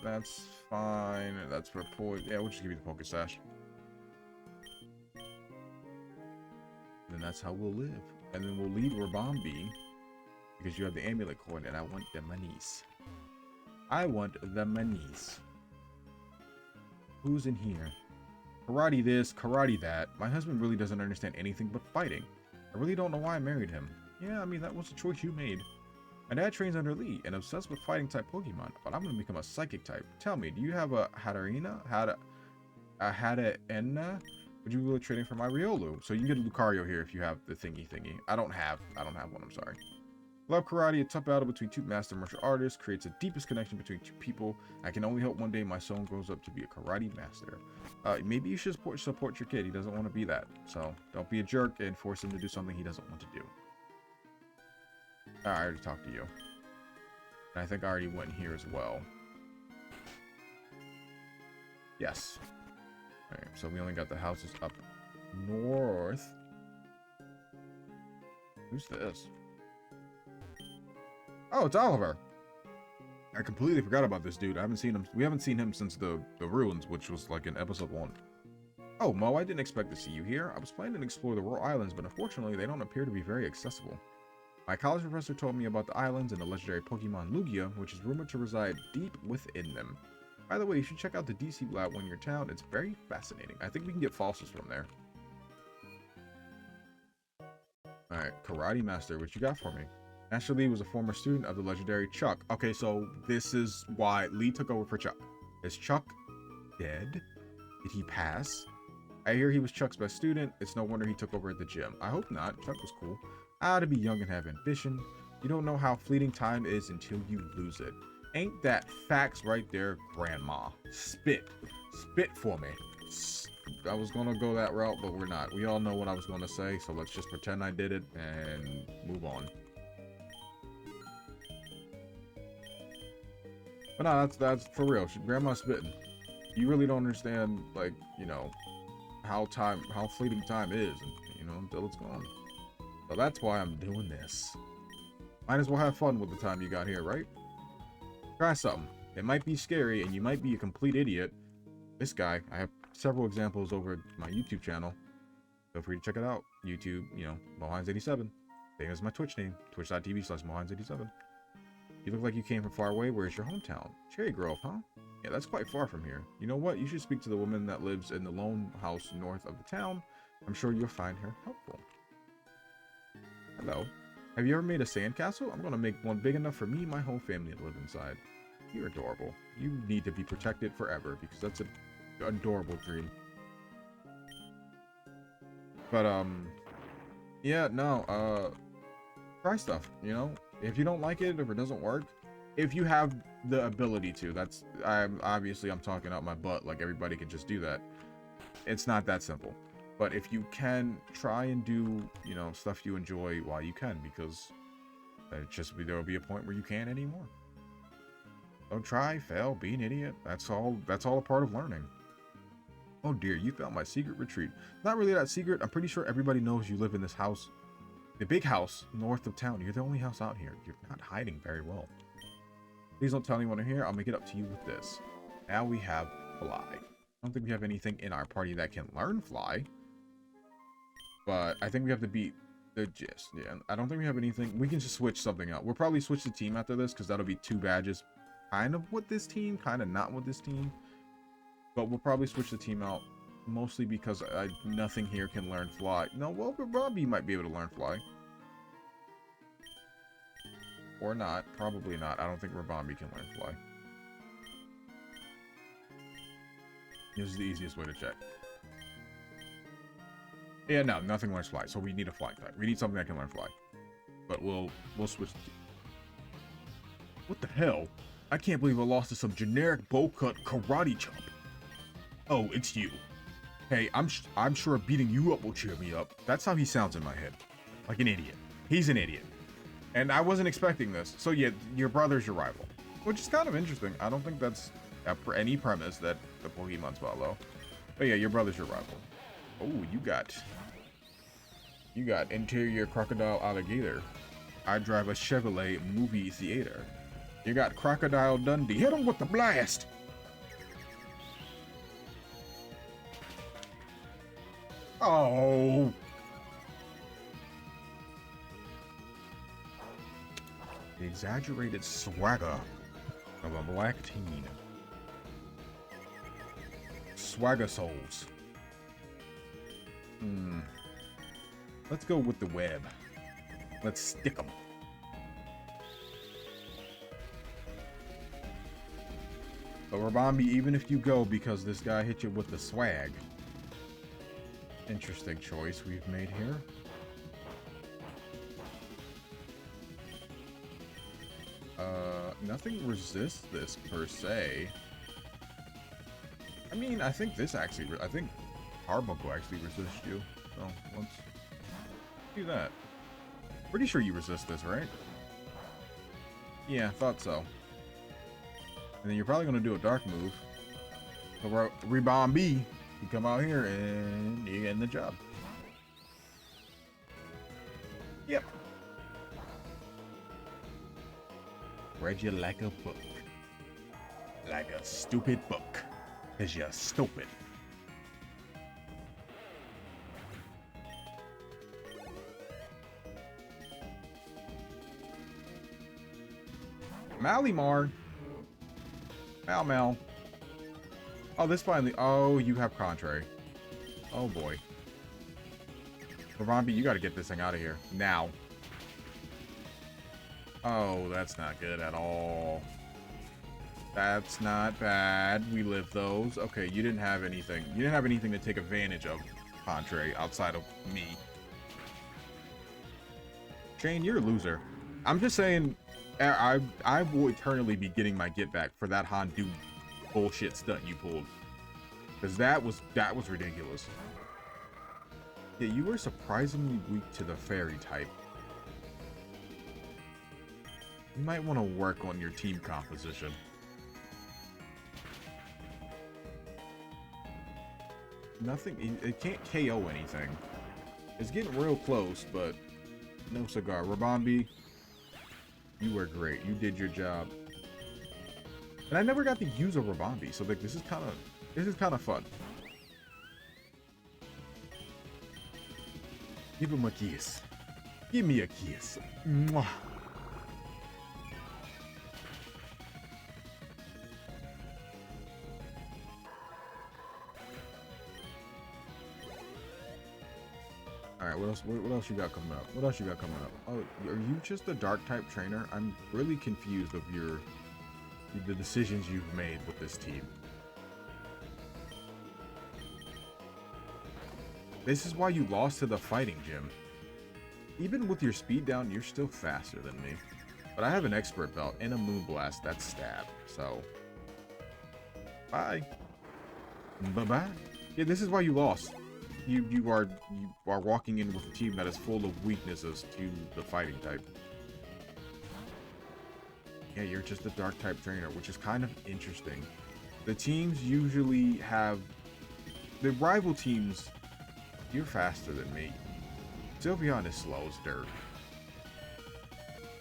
That's fine. That's for poison. Yeah, we'll just give you the focus sash. And that's how we'll live. And then we'll leave Rabambi because you have the amulet coin, and I want the monies. I want the monies. Who's in here? Karate this, karate that. My husband really doesn't understand anything but fighting. I really don't know why I married him. Yeah, I mean, that was a choice you made. My dad trains under Lee and obsessed with fighting type Pokemon, but I'm gonna become a psychic type. Tell me, do you have a Hadarina? A Hadarina? Would you be trading for my Riolu? So you can get a Lucario here if you have the thingy. I don't have one, I'm sorry. Love karate, a tough battle between two master martial artists creates the deepest connection between two people. I can only hope one day my son grows up to be a karate master. Maybe you should support your kid. He doesn't want to be that. So don't be a jerk and force him to do something he doesn't want to do. I already talked to you. And I think I already went here as well. Yes. Alright, so we only got the houses up north. Who's this? Oh, it's Oliver. I completely forgot about this dude. I haven't seen him. We haven't seen him since the ruins, which was like in episode 1. Oh, Mo, I didn't expect to see you here. I was planning to explore the Royal Islands, but unfortunately, they don't appear to be very accessible. My college professor told me about the islands and the legendary Pokemon Lugia, which is rumored to reside deep within them. By the way, you should check out the DC lab when you're in town. It's very fascinating. I think we can get fossils from there. Alright, Karate Master, what you got for me? Master Lee was a former student of the legendary Chuck. Okay, so this is why Lee took over for Chuck. Is Chuck dead? Did he pass? I hear he was Chuck's best student. It's no wonder he took over at the gym. I hope not. Chuck was cool. To be young and have ambition. You don't know how fleeting time is until you lose it. Ain't that facts right there, Grandma? Spit. Spit for me. I was gonna go that route, but we're not. We all know what I was gonna say, so let's just pretend I did it and move on. But no, that's for real. Grandma's spitting. You really don't understand, like, you know, how fleeting time is, you know, until it's gone. So that's why I'm doing this. Might as well have fun with the time you got here, right? Try something. It might be scary, and you might be a complete idiot. This guy, I have several examples over my YouTube channel. Feel free to check it out. YouTube, you know, Mohines87. Same as my Twitch name, twitch.tv/Mohines87. You look like you came from far away. Where's your hometown? Cherry Grove, huh? Yeah, that's quite far from here. You know what? You should speak to the woman that lives in the lone house north of the town. I'm sure you'll find her helpful. Hello. Have you ever made a sandcastle? I'm gonna make one big enough for me and my whole family to live inside. You're adorable. You need to be protected forever because that's an adorable dream. But, yeah, no, try stuff, you know? If you don't like it, if it doesn't work, if you have the ability to, I'm talking out my butt, like everybody can just do that. It's not that simple. But if you can, try and do, you know, stuff you enjoy while you can, because there will be a point where you can't anymore. Don't try, fail, be an idiot. That's all a part of learning. Oh dear, you found my secret retreat. Not really that secret. I'm pretty sure everybody knows you live in this house. The big house north of town. You're the only house out here. You're not hiding very well. Please don't tell anyone here. I'll make it up to you with this. Now we have Fly. I don't think we have anything in our party that can learn Fly. But I think we have to beat the gist. Yeah, I don't think we have anything. We can just switch something out. We'll probably switch the team after this because that'll be 2 badges. Kind of with this team, kind of not with this team. But we'll probably switch the team out. Mostly because nothing here can learn Fly. No, well, Robbie might be able to learn Fly. Or not. Probably not. I don't think Rabambi can learn Fly. This is the easiest way to check. Yeah, no, nothing learns Fly. So we need a Fly type. We need something that can learn Fly. But we'll switch. What the hell? I can't believe I lost to some generic bow cut karate chop. Oh, it's you. Hey, I'm sure beating you up will cheer me up. That's how he sounds in my head. Like an idiot. He's an idiot. And I wasn't expecting this. So yeah, your brother's your rival. Which is kind of interesting. I don't think that's any premise that the Pokemon's follow. But yeah, your brother's your rival. Oh, you got interior crocodile alligator. I drive a Chevrolet movie theater. You got Crocodile Dundee. Hit him with the blast! Oh! The exaggerated swagger of a black teen. Swagger souls. Let's go with the web. Let's stick them. But Rabambi, even if you go because this guy hit you with the swag. Interesting choice we've made here. Nothing resists this per se. I mean, I think Carbunk will actually resist you. So let's do that. Pretty sure you resist this, right? Yeah, thought so. And then you're probably gonna do a dark move. So Rabambi, you come out here and you get the job. Yep. Read you like a book. Like a stupid book. 'Cause you're stupid. Malimar. Mal. Oh, this finally... Oh, you have Contrary. Oh, boy. Ravambi, you gotta get this thing out of here. Now. Oh, that's not good at all. That's not bad. We live those. Okay, you didn't have anything. You didn't have anything to take advantage of, Contrary, outside of me. Shane, you're a loser. I'm just saying, I will eternally be getting my get back for that Hondu bullshit stunt you pulled. Because that was ridiculous. Yeah, you were surprisingly weak to the fairy type. You might want to work on your team composition. Nothing, it can't KO anything. It's getting real close, but no cigar. Rabambi, you were great. You did your job. And I never got to use a Rabambi, so like this is kind of fun. Give him a kiss. Give me a kiss. Mwah. Alright, what else you got coming up? What else you got coming up? Oh, are you just a dark type trainer? I'm really confused of the decisions you've made with this team. This is why you lost to the fighting gym. Even with your speed down, you're still faster than me. But I have an expert belt and a moonblast that's stab, so bye. Bye-bye. Yeah, this is why you lost. You are walking in with a team that is full of weaknesses to the fighting type. Yeah, you're just a dark type trainer, which is kind of interesting. The teams usually have the rival teams. You're faster than me. Sylveon is slow as dirt.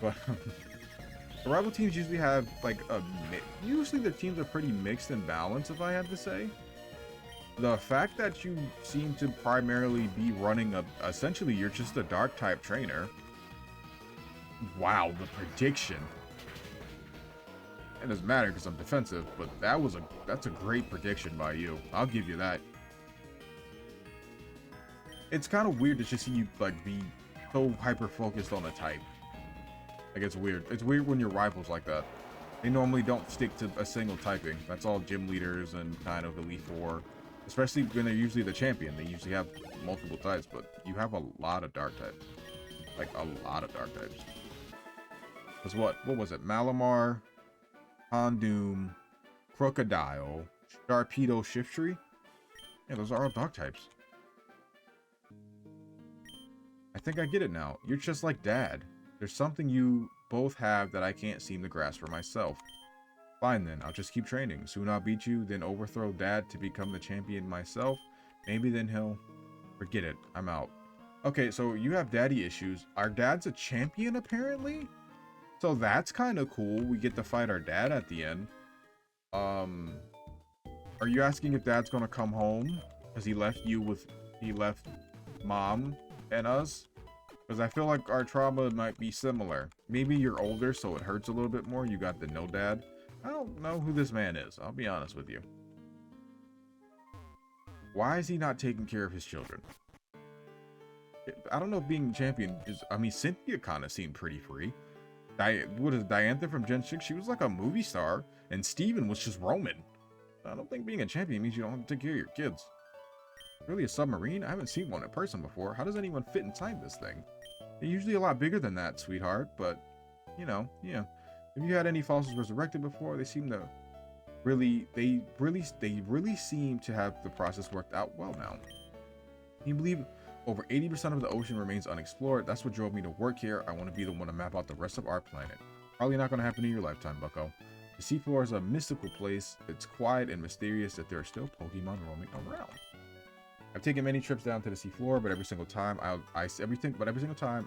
But the rival teams usually have like usually the teams are pretty mixed and balanced, if I had to say. The fact that you seem to primarily be running essentially you're just a dark type trainer. Wow, the prediction. It doesn't matter because I'm defensive, but that's a great prediction by you. I'll give you that. It's kind of weird to just see you like be so hyper focused on a type. Like it's weird. It's weird when your rivals like that. They normally don't stick to a single typing. That's all gym leaders and kind of Elite Four. Especially when they're usually the champion. They usually have multiple types, but you have a lot of dark types. Like a lot of dark types. Because what was it? Malamar, Houndoom, Crocodile, Sharpedo, Shiftry? Yeah, those are all dark types. I think I get it now. You're just like Dad. There's something you both have that I can't seem to grasp for myself. Fine then, I'll just keep training. Soon I'll beat you, then overthrow Dad to become the champion myself. Maybe then he'll... Forget it, I'm out. Okay, so you have daddy issues. Our dad's a champion, apparently? So that's kind of cool. We get to fight our dad at the end. Are you asking if Dad's gonna come home? Because he left Mom and us? Because I feel like our trauma might be similar. Maybe you're older, so it hurts a little bit more. You got the no dad. I don't know who this man is. I'll be honest with you. Why is he not taking care of his children? I don't know if being champion is... I mean, Cynthia kind of seemed pretty free. What is Diantha from Gen 6? She was like a movie star. And Steven was just Roman. I don't think being a champion means you don't have to take care of your kids. Really a submarine? I haven't seen one in person before. How does anyone fit inside this thing? They're usually a lot bigger than that, sweetheart. But, you know, yeah. If you had any fossils resurrected before, they seem to they really seem to have the process worked out well now. Can you believe over 80% of the ocean remains unexplored? That's what drove me to work here. I want to be the one to map out the rest of our planet. Probably not going to happen in your lifetime, bucko. The seafloor is a mystical place. It's quiet and mysterious that there are still Pokemon roaming around. I've taken many trips down to the seafloor, but every single time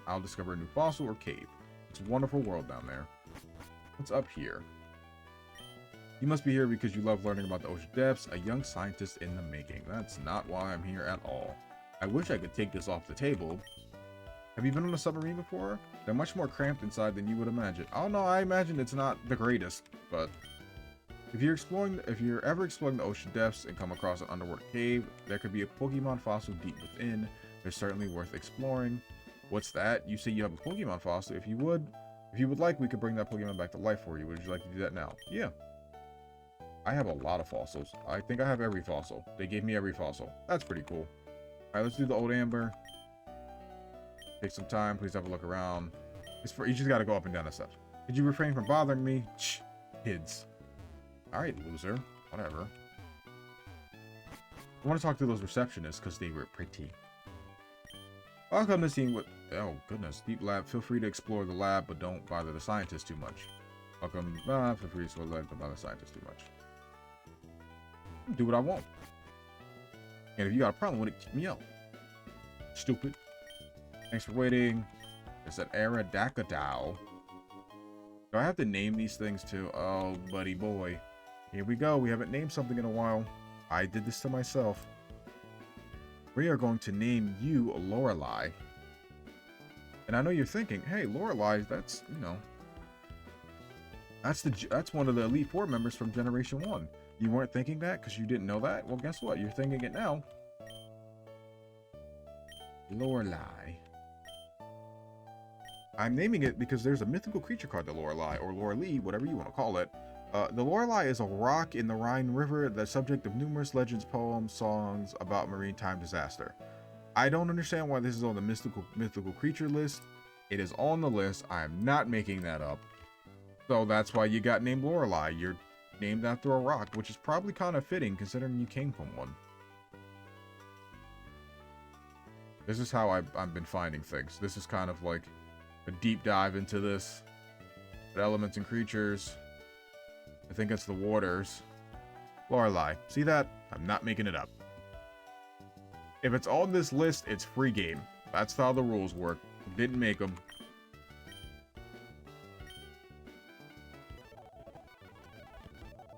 I'll discover a new fossil or cave. It's a wonderful world down there. What's up here? You must be here because you love learning about the ocean depths, a young scientist in the making. That's not why I'm here at all. I wish I could take this off the table. Have you been on a submarine before? They're much more cramped inside than you would imagine. Oh no, I imagine it's not the greatest, but if you're ever exploring the ocean depths and come across an underwater cave, there could be a Pokemon fossil deep within. They're certainly worth exploring. What's that? You say you have a Pokemon fossil. If you would like, we could bring that Pokemon back to life for you. Would you like to do that now? Yeah. I have a lot of fossils. I think I have every fossil. They gave me every fossil. That's pretty cool. Alright, let's do the old amber. Take some time. Please have a look around. You just gotta go up and down the steps. Could you refrain from bothering me? Shh. Kids. Alright, loser. Whatever. I want to talk to those receptionists because they were pretty. Welcome to seeing what... Oh, goodness. Deep lab. Feel free to explore the lab, but don't bother the scientists too much. Welcome. Feel free to explore the lab, but don't bother the scientists too much. Do what I want. And if you got a problem with it, kick me out. Stupid. Thanks for waiting. It's an Aerodactyl. Do I have to name these things too? Oh, buddy boy. Here we go. We haven't named something in a while. I did this to myself. We are going to name you Lorelei. And I know you're thinking, hey, Lorelei, that's, you know, that's one of the Elite Four members from Generation 1. You weren't thinking that because you didn't know that? Well, guess what? You're thinking it now. Lorelei. I'm naming it because there's a mythical creature called the Lorelei, or Lorelei, whatever you want to call it. The Lorelei is a rock in the Rhine River, the subject of numerous legends, poems, songs about maritime disaster. I don't understand why this is on the mythical creature list. It is on the list. I am not making that up. So that's why you got named Lorelei. You're named after a rock, which is probably kind of fitting considering you came from one. This is how I've been finding things. This is kind of like a deep dive into this. The elements and creatures. I think it's the waters. Lorelei. See that? I'm not making it up. If it's on this list, it's free game. That's how the rules work. Didn't make them.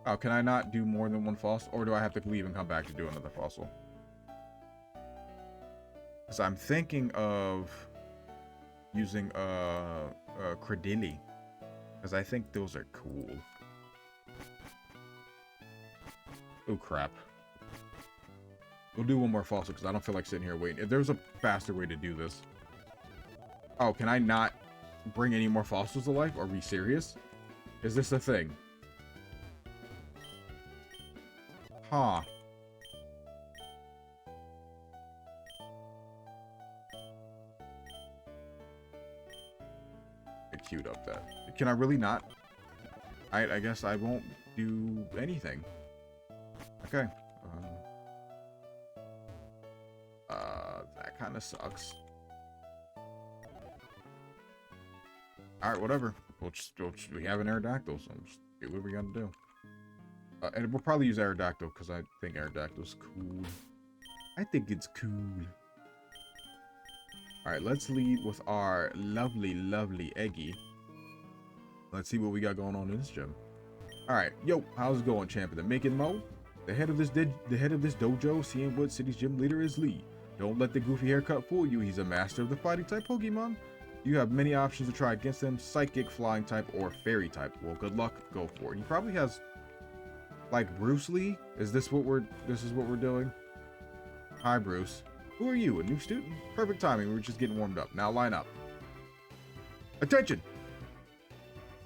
Oh, can I not do more than one fossil? Or do I have to leave and come back to do another fossil? Because I'm thinking of using Credilli. Because I think those are cool. Oh, crap. We'll do one more fossil because I don't feel like sitting here waiting. If there's a faster way to do this. Oh, can I not bring any more fossils to life? Are we serious? Is this a thing? Huh. I queued up that. Can I really not? I guess I won't do anything. Okay. That kind of sucks. Alright, whatever. We have an Aerodactyl, so I'm just do what we gotta do. And we'll probably use Aerodactyl because I think Aerodactyl's cool. I think it's cool. Alright, let's lead with our lovely, lovely Eggy. Let's see what we got going on in this gym. Alright, yo, how's it going, champion? Making Mo? The head of this dojo, seeing what city's gym leader is Lee. Don't let the goofy haircut fool you. He's a master of the fighting type Pokemon. You have many options to try against him: psychic, flying type, or fairy type. Well, good luck. Go for it. He probably has like Bruce Lee. Is this what we're doing? Hi, Bruce. Who are you? A new student? Perfect timing. We're just getting warmed up. Now line up. Attention.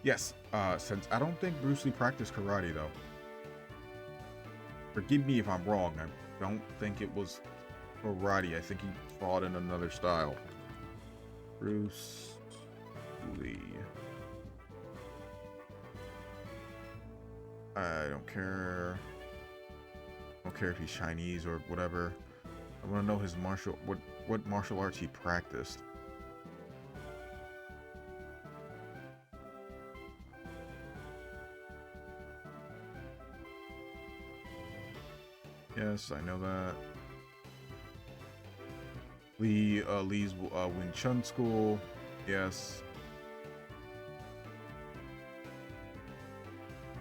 Yes. Since I don't think Bruce Lee practiced karate though. Forgive me if I'm wrong. I don't think it was karate. I think he fought in another style. Bruce Lee. I don't care. I don't care if he's Chinese or whatever. I want to know his what martial arts he practiced. Yes, I know that. Lee's Wing Chun School. Yes.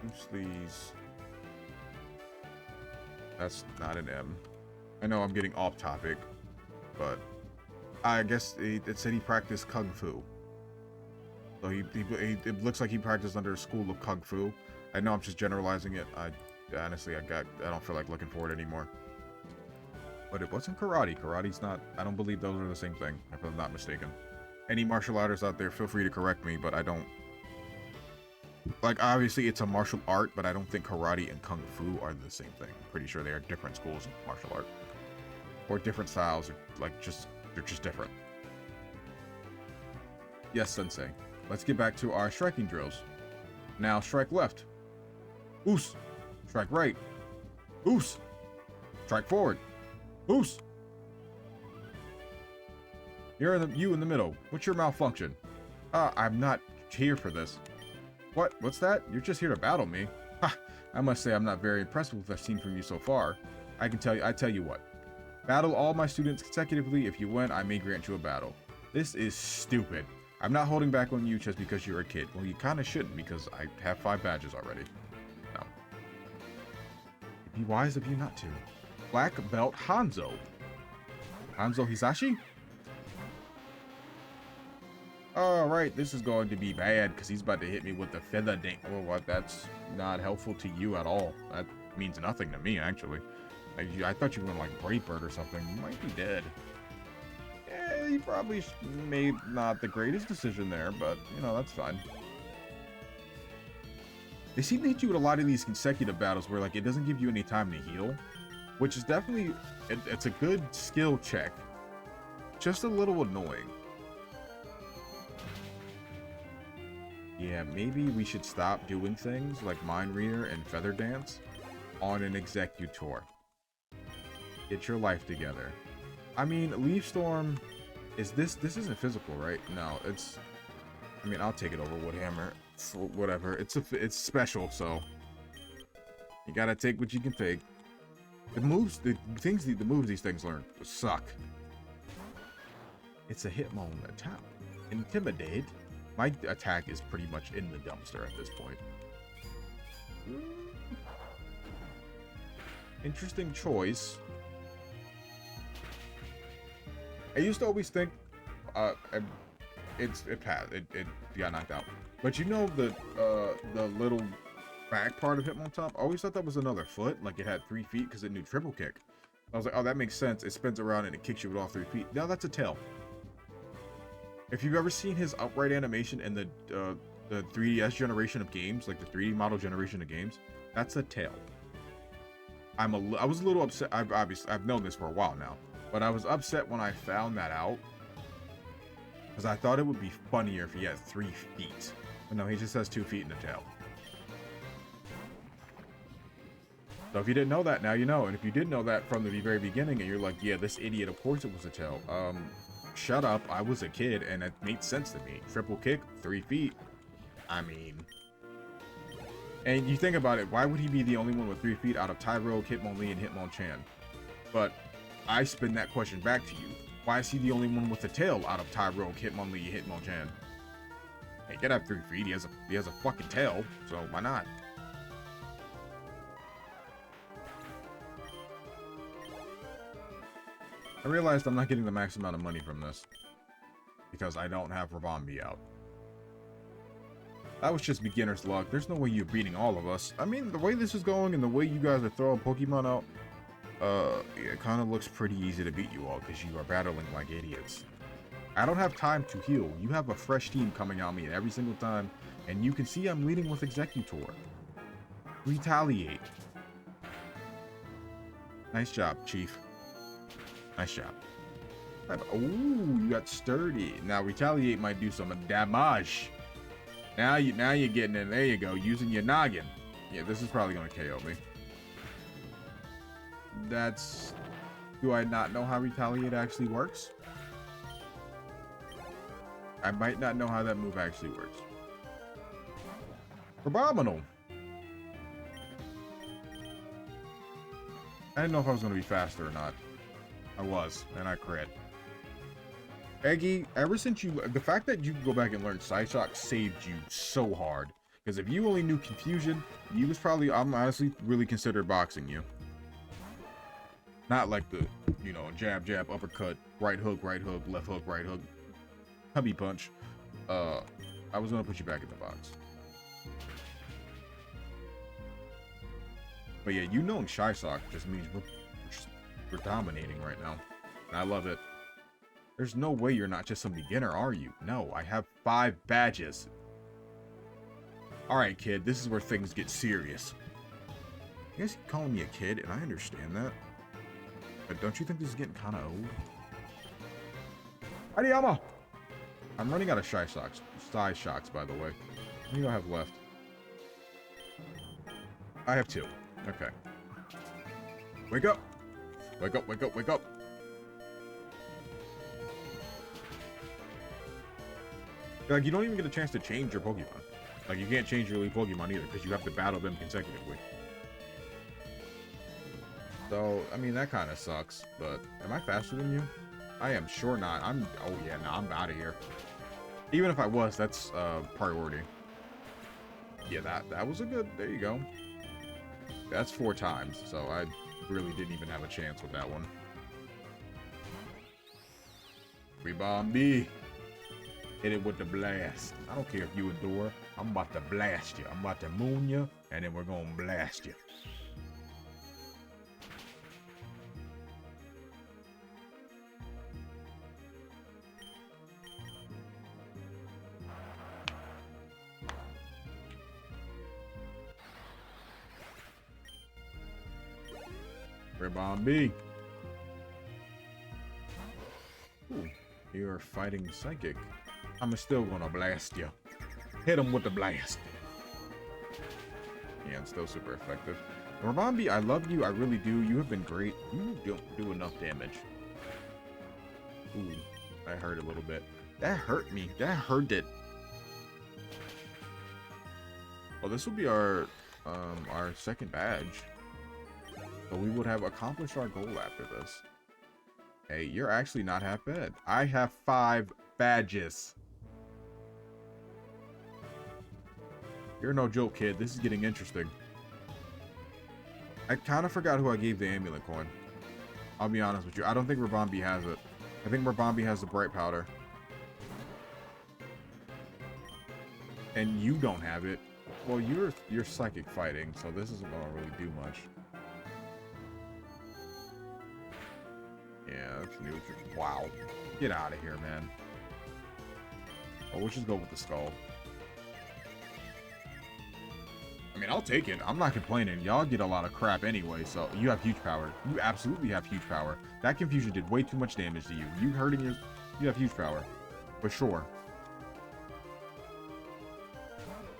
Bruce Lee's. That's not an M. I know I'm getting off topic, but I guess it said he practiced kung fu. So it looks like he practiced under a school of kung fu. I know I'm just generalizing it. Honestly, I don't feel like looking for it anymore. But it wasn't karate. Karate's not. I don't believe those are the same thing, if I'm not mistaken. Any martial artists out there, feel free to correct me, but I don't. Like, obviously, it's a martial art, but I don't think karate and kung fu are the same thing. Pretty sure they are different schools of martial art. Or different styles, or like, they're just different. Yes, sensei. Let's get back to our striking drills. Now, strike left. Oos. Strike right. Oos. Strike forward. Oos. You in the middle. What's your malfunction? I'm not here for this. What? What's that? You're just here to battle me. Ha! I must say I'm not very impressed with what I've seen from you so far. I tell you what. Battle all my students consecutively. If you win, I may grant you a battle. This is stupid. I'm not holding back on you just because you're a kid. Well, you kind of shouldn't because I have 5 badges already. No. It'd be wise of you not to. Black Belt Hanzo. Hanzo Hisashi? Alright, this is going to be bad because he's about to hit me with the feather dink. Oh, what? That's not helpful to you at all. That means nothing to me, actually. I thought you were going to, like, Brave Bird or something. You might be dead. Yeah, you probably made not the greatest decision there, but, you know, that's fine. They seem to hit you with a lot of these consecutive battles where, like, it doesn't give you any time to heal, which is definitely, it's a good skill check. Just a little annoying. Yeah, maybe we should stop doing things like Mind Reader and Feather Dance on an Executor. Get your life together. I mean, Leaf Storm, this isn't physical, right? No, it's, I mean, I'll take it over Woodhammer. Whatever, it's special, so you gotta take what you can take. The moves these things learn suck. It's a Hitmon attack. Intimidate. My attack is pretty much in the dumpster at this point. Interesting choice. I used to always think, it got knocked out. But you know the little back part of Hitmontop? I always thought that was another foot, like it had 3 feet because it knew triple kick. I was like, oh, that makes sense. It spins around and it kicks you with all 3 feet. Now that's a tail. If you've ever seen his upright animation in the 3DS generation of games, like the 3D model generation of games, that's a tail. I was a little upset. I've known this for a while now, but I was upset when I found that out because I thought it would be funnier if he had 3 feet. But no, he just has 2 feet in the tail. So if you didn't know that, now you know. And if you did know that from the very beginning and you're like, yeah, this idiot, of course it was a tail. Shut up. I was a kid and it made sense to me. Triple kick, 3 feet. I mean, and you think about it, why would he be the only one with 3 feet out of Tyrogue, Hitmonlee, and Hitmonchan? But I spin that question back to you. Why is he the only one with a tail out of Tyrogue, Hitmonlee, and Hitmonchan? He could have 3 feet. He has a fucking tail, so why not? I realized I'm not getting the max amount of money from this because I don't have Rabambi out. That was just beginner's luck. There's no way you're beating all of us. I mean, the way this is going and the way you guys are throwing Pokemon out, it kind of looks pretty easy to beat you all because you are battling like idiots. I don't have time to heal. You have a fresh team coming on me every single time, and you can see I'm leading with Executor. Retaliate. Nice job, Chief. Nice job. Oh, you got sturdy. Now Retaliate might do some damage. Now you're getting in. There you go. Using your noggin. Yeah, this is probably gonna KO me. Do I not know how Retaliate actually works? I might not know how that move actually works. Abominable. I didn't know if I was gonna be faster or not. I was, and I crit. Eggy, ever since the fact that you can go back and learn Psyshock saved you so hard. Because if you only knew Confusion, you was probably, I'm honestly really considered boxing you. Not like the, you know, jab, jab, uppercut, right hook, left hook, right hook, hubby punch. I was gonna put you back in the box. But yeah, you knowing Shy Sock just means we're dominating right now. And I love it. There's no way you're not just some beginner, are you? No, I have 5 badges. Alright, kid, this is where things get serious. You guys keep calling me a kid, and I understand that. But don't you think this is getting kind of old? Adiyama! I'm running out of Shy Shocks. Shy Shocks, by the way. How many do I have left? I have 2. Okay. Wake up! Wake up, wake up, wake up! Like, you don't even get a chance to change your Pokemon. Like, you can't change your lead Pokemon either, because you have to battle them consecutively. So, I mean, that kind of sucks, but am I faster than you? I am sure not. Oh yeah, no, I'm out of here. Even if I was, that's priority. Yeah, that was a good, there you go. That's 4 times, so I really didn't even have a chance with that one. Rebombi. Hit it with the blast. I don't care if you endure. I'm about to blast you. I'm about to moon you, and then we're gonna blast you. Rebombi. Ooh, you're fighting psychic. I'm still gonna blast you. Hit him with the blast. Yeah, it's still super effective. Rebombi, I love you. I really do. You have been great. You don't do enough damage. Ooh, that hurt a little bit. That hurt me. That hurt it. Well, this will be our second badge. So we would have accomplished our goal after this. Hey, you're actually not half bad. I have 5 badges. You're no joke, kid. This is getting interesting. I kind of forgot who I gave the amulet coin. I'll be honest with you. I don't think Rebombi has it. I think Rebombi has the bright powder. And you don't have it. Well, you're psychic fighting, so this isn't gonna really do much. Yeah, that's neutral. Wow. Get out of here, man. Oh, we'll just go with the skull. I mean, I'll take it. I'm not complaining. Y'all get a lot of crap anyway, so you have huge power. You absolutely have huge power. That confusion did way too much damage to you. You hurting your... You have huge power. For sure.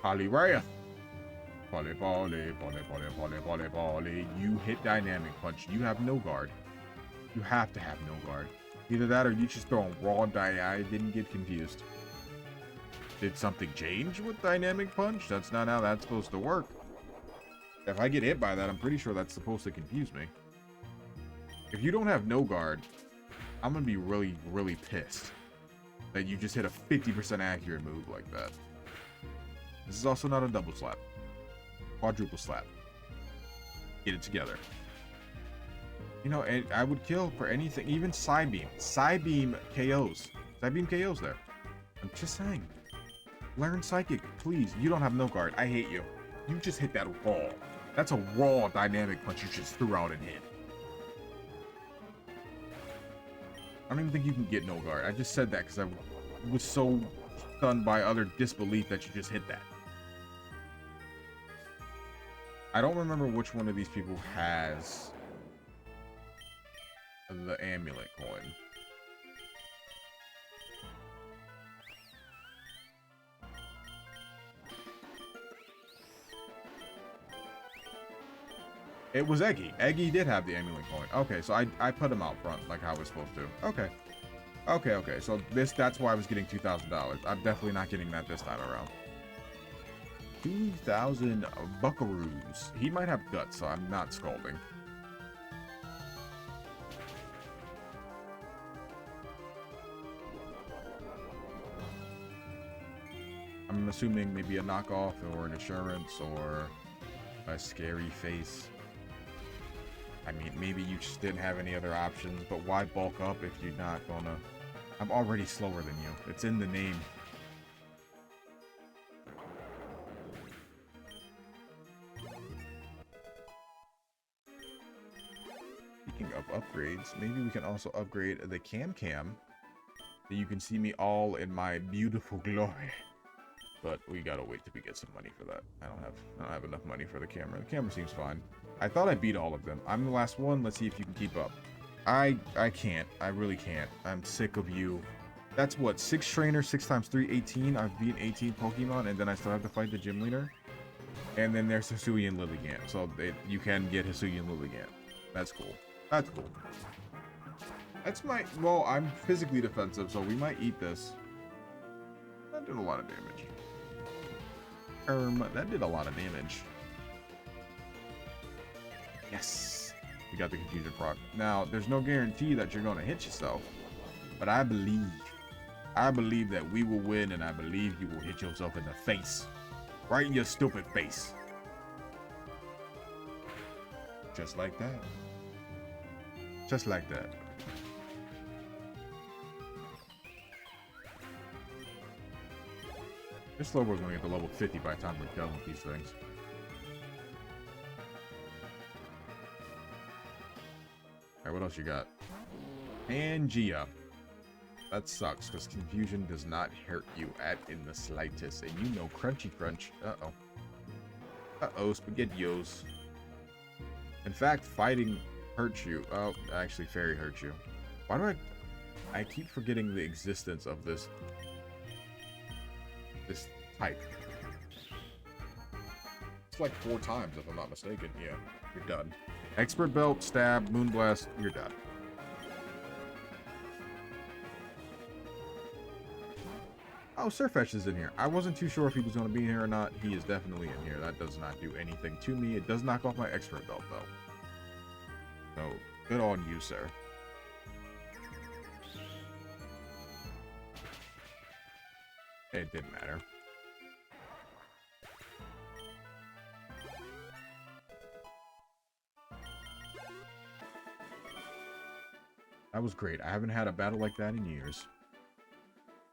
Poliwrath. Poly. You hit dynamic punch. You have no guard. You have to have no guard. Either that or you just throwing raw I didn't get confused. Did something change with dynamic punch? That's not how that's supposed to work. If I get hit by that, I'm pretty sure that's supposed to confuse me. If you don't have no guard, I'm gonna be really, really pissed that you just hit a 50% accurate move like that. This is also not a double slap. Quadruple slap. Get it together. You know, and I would kill for anything, even Psybeam. Psybeam KOs. Psybeam KOs there. I'm just saying. Learn Psychic, please. You don't have no guard. I hate you. You just hit that raw. That's a raw dynamic punch you just threw out and hit. I don't even think you can get no guard. I just said that because I was so stunned by utter disbelief that you just hit that. I don't remember which one of these people has the amulet coin. It was Eggy. Eggy did have the amulet coin. Okay, so I put him out front like I was supposed to. Okay. Okay. So that's why I was getting $2,000. I'm definitely not getting that this time around. 2,000 buckaroos. He might have guts, so I'm not scalding. I'm assuming maybe a knockoff or an assurance or a scary face. I mean, maybe you just didn't have any other options, but why bulk up if you're not gonna... I'm already slower than you. It's in the name. Speaking of upgrades, maybe we can also upgrade the cam. So you can see me all in my beautiful glory. But we gotta wait till we get some money for that. I don't have enough money for the camera. The camera seems fine. I thought I beat all of them. I'm the last one. Let's see if you can keep up. I can't. I really can't. I'm sick of you. That's what, 6 trainers, 6 times 3, 18. I've beaten 18 Pokemon, and then I still have to fight the gym leader. And then there's Hisuian and Lilligant. So you can get Hisuian and Lilligant. That's cool. That's cool. That's my... Well, I'm physically defensive, so we might eat this. That did a lot of damage. That did a lot of damage. Yes. We got the confusion proc. Now, there's no guarantee that you're going to hit yourself. But I believe that we will win, and I believe you will hit yourself in the face. Right in your stupid face. Just like that. Just like that. This Slowpoke's gonna get to level 50 by the time we're done with these things. Alright, what else you got? Pangea. That sucks, because confusion does not hurt you in the slightest. And you know Crunchy Crunch. Uh-oh. Uh-oh, SpaghettiOs. In fact, fighting hurts you. Oh, actually, Fairy hurts you. Why do I keep forgetting the existence of this type. It's like 4 times, if I'm not mistaken. Yeah, you're done. Expert Belt, Stab, Moonblast, you're done. Oh, Surpass is in here. I wasn't too sure if he was going to be here or not. He is definitely in here. That does not do anything to me. It does knock off my Expert Belt, though. So, good on you, sir. It didn't matter. That was great. I haven't had a battle like that in years.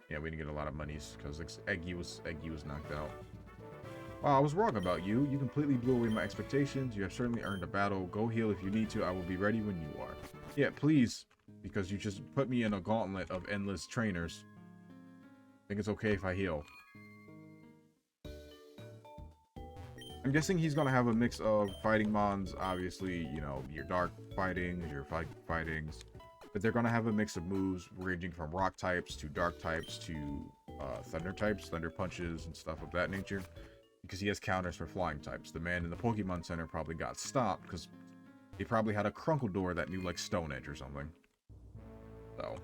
Yeah, we didn't get a lot of monies because Eggy was knocked out. Wow, I was wrong about you. You completely blew away my expectations. You have certainly earned a battle. Go heal if you need to. I will be ready when you are. Yeah, please. Because you just put me in a gauntlet of endless trainers. I think it's okay if I heal. I'm guessing he's going to have a mix of fighting mons. Obviously, you know, your dark fightings, your fightings. But they're going to have a mix of moves ranging from rock types to dark types to thunder types, thunder punches and stuff of that nature. Because he has counters for flying types. The man in the Pokemon Center probably got stopped because he probably had a Crunkledore that knew like Stone Edge or something. So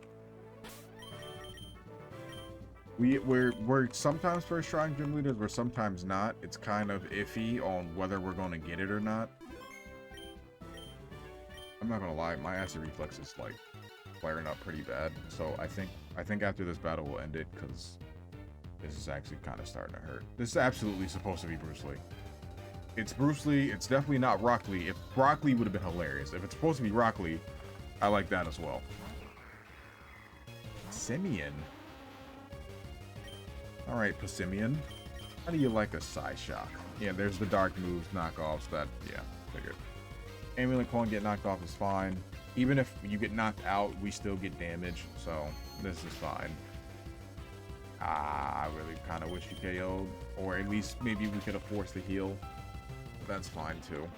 we're sometimes first trying gym leaders, we're sometimes not. It's kind of iffy on whether we're going to get it or not. I'm not gonna lie, my acid reflex is like flaring up pretty bad. So I think after this battle we'll end it because this is actually kind of starting to hurt. This is absolutely supposed to be Bruce Lee. It's Bruce Lee. It's definitely not Rock Lee. If Rock Lee would have been hilarious. If it's supposed to be Rock Lee, I like that as well. Simeon. All right, Passimian. How do you like a Psyshock? Yeah, there's the dark moves, knockoffs. That, yeah, figured. Amulet Coin get knocked off is fine. Even if you get knocked out, we still get damage, so this is fine. I really kind of wish you KO'd, or at least maybe we could have forced the heal. That's fine too.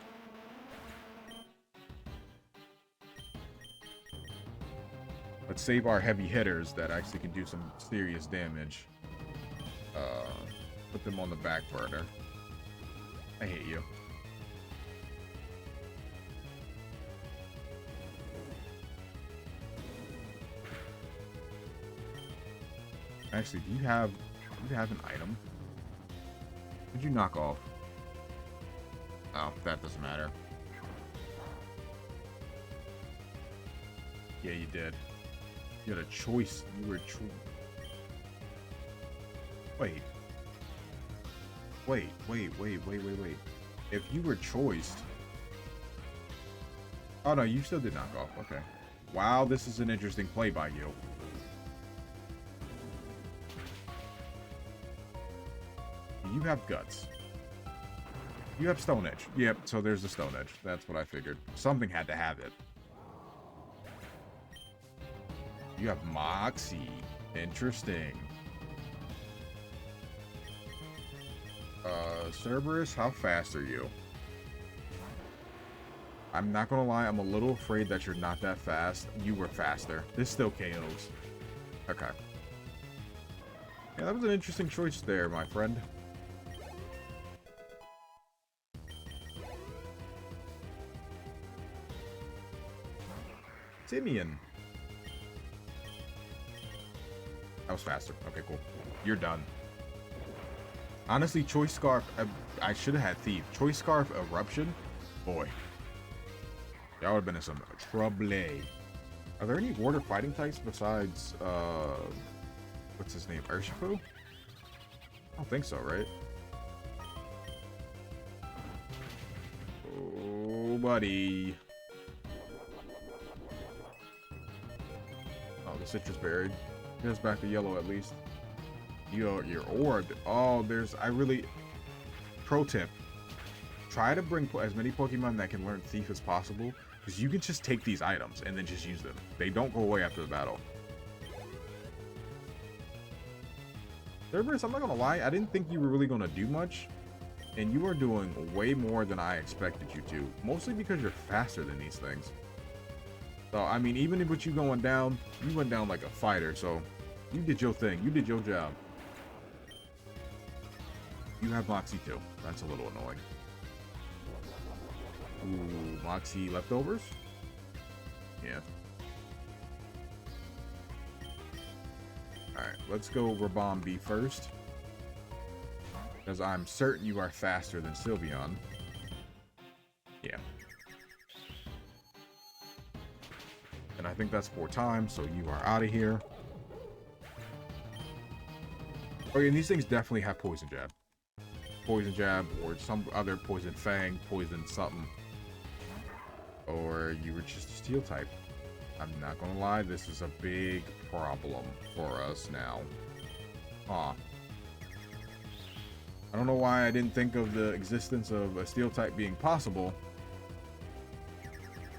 Let's save our heavy hitters that actually can do some serious damage. Put them on the back burner. I hate you. Actually, do you have an item? What'd you knock off? Oh, that doesn't matter. Yeah, you did. You had a choice. You were Wait. If you were choiced, Oh, no, you still did knock off. Okay. Wow, this is an interesting play by you. You have guts. You have Stone Edge. Yep, so there's the Stone Edge. That's what I figured. Something had to have it. You have Moxie. Interesting. Cerberus, how fast are you? I'm not gonna lie, I'm a little afraid that you're not that fast. You were faster. This still KOs. Okay. Yeah, that was an interesting choice there, my friend. Timian. That was faster. Okay, cool. You're done. Honestly, Choice Scarf, I should have had Thief. Choice Scarf Eruption? Boy. Y'all would have been in some trouble. Are there any water fighting types besides, what's his name? Urshifu? I don't think so, right? Oh, buddy. Oh, the citrus berry. Get us back to yellow at least. You're orbed. Oh, pro tip. Try to bring as many Pokemon that can learn Thief as possible, because you can just take these items and then just use them. They don't go away after the battle. Cerberus, I'm not gonna lie, I didn't think you were really gonna do much, and you are doing way more than I expected you to, mostly because you're faster than these things. So, I mean, even with you going down, you went down like a fighter, so you did your thing. You did your job. You have Moxie too. That's a little annoying. Ooh, Moxie leftovers? Yeah. Alright, let's go Rabombi first. Because I'm certain you are faster than Sylveon. Yeah. And I think that's 4 times, so you are out of here. Okay, and these things definitely have Poison Jab. Poison Jab, or some other Poison Fang, Poison something. Or you were just a Steel type. I'm not gonna lie, this is a big problem for us now. Huh. I don't know why I didn't think of the existence of a Steel type being possible.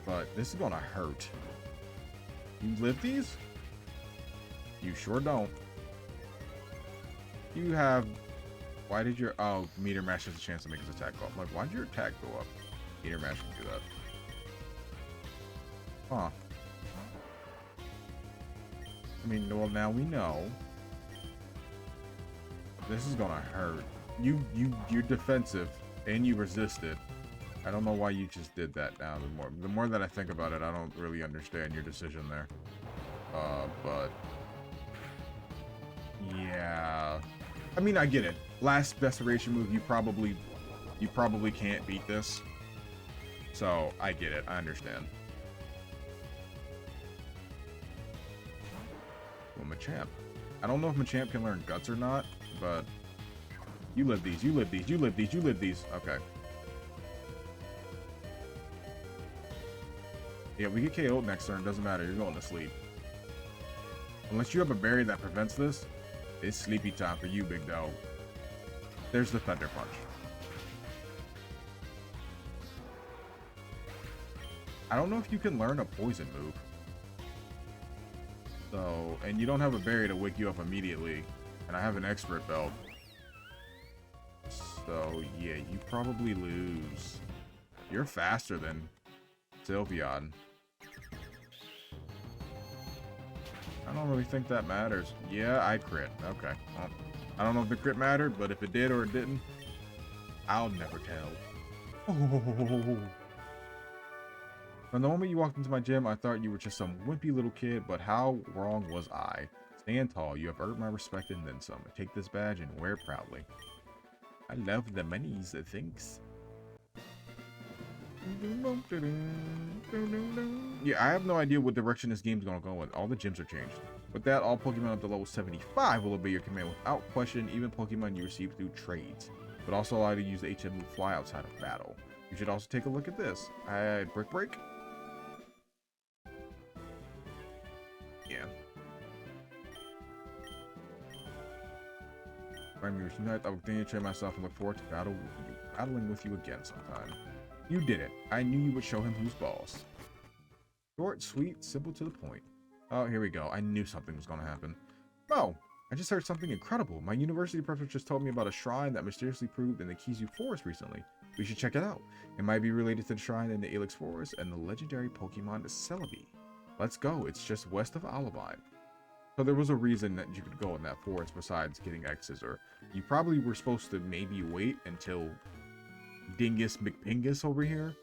But this is gonna hurt. You live these? You sure don't. You have... Why did your... Oh, Meteor Mash has a chance to make his attack go up. I'm like, why did your attack go up? Meteor Mash can do that. Huh. I mean, well, now we know. This is gonna hurt. You're defensive, and you resisted. I don't know why you just did that now. The more that I think about it, I don't really understand your decision there. But... Yeah... I mean, I get it. Last desperation move, you probably can't beat this. So, I get it. I understand. Well, Machamp. I don't know if Machamp can learn Guts or not, but... You live these, you live these, you live these, you live these. Okay. Yeah, we get KO'd next turn. Doesn't matter. You're going to sleep. Unless you have a berry that prevents this, it's sleepy time for you, big dog. There's the Thunder Punch. I don't know if you can learn a poison move. So, and you don't have a berry to wake you up immediately. And I have an expert belt. So, yeah, you probably lose. You're faster than Sylveon. I don't really think that matters. Yeah, I crit. Okay. Well, I don't know if the crit mattered, but if it did or it didn't, I'll never tell. Oh. From the moment you walked into my gym, I thought you were just some wimpy little kid, but how wrong was I? Stand tall. You have earned my respect and then some. Take this badge and wear it proudly. I love the monies, thanks. Yeah, I have no idea what direction this game's gonna go in. All the gyms are changed. With that, all Pokemon up to level 75 will obey your command without question, even Pokemon you receive through trades, but also allow you to use the HM move Fly outside of battle. You should also take a look at this. I had Brick Break. Tonight, I will continue to train myself and look forward to battling with you again sometime. You did it. I knew you would show him who's boss. Short, sweet, simple to the point. Oh, here we go. I knew something was going to happen. Oh, I just heard something incredible. My university professor just told me about a shrine that mysteriously proved in the Kizu Forest recently. We should check it out. It might be related to the shrine in the Ilex Forest and the legendary Pokemon Celebi. Let's go. It's just west of Alibi. So there was a reason that you could go in that forest besides getting X's, or you probably were supposed to maybe wait until Dingus McPingus over here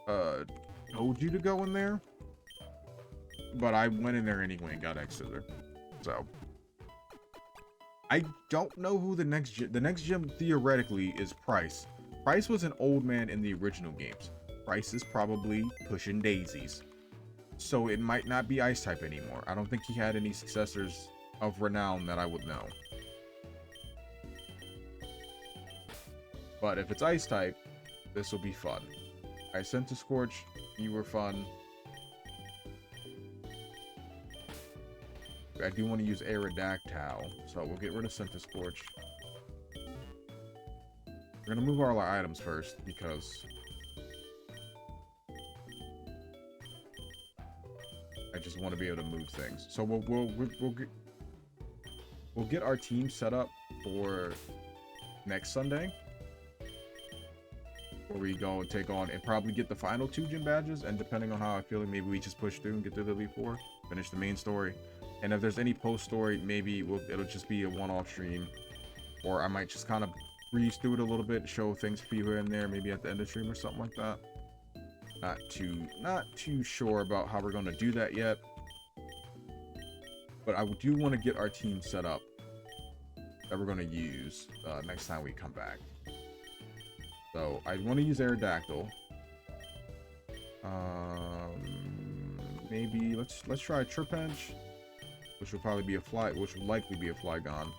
told you to go in there. But I went in there anyway and got X's. So I don't know who the next gym theoretically is Price. Price was an old man in the original games. Price is probably pushing daisies. So it might not be Ice type anymore. I don't think he had any successors of renown that I would know. But if it's Ice type, this will be fun. I sent to Scorch, you were fun. I do want to use Aerodactyl, so we'll get rid of Scorch. We're gonna move all our items first because I just want to be able to move things. So we'll get our team set up for next Sunday, where we go and take on and probably get the final 2 gym badges. And depending on how I'm feeling, maybe we just push through and get through the Elite 4, finish the main story. And if there's any post story, maybe it'll just be a one-off stream, or I might just kind of breeze through it a little bit, show things for you here and there, maybe at the end of the stream or something like that. Not too sure about how we're going to do that yet, but I do want to get our team set up that we're going to use next time we come back. So I want to use Aerodactyl. Maybe let's try Trapinch, which will probably be a which will likely be a Flygon.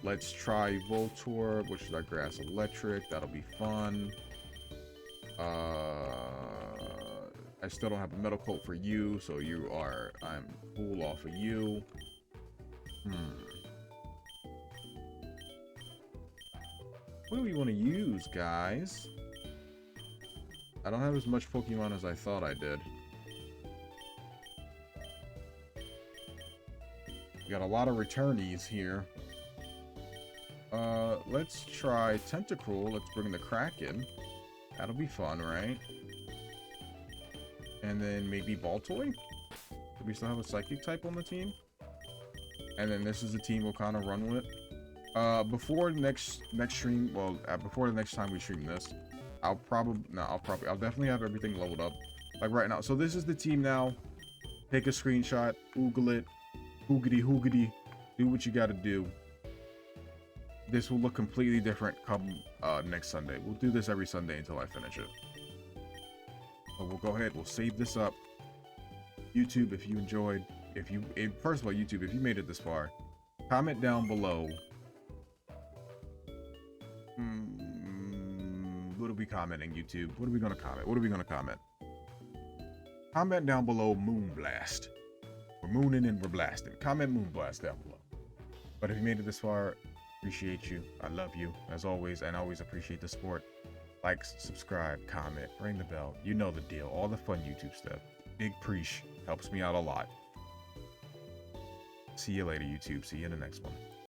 Let's try Voltorb, which is our Grass Electric. That'll be fun. I still don't have a Metal Coat for you, so I'm cool off of you. What do we want to use, guys? I don't have as much Pokemon as I thought I did. We got a lot of returnees here. Let's try Tentacruel. Let's bring the Kraken. That'll be fun, right? And then maybe Baltoy? Do we still have a Psychic type on the team? And then this is the team we'll kind of run with. Before next stream, well, before the next time we stream this, I'll definitely have everything leveled up. Like right now. So this is the team now. Take a screenshot, Google it, hoogity, do what you gotta do. This will look completely different come next Sunday. We'll do this every Sunday until I finish it. So we'll go ahead, we'll save this up. YouTube, if you enjoyed, first of all, YouTube, if you made it this far, comment down below. What are we commenting, YouTube? What are we gonna comment? Comment down below Moonblast. We're mooning and we're blasting. Comment Moonblast down below. But if you made it this far, appreciate you. I love you, as always, and always appreciate the support. Like, subscribe, comment, ring the bell. You know the deal. All the fun YouTube stuff. Big preach. Helps me out a lot. See you later, YouTube. See you in the next one.